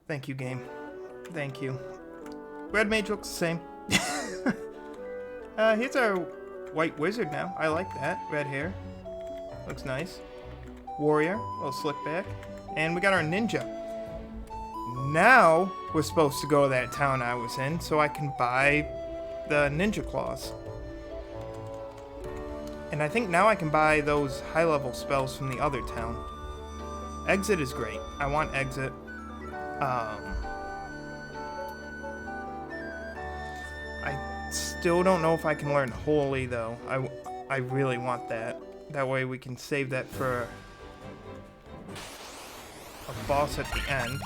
Thank you, game. Thank you. Red Mage looks the same. Here's our white wizard now. I like that. Red hair. Looks nice. Warrior. A little slick back. And we got our ninja. Now we're supposed to go to that town I was in so I can buy the ninja claws. And I think now I can buy those high-level spells from the other town. Exit is great. I want exit. I still don't know if I can learn Holy, though. I really want that. That way we can save that for a boss at the end.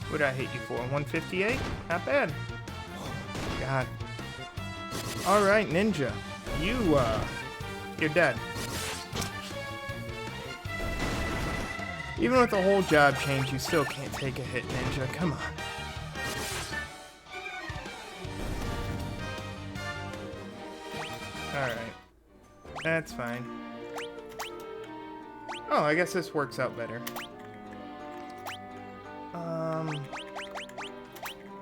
What did I hit you for? 158? Not bad. God. Alright, ninja. You're dead. Even with the whole job change, you still can't take a hit, ninja. Come on. Alright. That's fine. Oh, I guess this works out better.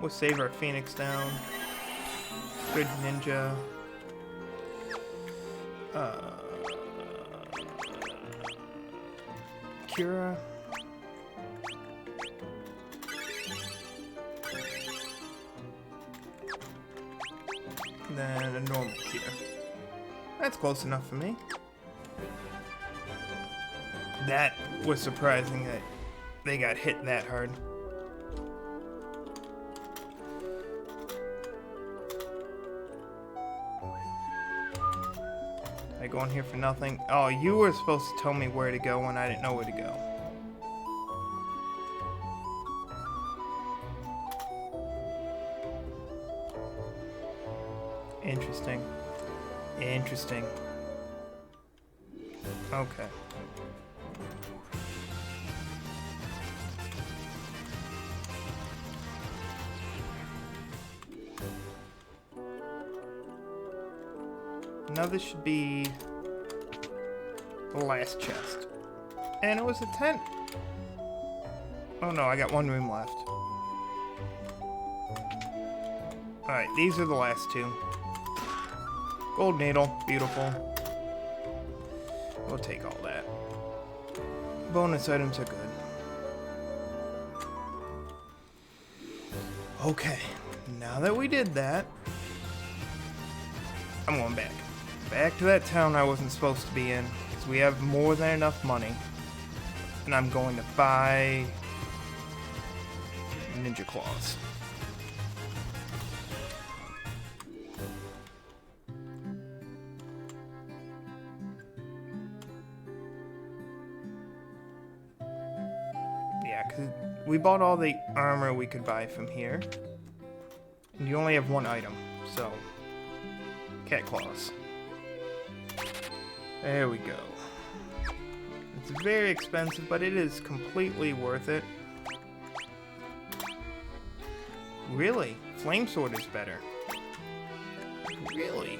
We'll save our Phoenix down. Good ninja. Cura. Then a normal Cura. That's close enough for me. That was surprising that they got hit that hard. I go in here for nothing. Oh, you were supposed to tell me where to go when I didn't know where to go. Interesting. Interesting. Okay. Now this should be the last chest. And it was a tent. Oh no, I got one room left. Alright, these are the last two. Gold needle, beautiful. We'll take all that. Bonus items are good. Okay, now that we did that, I'm going back. Back to that town I wasn't supposed to be in, because we have more than enough money. And I'm going to buy ninja claws. Yeah, because we bought all the armor we could buy from here. And you only have one item, so cat claws. There we go. It's very expensive, but it is completely worth it. Really? Flame Sword is better. Really?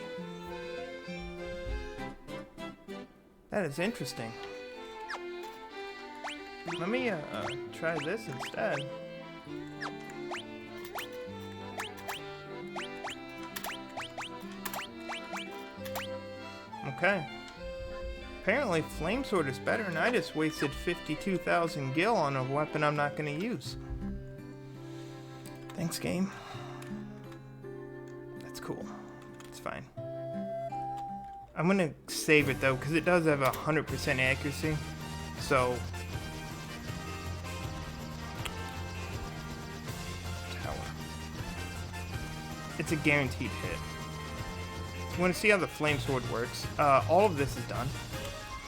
That is interesting. Let me try this instead. Okay. Apparently Flame Sword is better, and I just wasted 52,000 gil on a weapon I'm not going to use. Thanks, game. That's cool. It's fine. I'm going to save it, though, because it does have 100% accuracy. So... Tower. It's a guaranteed hit. You want to see how the Flame Sword works. All of this is done.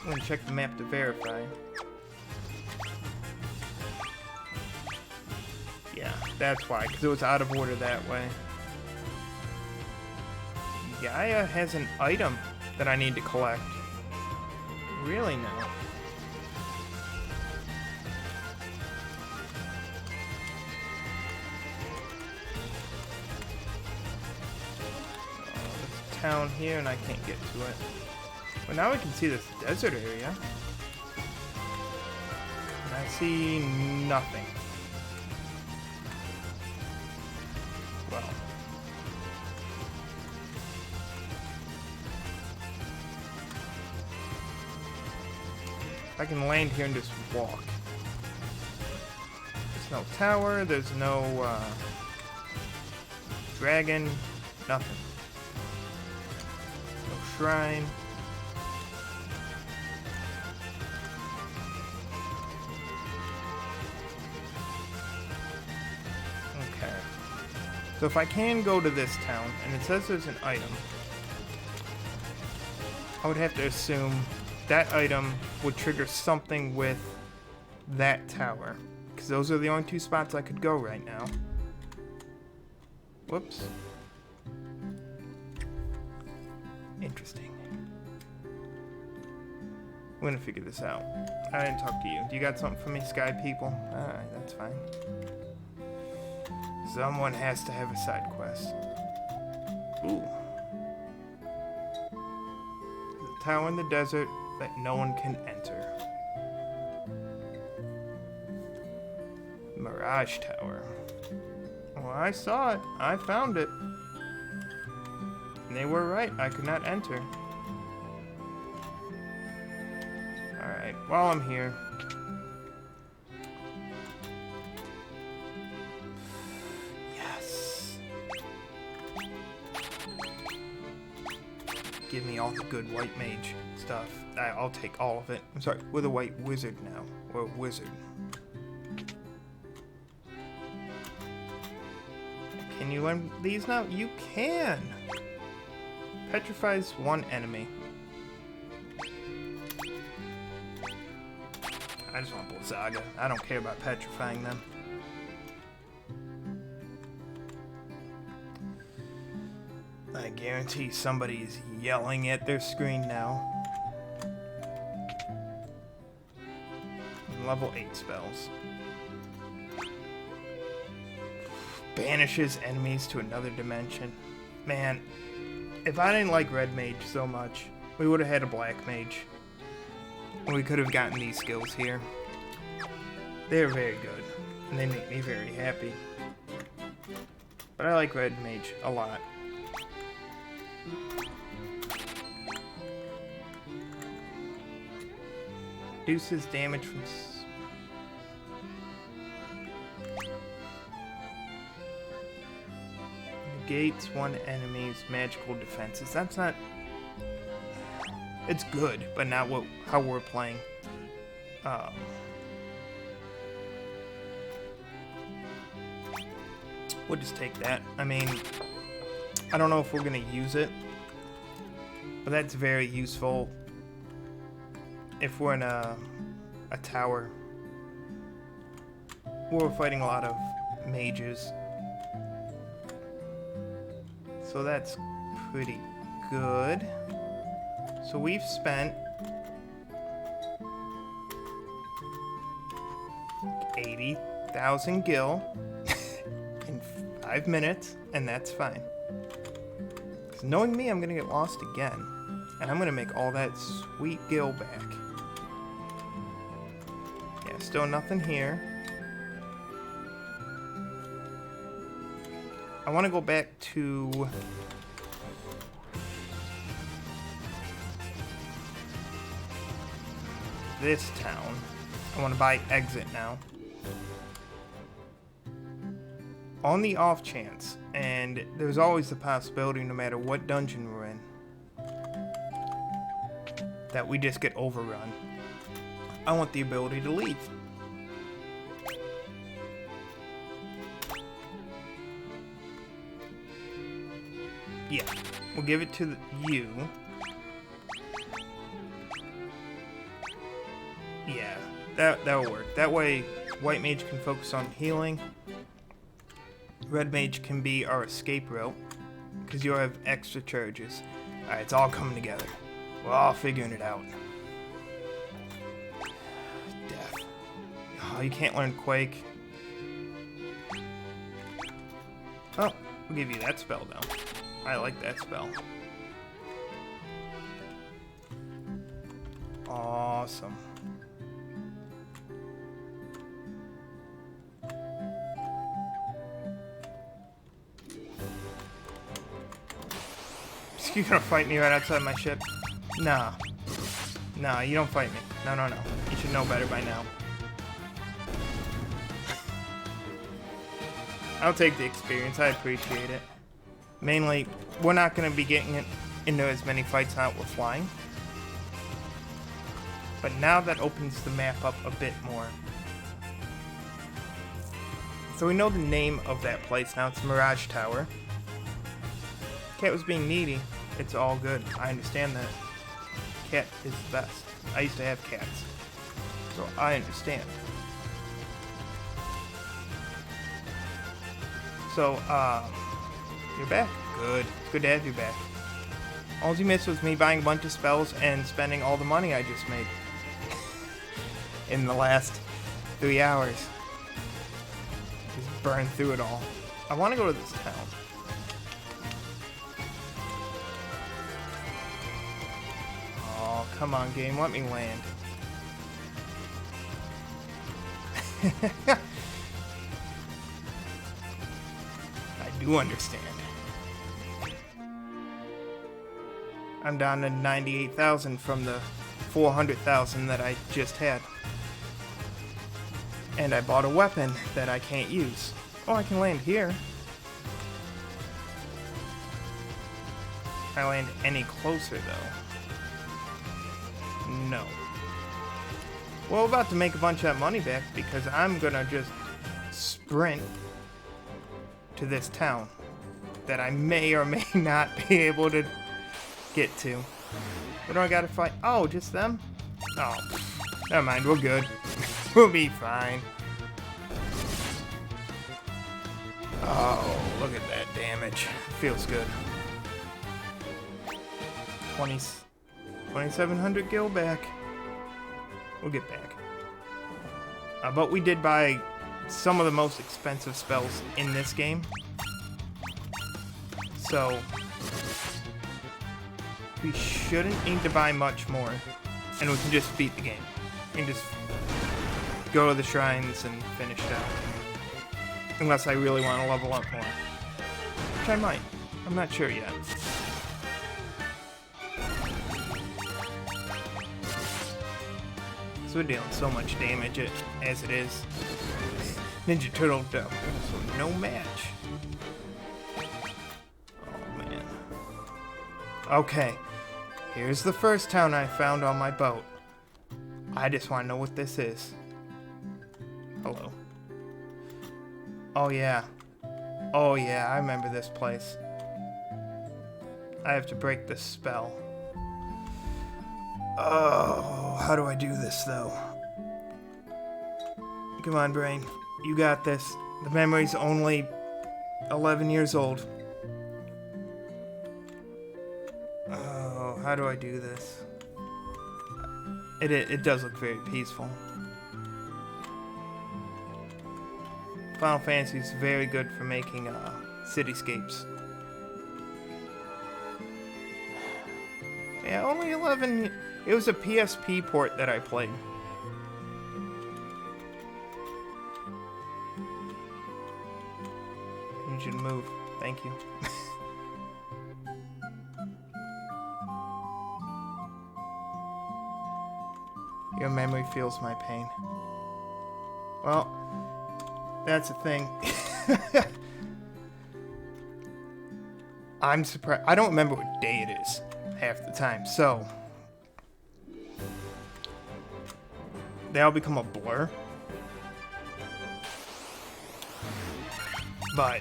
I'm going to check the map to verify. Yeah, that's why, because it was out of order that way. Gaia has an item that I need to collect. Really now? Town here and I can't get to it. But now we can see this desert area. And I see nothing. Well. I can land here and just walk. There's no tower, there's no dragon, nothing. Shrine. Okay. So if I can go to this town, and it says there's an item, I would have to assume that item would trigger something with that tower. Because those are the only two spots I could go right now. Whoops. Interesting. I'm gonna figure this out. I didn't talk to you. Do you got something for me, Sky People? Alright, that's fine. Someone has to have a side quest. Ooh. The tower in the desert that no one can enter. Mirage Tower. Well, I saw it. I found it. And they were right. I could not enter. Alright, while I'm here. Yes. Give me all the good white mage stuff. I'll take all of it. I'm sorry, we're the white wizard now. We're a wizard. Can you learn these now? You can! Petrifies one enemy. I just want Blizzaga. I don't care about petrifying them. I guarantee somebody's yelling at their screen now. Level 8 spells. Banishes enemies to another dimension. Man, if I didn't like Red Mage so much, we would have had a Black Mage. And we could have gotten these skills here. They're very good, and they make me very happy. But I like Red Mage a lot. Reduces damage from... Negates one enemy's magical defenses. That's not... It's good, but not how we're playing. We'll just take that. I mean, I don't know if we're gonna use it, but that's very useful if we're in a tower. We're fighting a lot of mages. So that's pretty good. So we've spent 80,000 gil in 5 minutes, and that's fine. 'Cause knowing me, I'm gonna get lost again, and I'm gonna make all that sweet gil back. Yeah, still nothing here. want to go back to this town. I want to buy exit now. On the off chance, and there's always the possibility no matter what dungeon we're in, that we just get overrun. I want the ability to leave. Yeah, we'll give it to you. Yeah, that'll work. That way, White Mage can focus on healing. Red Mage can be our escape route, because you'll have extra charges. Alright, it's all coming together. We're all figuring it out. Death. Oh, you can't learn Quake. Oh, we'll give you that spell now. I like that spell. Awesome. You gonna fight me right outside my ship? Nah. Nah, you don't fight me. No, no, no. You should know better by now. I'll take the experience. I appreciate it. Mainly, we're not gonna be getting into as many fights now we're flying. But now that opens the map up a bit more. So we know the name of that place now. It's Mirage Tower. Cat was being needy. It's all good. I understand that. Cat is the best. I used to have cats. So I understand. So, you're back. Good. It's good to have you back. All you missed was me buying a bunch of spells and spending all the money I just made. In the last 3 hours. Just burned through it all. I want to go to this town. Oh, come on, game. Let me land. I do understand. I'm down to 98,000 from the 400,000 that I just had. And I bought a weapon that I can't use. Oh, I can land here. Can I land any closer, though? No. Well, we're about to make a bunch of that money back because I'm gonna just sprint to this town that I may or may not be able to get to. What do I gotta fight? Oh, just them? Oh, never mind, we're good. We'll be fine. Oh, look at that damage. Feels good. 2,700 gil back. We'll get back. But we did buy some of the most expensive spells in this game. So we shouldn't need to buy much more. And we can just beat the game. We can just go to the shrines and finish it out. Unless I really want to level up more. Which I might. I'm not sure yet. So we're dealing so much damage as it is. Ninja Turtle dumb. So no match. Oh man. Okay. Here's the first town I found on my boat. I just want to know what this is. Hello. Oh yeah. Oh yeah, I remember this place. I have to break this spell. Oh, how do I do this though? Come on, brain. You got this. The memory's only 11 years old. Oh, how do I do this? It does look very peaceful. Final Fantasy is very good for making cityscapes. Yeah, only 11. It was a PSP port that I played. I need you to move. Thank you. Your memory feels my pain. Well, that's the thing. I'm surprised. I don't remember what day it is half the time, so they all become a blur. But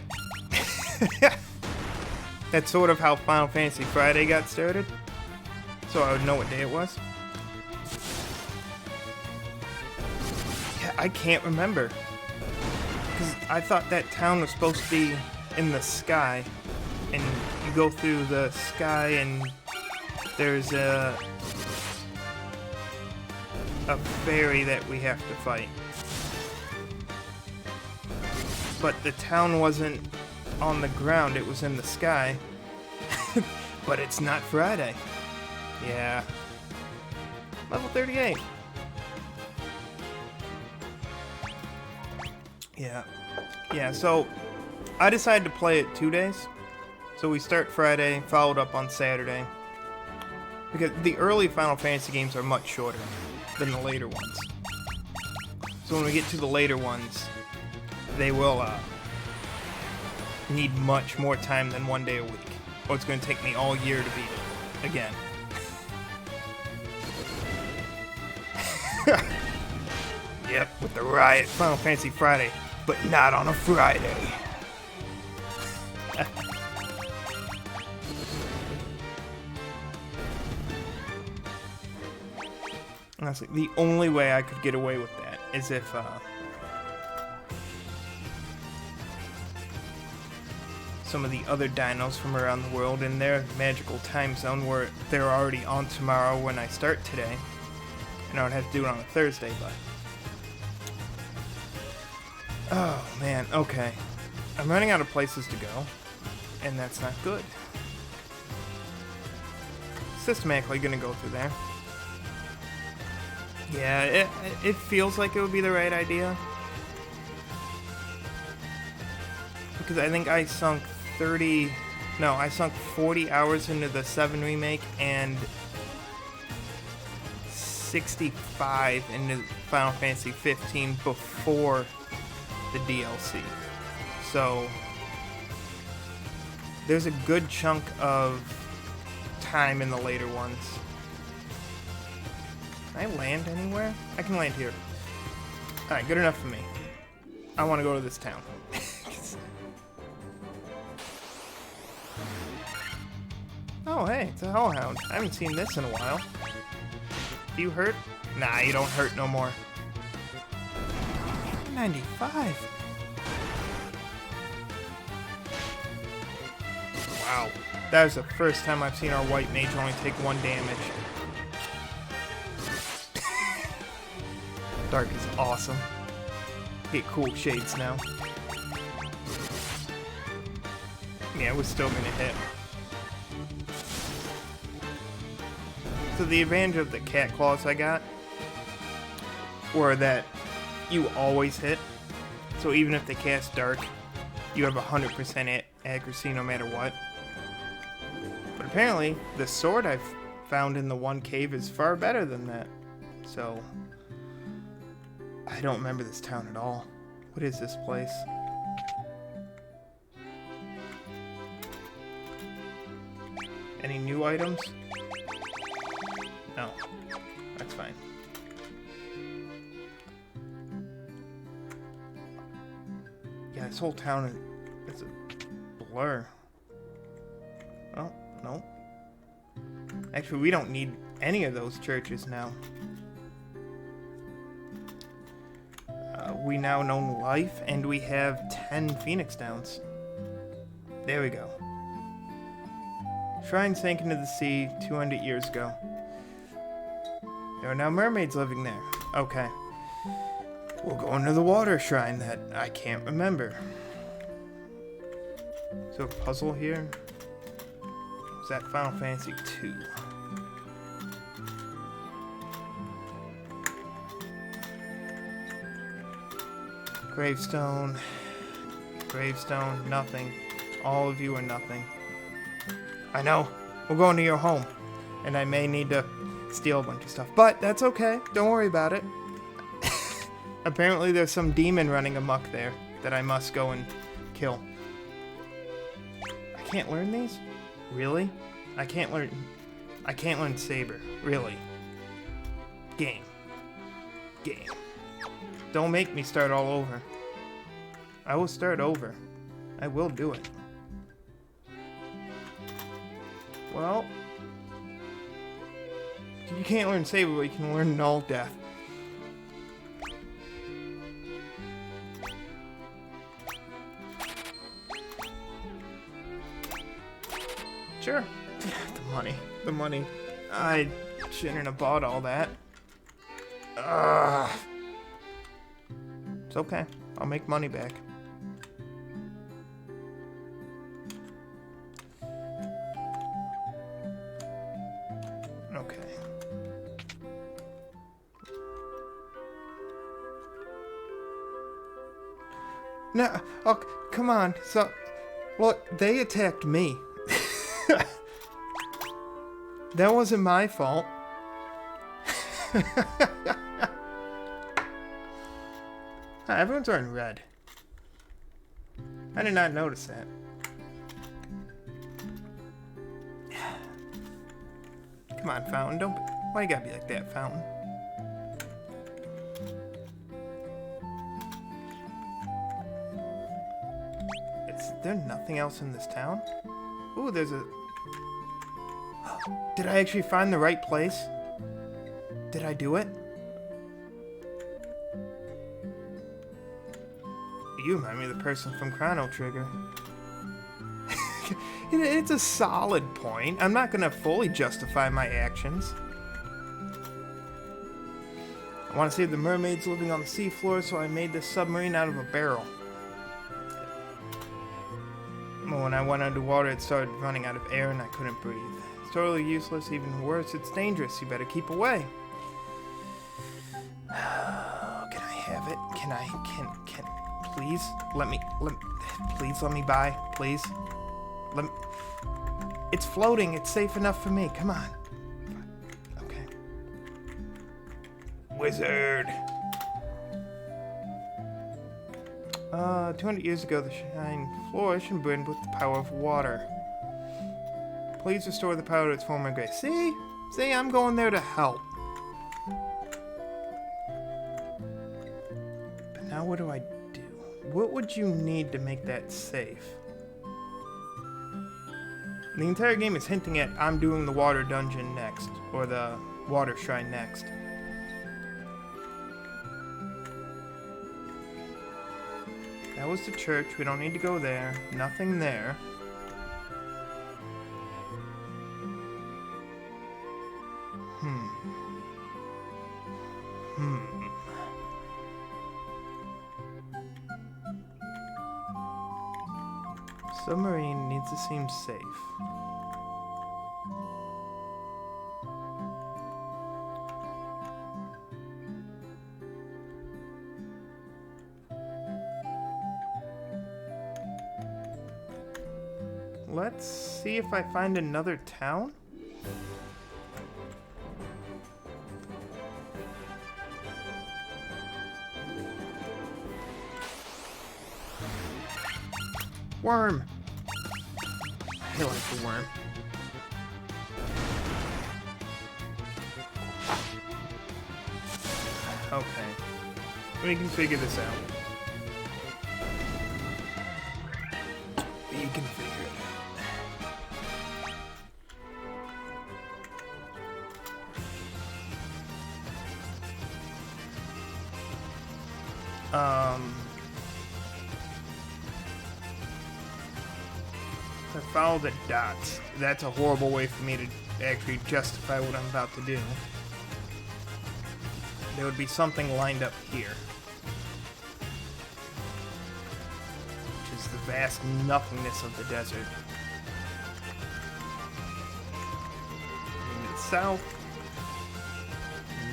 that's sort of how Final Fantasy Friday got started, so I would know what day it was. Yeah, I can't remember, because I thought that town was supposed to be in the sky, and you go through the sky and there's a fairy that we have to fight. But the town wasn't on the ground, it was in the sky. But it's not Friday. Yeah. Level 38. Yeah. Yeah, so I decided to play it 2 days. So we start Friday, followed up on Saturday. Because the early Final Fantasy games are much shorter than the later ones. So when we get to the later ones, they will need much more time than 1 day a week. Or it's going to take me all year to beat it again. Yep, with the Riot Final Fantasy Friday, but not on a Friday. Honestly, the only way I could get away with that is if some of the other dinos from around the world in their magical time zone were they're already on tomorrow when I start today, and I would have to do it on a Thursday, but oh man, okay. I'm running out of places to go, and that's not good. Systematically gonna go through there. Yeah, it feels like it would be the right idea. Because I think I sunk 40 hours into the 7 remake and 65 into Final Fantasy 15 before the DLC. So there's a good chunk of time in the later ones. Can I land anywhere? I can land here. Alright, good enough for me. I want to go to this town. Oh, hey, it's a hellhound. I haven't seen this in a while. Do you hurt? Nah, you don't hurt no more. 95. Wow. That was the first time I've seen our white mage only take 1 damage. Dark is awesome. Get cool shades now. Yeah, we're still gonna hit. So the advantage of the cat claws I got were that you always hit. So even if they cast dark, you have 100% accuracy no matter what. But apparently, the sword I've found in the one cave is far better than that. So I don't remember this town at all. What is this place? Any new items? No. That's fine. Yeah, this whole town is a blur. Oh, no. Actually, we don't need any of those churches now. We now know life, and we have 10 Phoenix Downs. There we go. Shrine sank into the sea 200 years ago. There are now mermaids living there. Okay. We'll go into the water shrine that I can't remember. Is there a puzzle here? Was that Final Fantasy 2? Gravestone. Gravestone, nothing. All of you are nothing. I know. We're going to your home. And I may need to steal a bunch of stuff. But that's okay. Don't worry about it. Apparently there's some demon running amok there that I must go and kill. I can't learn these? Really? I can't learn Saber. Really? Game. Don't make me start all over. I will start over. I will do it. Well, you can't learn Saber, but you can learn Null Death. Sure. The money. I shouldn't have bought all that. It's okay. I'll make money back. Okay. No, oh, come on. So, look, they attacked me. That wasn't my fault. Everyone's wearing red. I did not notice that. Come on, Fountain. Don't. Why you gotta be like that, Fountain? Is there nothing else in this town? Ooh, there's a... Did I actually find the right place? Did I do it? You remind me of the person from Chrono Trigger. It's a solid point. I'm not gonna fully justify my actions. I want to save the mermaids living on the seafloor, so I made this submarine out of a barrel. But when I went underwater, it started running out of air and I couldn't breathe. It's totally useless, even worse, it's dangerous. You better keep away. Can I have it? Can please please let me by, please. It's floating, it's safe enough for me, come on. Okay. Wizard. 200 years ago, the shine flourished and burned with the power of water. Please restore the power to its former grace. See, I'm going there to help. But now what do I do? What would you need to make that safe? The entire game is hinting at I'm doing the water dungeon next, or the water shrine next. That was the church, we don't need to go there. Nothing there. Submarine needs to seem safe. Let's see if I find another town. Worm! I like the worm. Okay. We can figure this out. You can figure it out. I follow the dots. That's a horrible way for me to actually justify what I'm about to do. There would be something lined up here. Which is the vast nothingness of the desert. In the south?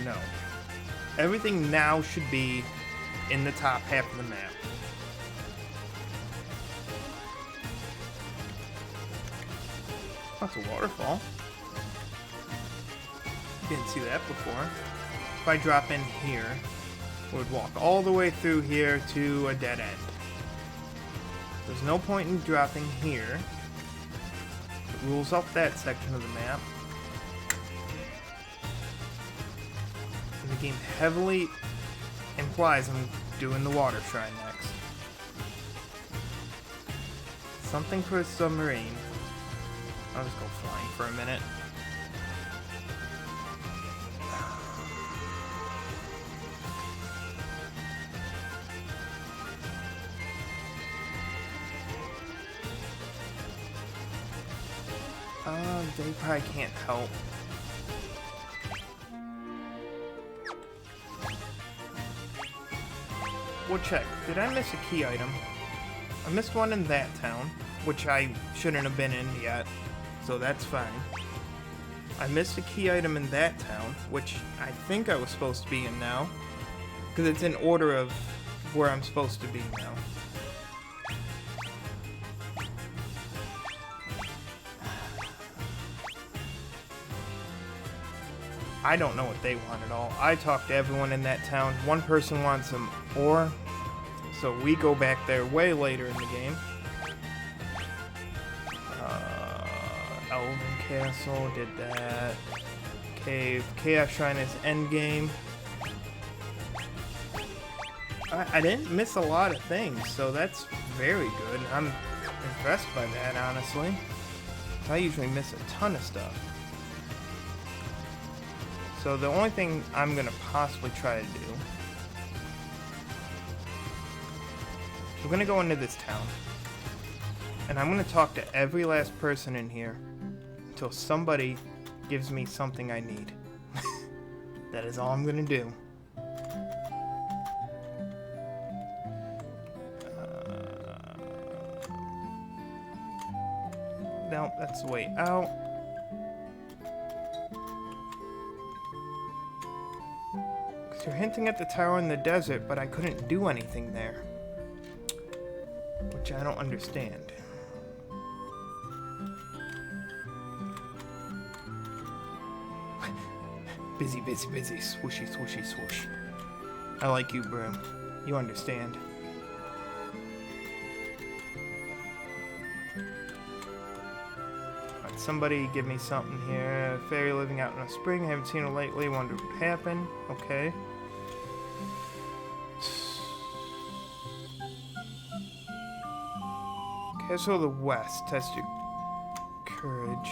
No. Everything now should be in the top half of the map. That's a waterfall. Didn't see that before. If I drop in here, we would walk all the way through here to a dead end. There's no point in dropping here. It rules out that section of the map. And the game heavily implies I'm doing the water shrine next. Something for a submarine. I'll just go flying for a minute. They probably can't help. We'll check. Did I miss a key item? I missed one in that town, which I shouldn't have been in yet, so that's fine. I missed a key item in that town, which I think I was supposed to be in now, because it's in order of where I'm supposed to be now. I don't know what they want at all. I talked to everyone in that town. One person wants some ore, so we go back there way later in the game. Elven Castle, did that. Cave. Chaos Shrine is endgame. I didn't miss a lot of things, so that's very good. I'm impressed by that, honestly. I usually miss a ton of stuff. So the only thing I'm gonna possibly try to do, we're gonna go into this town, and I'm gonna talk to every last person in here until somebody gives me something I need. That is all I'm gonna do. No, that's the way out. You're hinting at the tower in the desert, but I couldn't do anything there. Which I don't understand. Busy, busy, busy. Swooshy, swooshy, swoosh. I like you, Broom. You understand. Alright, somebody give me something here. Fairy living out in a spring. Haven't seen her lately. Wonder what happened. Okay. Castle of the West. Test your courage.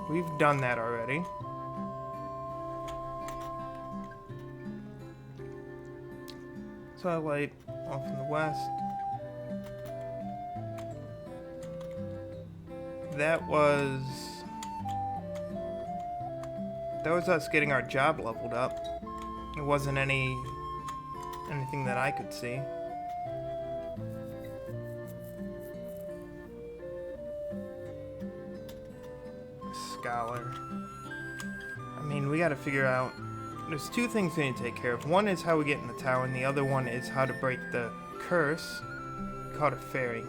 We've done that already. Satellite off in the west. That was us getting our job leveled up. It wasn't anything that I could see. Scholar. I mean, we gotta figure out. There's two things we need to take care of. One is how we get in the tower, and the other one is how to break the curse. Called a fairy.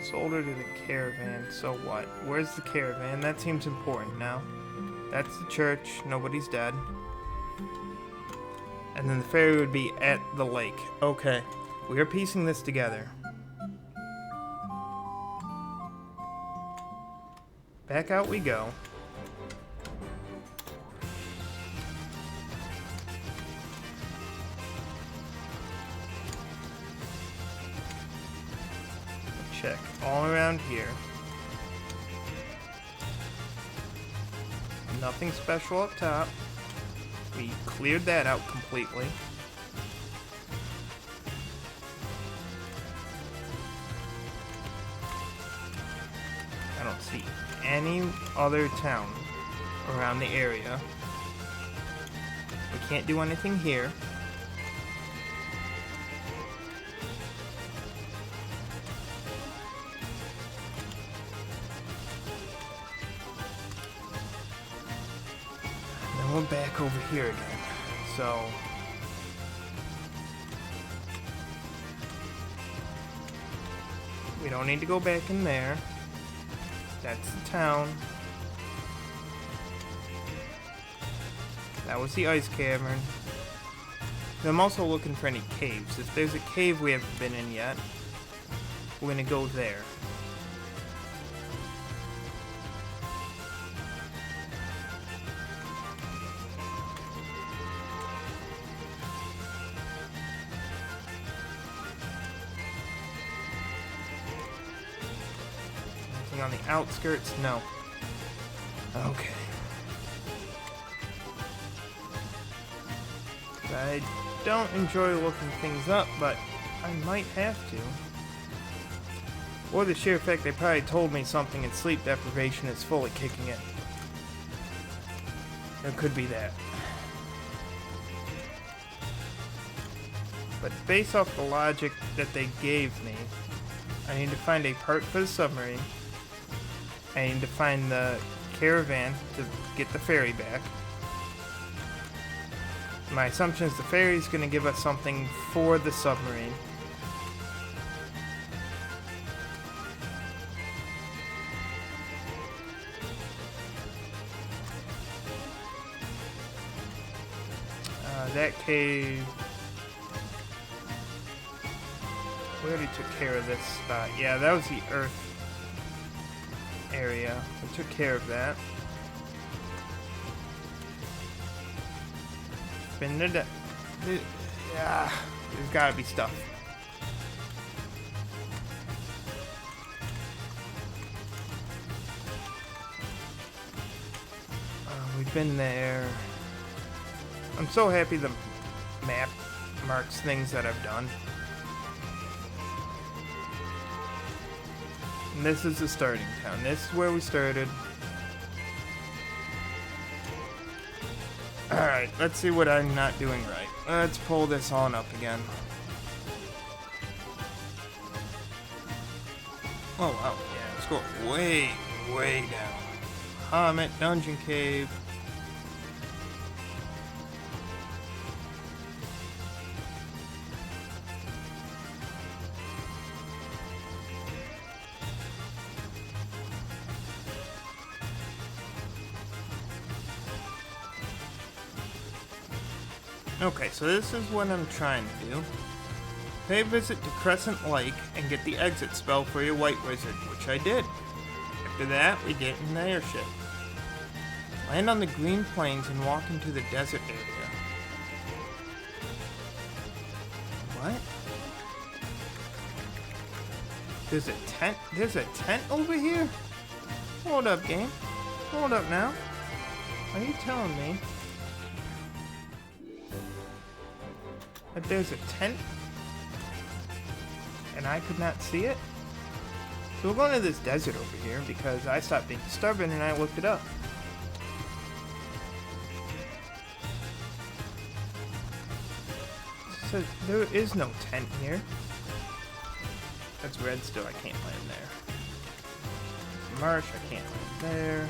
Sold her to the caravan, so what? Where's the caravan? That seems important now. That's the church, nobody's dead. And then the fairy would be at the lake. Okay, we are piecing this together. Back out we go. Check all around here. Nothing special up top. We cleared that out completely. I don't see any other town around the area. We can't do anything here. Then we're back over here again. So We don't need to go back in there. That's the town. That was the ice cavern. I'm also looking for any caves. If there's a cave we haven't been in yet, we're gonna go there. Anything on the outskirts? No. Okay. I don't enjoy looking things up, but I might have to. Or the sheer fact they probably told me something and sleep deprivation is fully kicking in. It could be that. But based off the logic that they gave me, I need to find a part for the submarine. I need to find the caravan to get the ferry back. My assumption is the ferry is going to give us something for the submarine. That cave... We already took care of this spot. Yeah, that was the Earth area. We took care of that. Been there. Yeah, there's gotta be stuff. We've been there. I'm so happy the map marks things that I've done. And this is the starting town. This is where we started. Alright, let's see what I'm not doing right. Let's pull this on up again. Oh, wow, yeah, let's go way, way down. Comet, Dungeon Cave. Okay, so this is what I'm trying to do. Pay a visit to Crescent Lake and get the exit spell for your White Wizard, which I did. After that, we get in the airship. Land on the green plains and walk into the desert area. What? There's a tent? There's a tent over here? Hold up, game. Hold up now. Are you telling me that there's a tent and I could not see it? So we're going to this desert over here because I stopped being stubborn and I looked it up. So there is no tent here. That's red still, I can't land there. Marsh, I can't land there.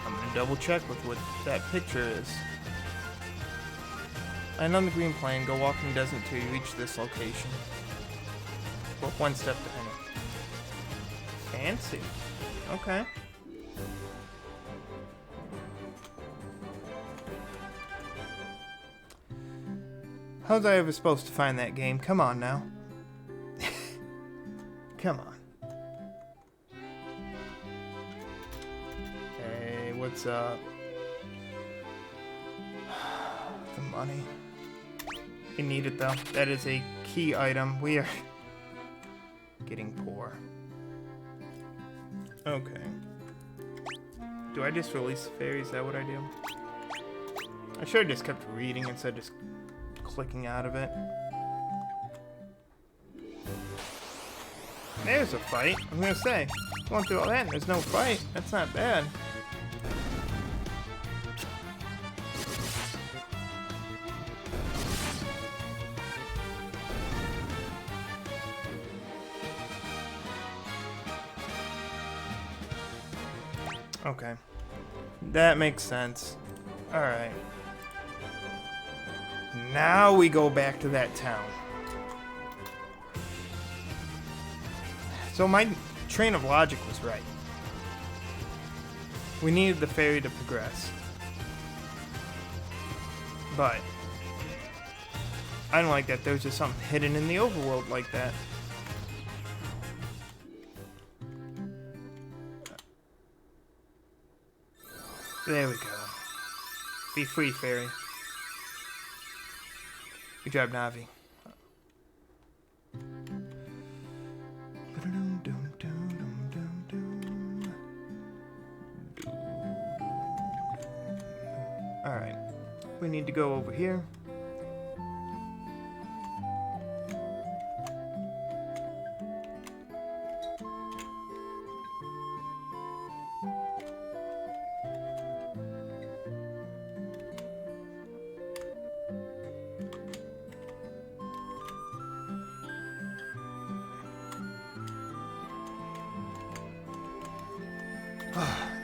I'm gonna double check with what that picture is. Land on the green plain, go walk in the desert till you reach this location. Walk one step behind it. Fancy. Okay. How's I ever supposed to find that game? Come on now. Come on. Hey, what's up? The money. You need it though. That is a key item. We are getting poor. Okay. Do I just release the fairy? Is that what I do? I should have just kept reading instead of just clicking out of it. There's a fight. I'm gonna say, going through all that and there's no fight. That's not bad. Okay. That makes sense. Alright. Now we go back to that town. So my train of logic was right. We needed the ferry to progress. But I don't like that there's just something hidden in the overworld like that. There we go. Be free, fairy. Good job, Navi. Alright. We need to go over here.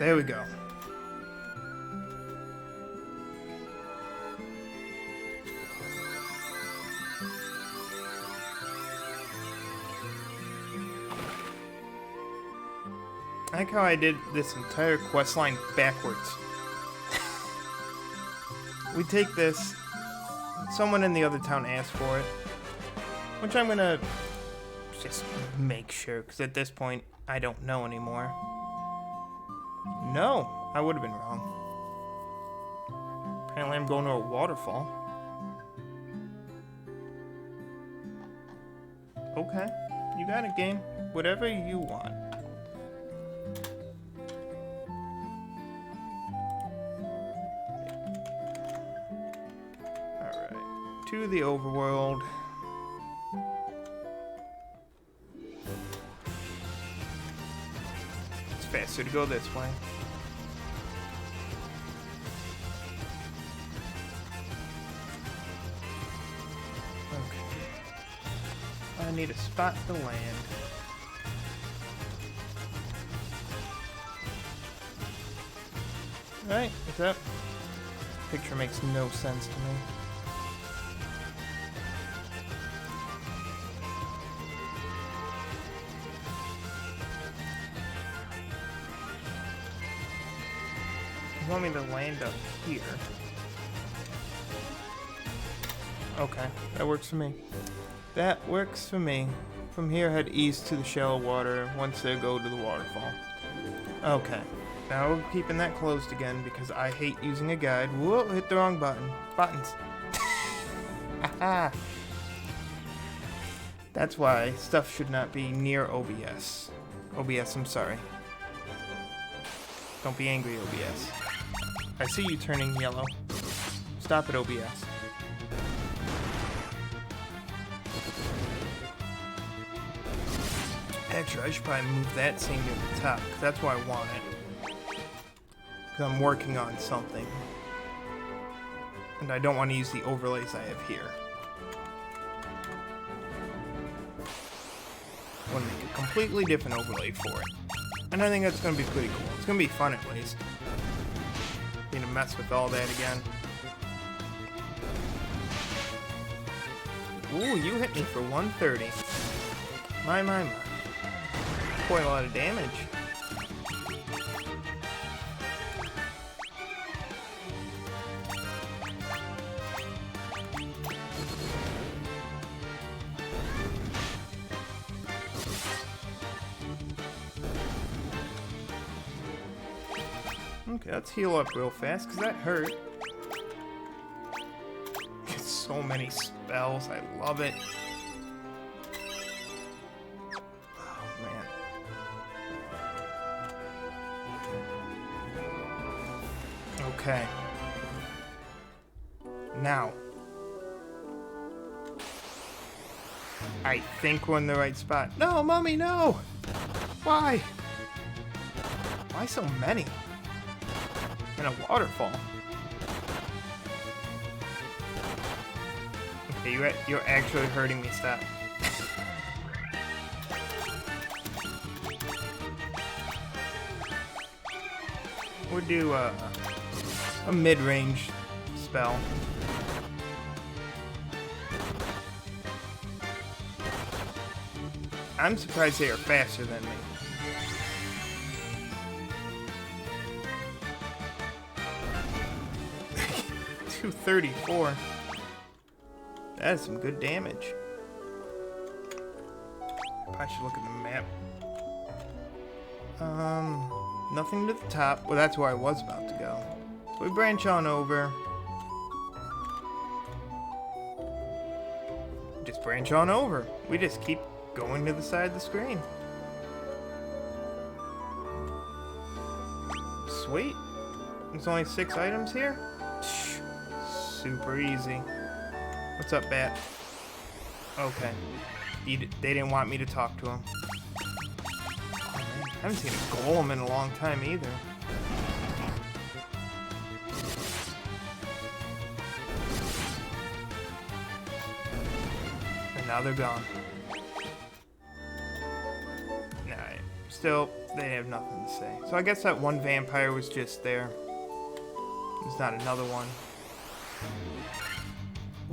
There we go. I like how I did this entire quest line backwards. We take this, someone in the other town asked for it, which I'm gonna just make sure, because at this point, I don't know anymore. No, I would have been wrong. Apparently I'm going to a waterfall. Okay, you got it, game. Whatever you want. Alright, to the overworld. It's faster to go this way. I need a spot to land. Right, what's up? Picture makes no sense to me. You want me to land up here? Okay, that works for me. That works for me. From here, head east to the shallow water. Once there, go to the waterfall. Okay. Now we're keeping that closed again because I hate using a guide. Whoa, hit the wrong button. Buttons. Haha. That's why stuff should not be near OBS. OBS, I'm sorry. Don't be angry, OBS. I see you turning yellow. Stop it, OBS. Actually, I should probably move that scene to the top, because that's why I want it. Because I'm working on something. And I don't want to use the overlays I have here. I want to make a completely different overlay for it. And I think that's going to be pretty cool. It's going to be fun at least. Need to mess with all that again. Ooh, you hit me for 130. My. Quite a lot of damage. Okay, let's heal up real fast, because that hurt. Get so many spells, I love it. Okay. Now. I think we're in the right spot. No, Mommy, no! Why? Why so many? And a waterfall. Okay, you're actually hurting me, stop. We'll do a mid-range spell. I'm surprised they are faster than me. 234. That is some good damage. Probably should look at the map. Nothing to the top. Well, that's where I was about to go. So we branch on over. Just branch on over. We just keep going to the side of the screen. Sweet. There's only 6 items here. Super easy. What's up, Bat? Okay. They didn't want me to talk to him. Oh, man. I haven't seen a golem in a long time either. And now they're gone. Nah, still, they have nothing to say. So I guess that one vampire was just there. There's not another one.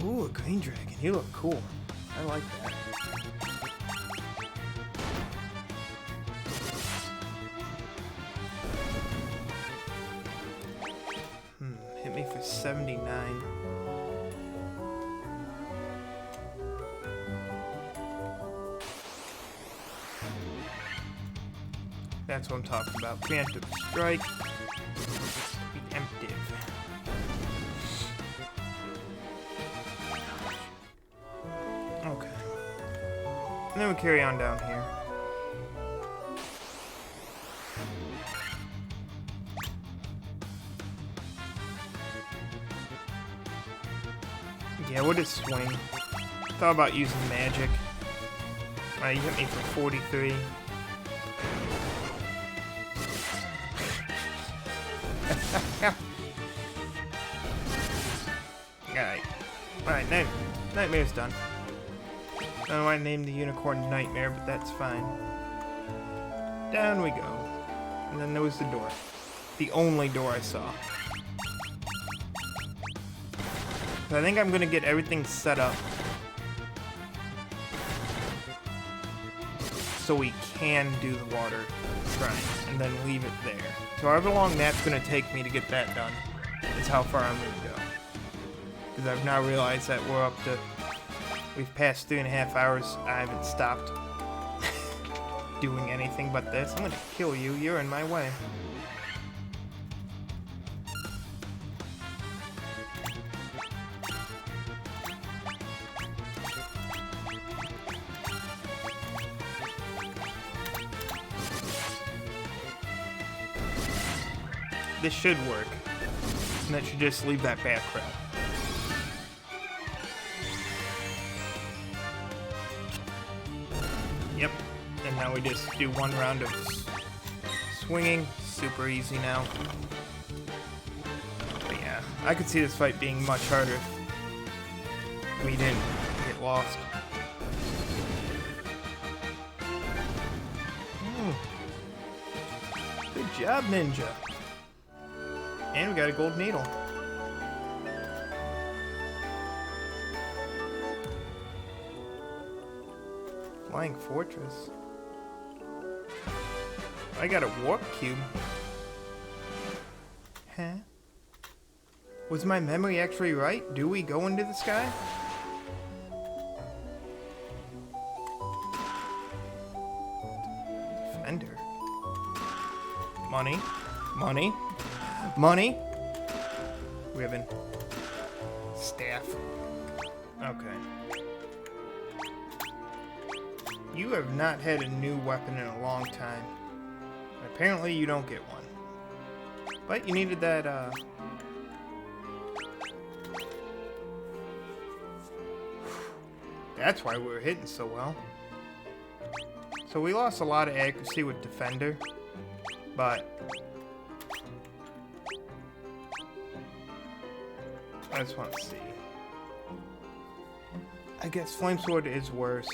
Ooh, a green dragon. You look cool. I like that. Hit me for 79. That's what I'm talking about. Preemptive strike. Preemptive. Okay. And then we carry on down here. Yeah, we'll just swing. Thought about using magic. Alright, you hit me for 43. Alright, Nightmare's done. I don't know why I named the unicorn Nightmare, but that's fine. Down we go. And then there was the door. The only door I saw. So I think I'm gonna get everything set up so we can do the water shrine and then leave it there. So however long that's gonna take me to get that done is how far I'm gonna go. Because I've now realized that we've passed 3.5 hours. I haven't stopped doing anything but this. I'm gonna kill you. You're in my way. This should work. And that should just leave that back crap. Yep. And now we just do one round of swinging. Super easy now. But yeah, I could see this fight being much harder if we didn't get lost. Good job, Ninja. And we got a gold needle. Flying Fortress. I got a warp cube. Huh? Was my memory actually right? Do we go into the sky? Defender. Money. Money. Money. Ribbon. Staff. Okay. You have not had a new weapon in a long time. Apparently you don't get one. But you needed that, That's why we were hitting so well. So we lost a lot of accuracy with Defender. But I just want to see. I guess Flamesword is worse.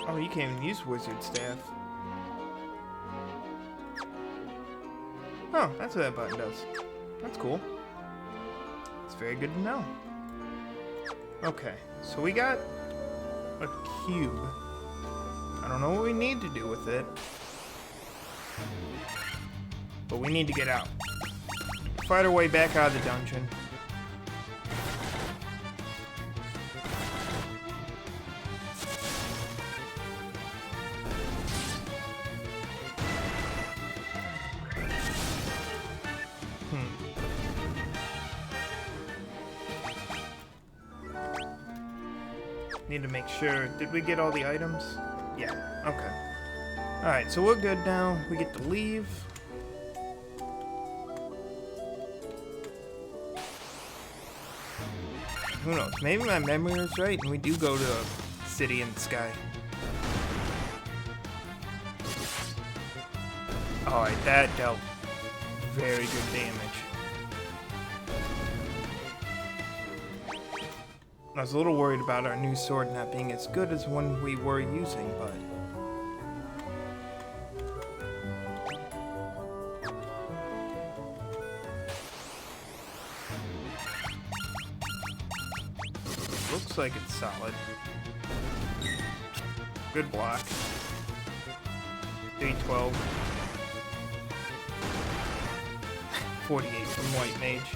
Oh, you can't even use Wizard Staff. Oh, that's what that button does. That's cool. It's very good to know. Okay, so we got a cube. I don't know what we need to do with it, but we need to get out. Fight our way back out of the dungeon. Need to make sure. Did we get all the items? Yeah, okay. Alright, so we're good now. We get to leave. Who knows? Maybe my memory is right and we do go to a city in the sky. Alright, that dealt very good damage. I was a little worried about our new sword not being as good as one we were using, but... looks like it's solid. Good block. 312. 48 from White Mage.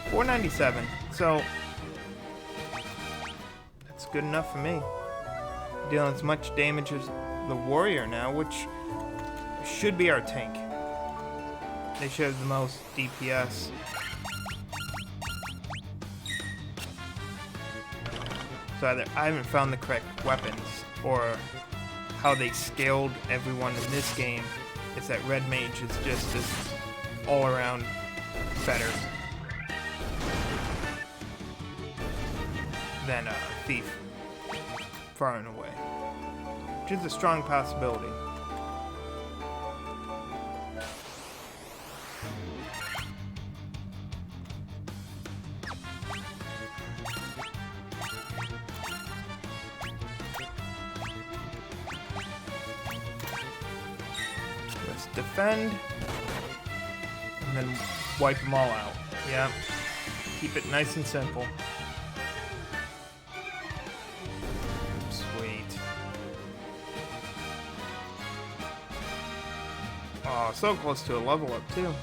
497. So... good enough for me. Dealing as much damage as the warrior now, which should be our tank. They should have the most DPS. So either I haven't found the correct weapons, or how they scaled everyone in this game is that Red Mage is just this all around better than Thief. Far and away. Which is a strong possibility. Let's defend. And then wipe them all out. Yeah. Keep it nice and simple. Oh, so close to a level up, too.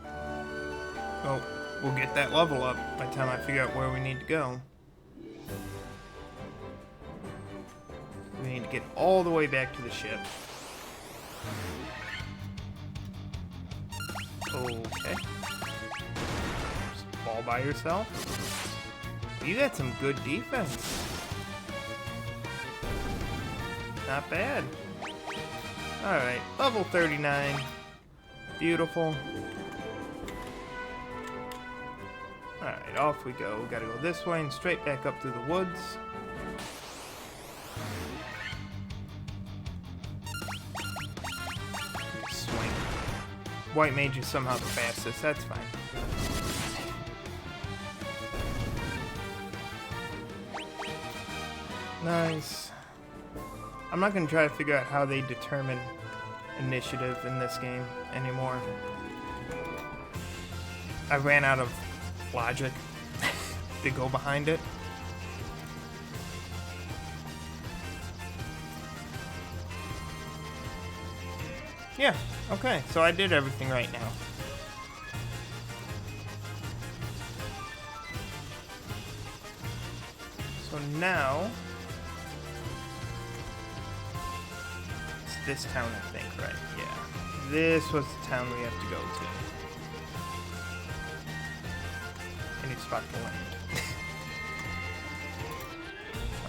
Oh, we'll get that level up by the time I figure out where we need to go. We need to get all the way back to the ship. Okay. Just all by yourself? You got some good defense. Not bad. Alright, level 39. Beautiful. Alright, off we go. We gotta go this way and straight back up through the woods. Swing. White Mage is somehow the fastest, that's fine. Nice. I'm not going to try to figure out how they determine initiative in this game anymore. I ran out of logic to go behind it. Yeah, okay, so I did everything right now. So now... this town, I think, right? Yeah. This was the town we have to go to. Any spot to land.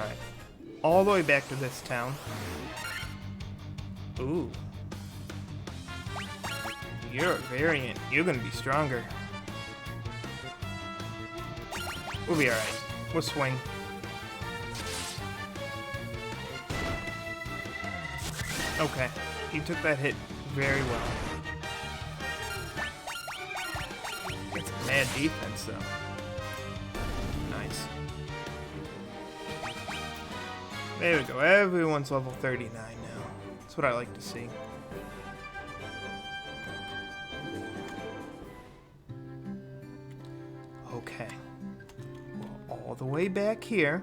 Alright. All the way back to this town. Ooh. You're a variant. You're gonna be stronger. We'll be alright. We'll swing. Okay, he took that hit very well. It's mad defense, though. Nice. There we go. Everyone's level 39 now. That's what I like to see. Okay. Well, all the way back here.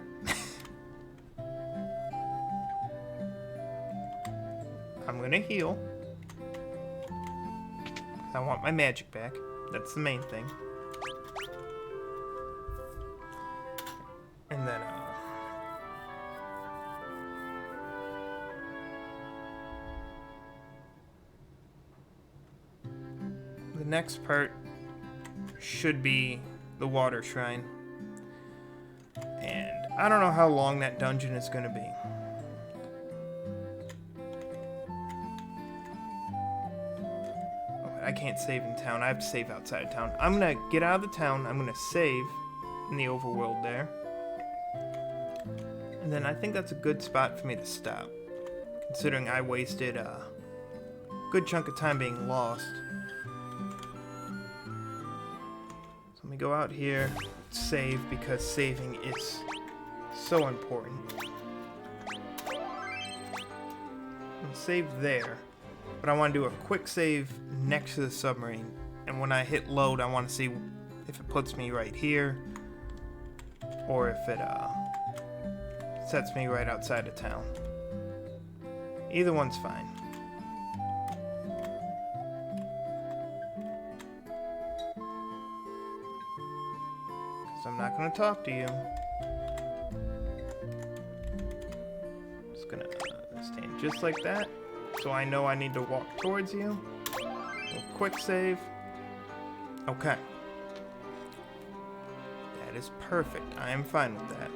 I'm gonna heal. I want my magic back. That's the main thing. And then, the next part should be the water shrine. And I don't know how long that dungeon is going to be. Oh, I can't save in town. I have to save outside of town. I'm going to get out of the town. I'm going to save in the overworld there. And then I think that's a good spot for me to stop, considering I wasted a good chunk of time being lost. So let me go out here, save, because saving is so important. I'm gonna save there, but I want to do a quick save next to the submarine. And when I hit load, I want to see if it puts me right here, or if it sets me right outside of town. Either one's fine. Because I'm not going to talk to you. Just going to stand just like that, so I know I need to walk towards you. A quick save. Okay. That is perfect. I am fine with that.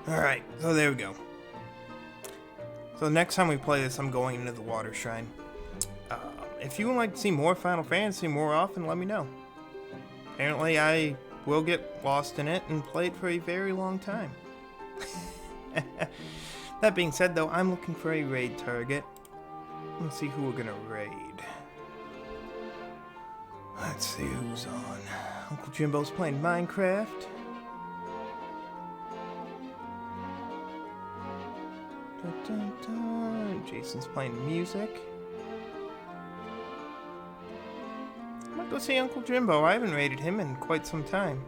Alright, so there we go. So next time we play this, I'm going into the water shrine. If you would like to see more Final Fantasy more often, let me know. Apparently I will get lost in it and play it for a very long time. That being said though, I'm looking for a raid target. Let's see who we're gonna raid. Let's see who's on. Uncle Jimbo's playing Minecraft. Dun, dun, dun. Jason's playing music. I might go see Uncle Jimbo. I haven't raided him in quite some time.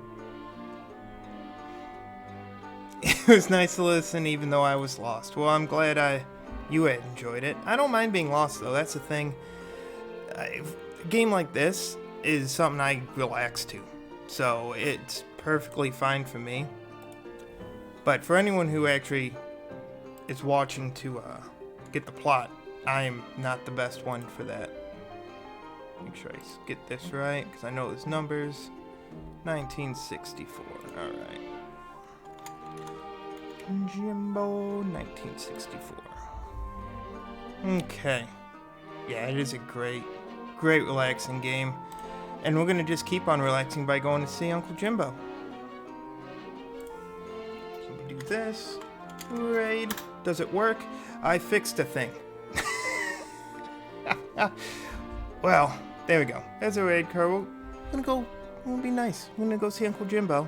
It was nice to listen even though I was lost. Well, I'm glad you had enjoyed it. I don't mind being lost though, that's the thing. A game like this is something I relax to. So it's perfectly fine for me. But for anyone who actually is watching to get the plot, I am not the best one for that. Make sure I get this right, because I know there's numbers. 1964, alright. Jimbo, 1964. Okay. Yeah, it is a great relaxing game. And we're going to just keep on relaxing by going to see Uncle Jimbo. So we do this. Raid. Does it work? I fixed a thing. Well, there we go. There's a raid card. We're gonna go. It'll be nice. We're gonna go see Uncle Jimbo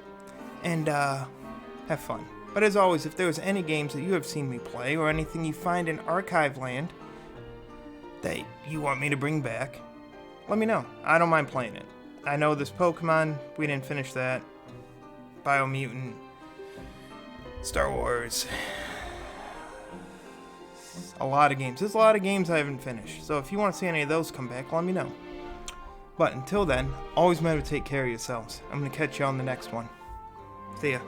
and have fun. But as always, if there's any games that you have seen me play or anything you find in Archive Land that you want me to bring back, let me know. I don't mind playing it. I know this Pokemon. We didn't finish that. Biomutant. Star Wars. A lot of games. There's a lot of games I haven't finished. So if you want to see any of those come back, let me know. But until then, always remember to take care of yourselves. I'm going to catch you on the next one. See ya.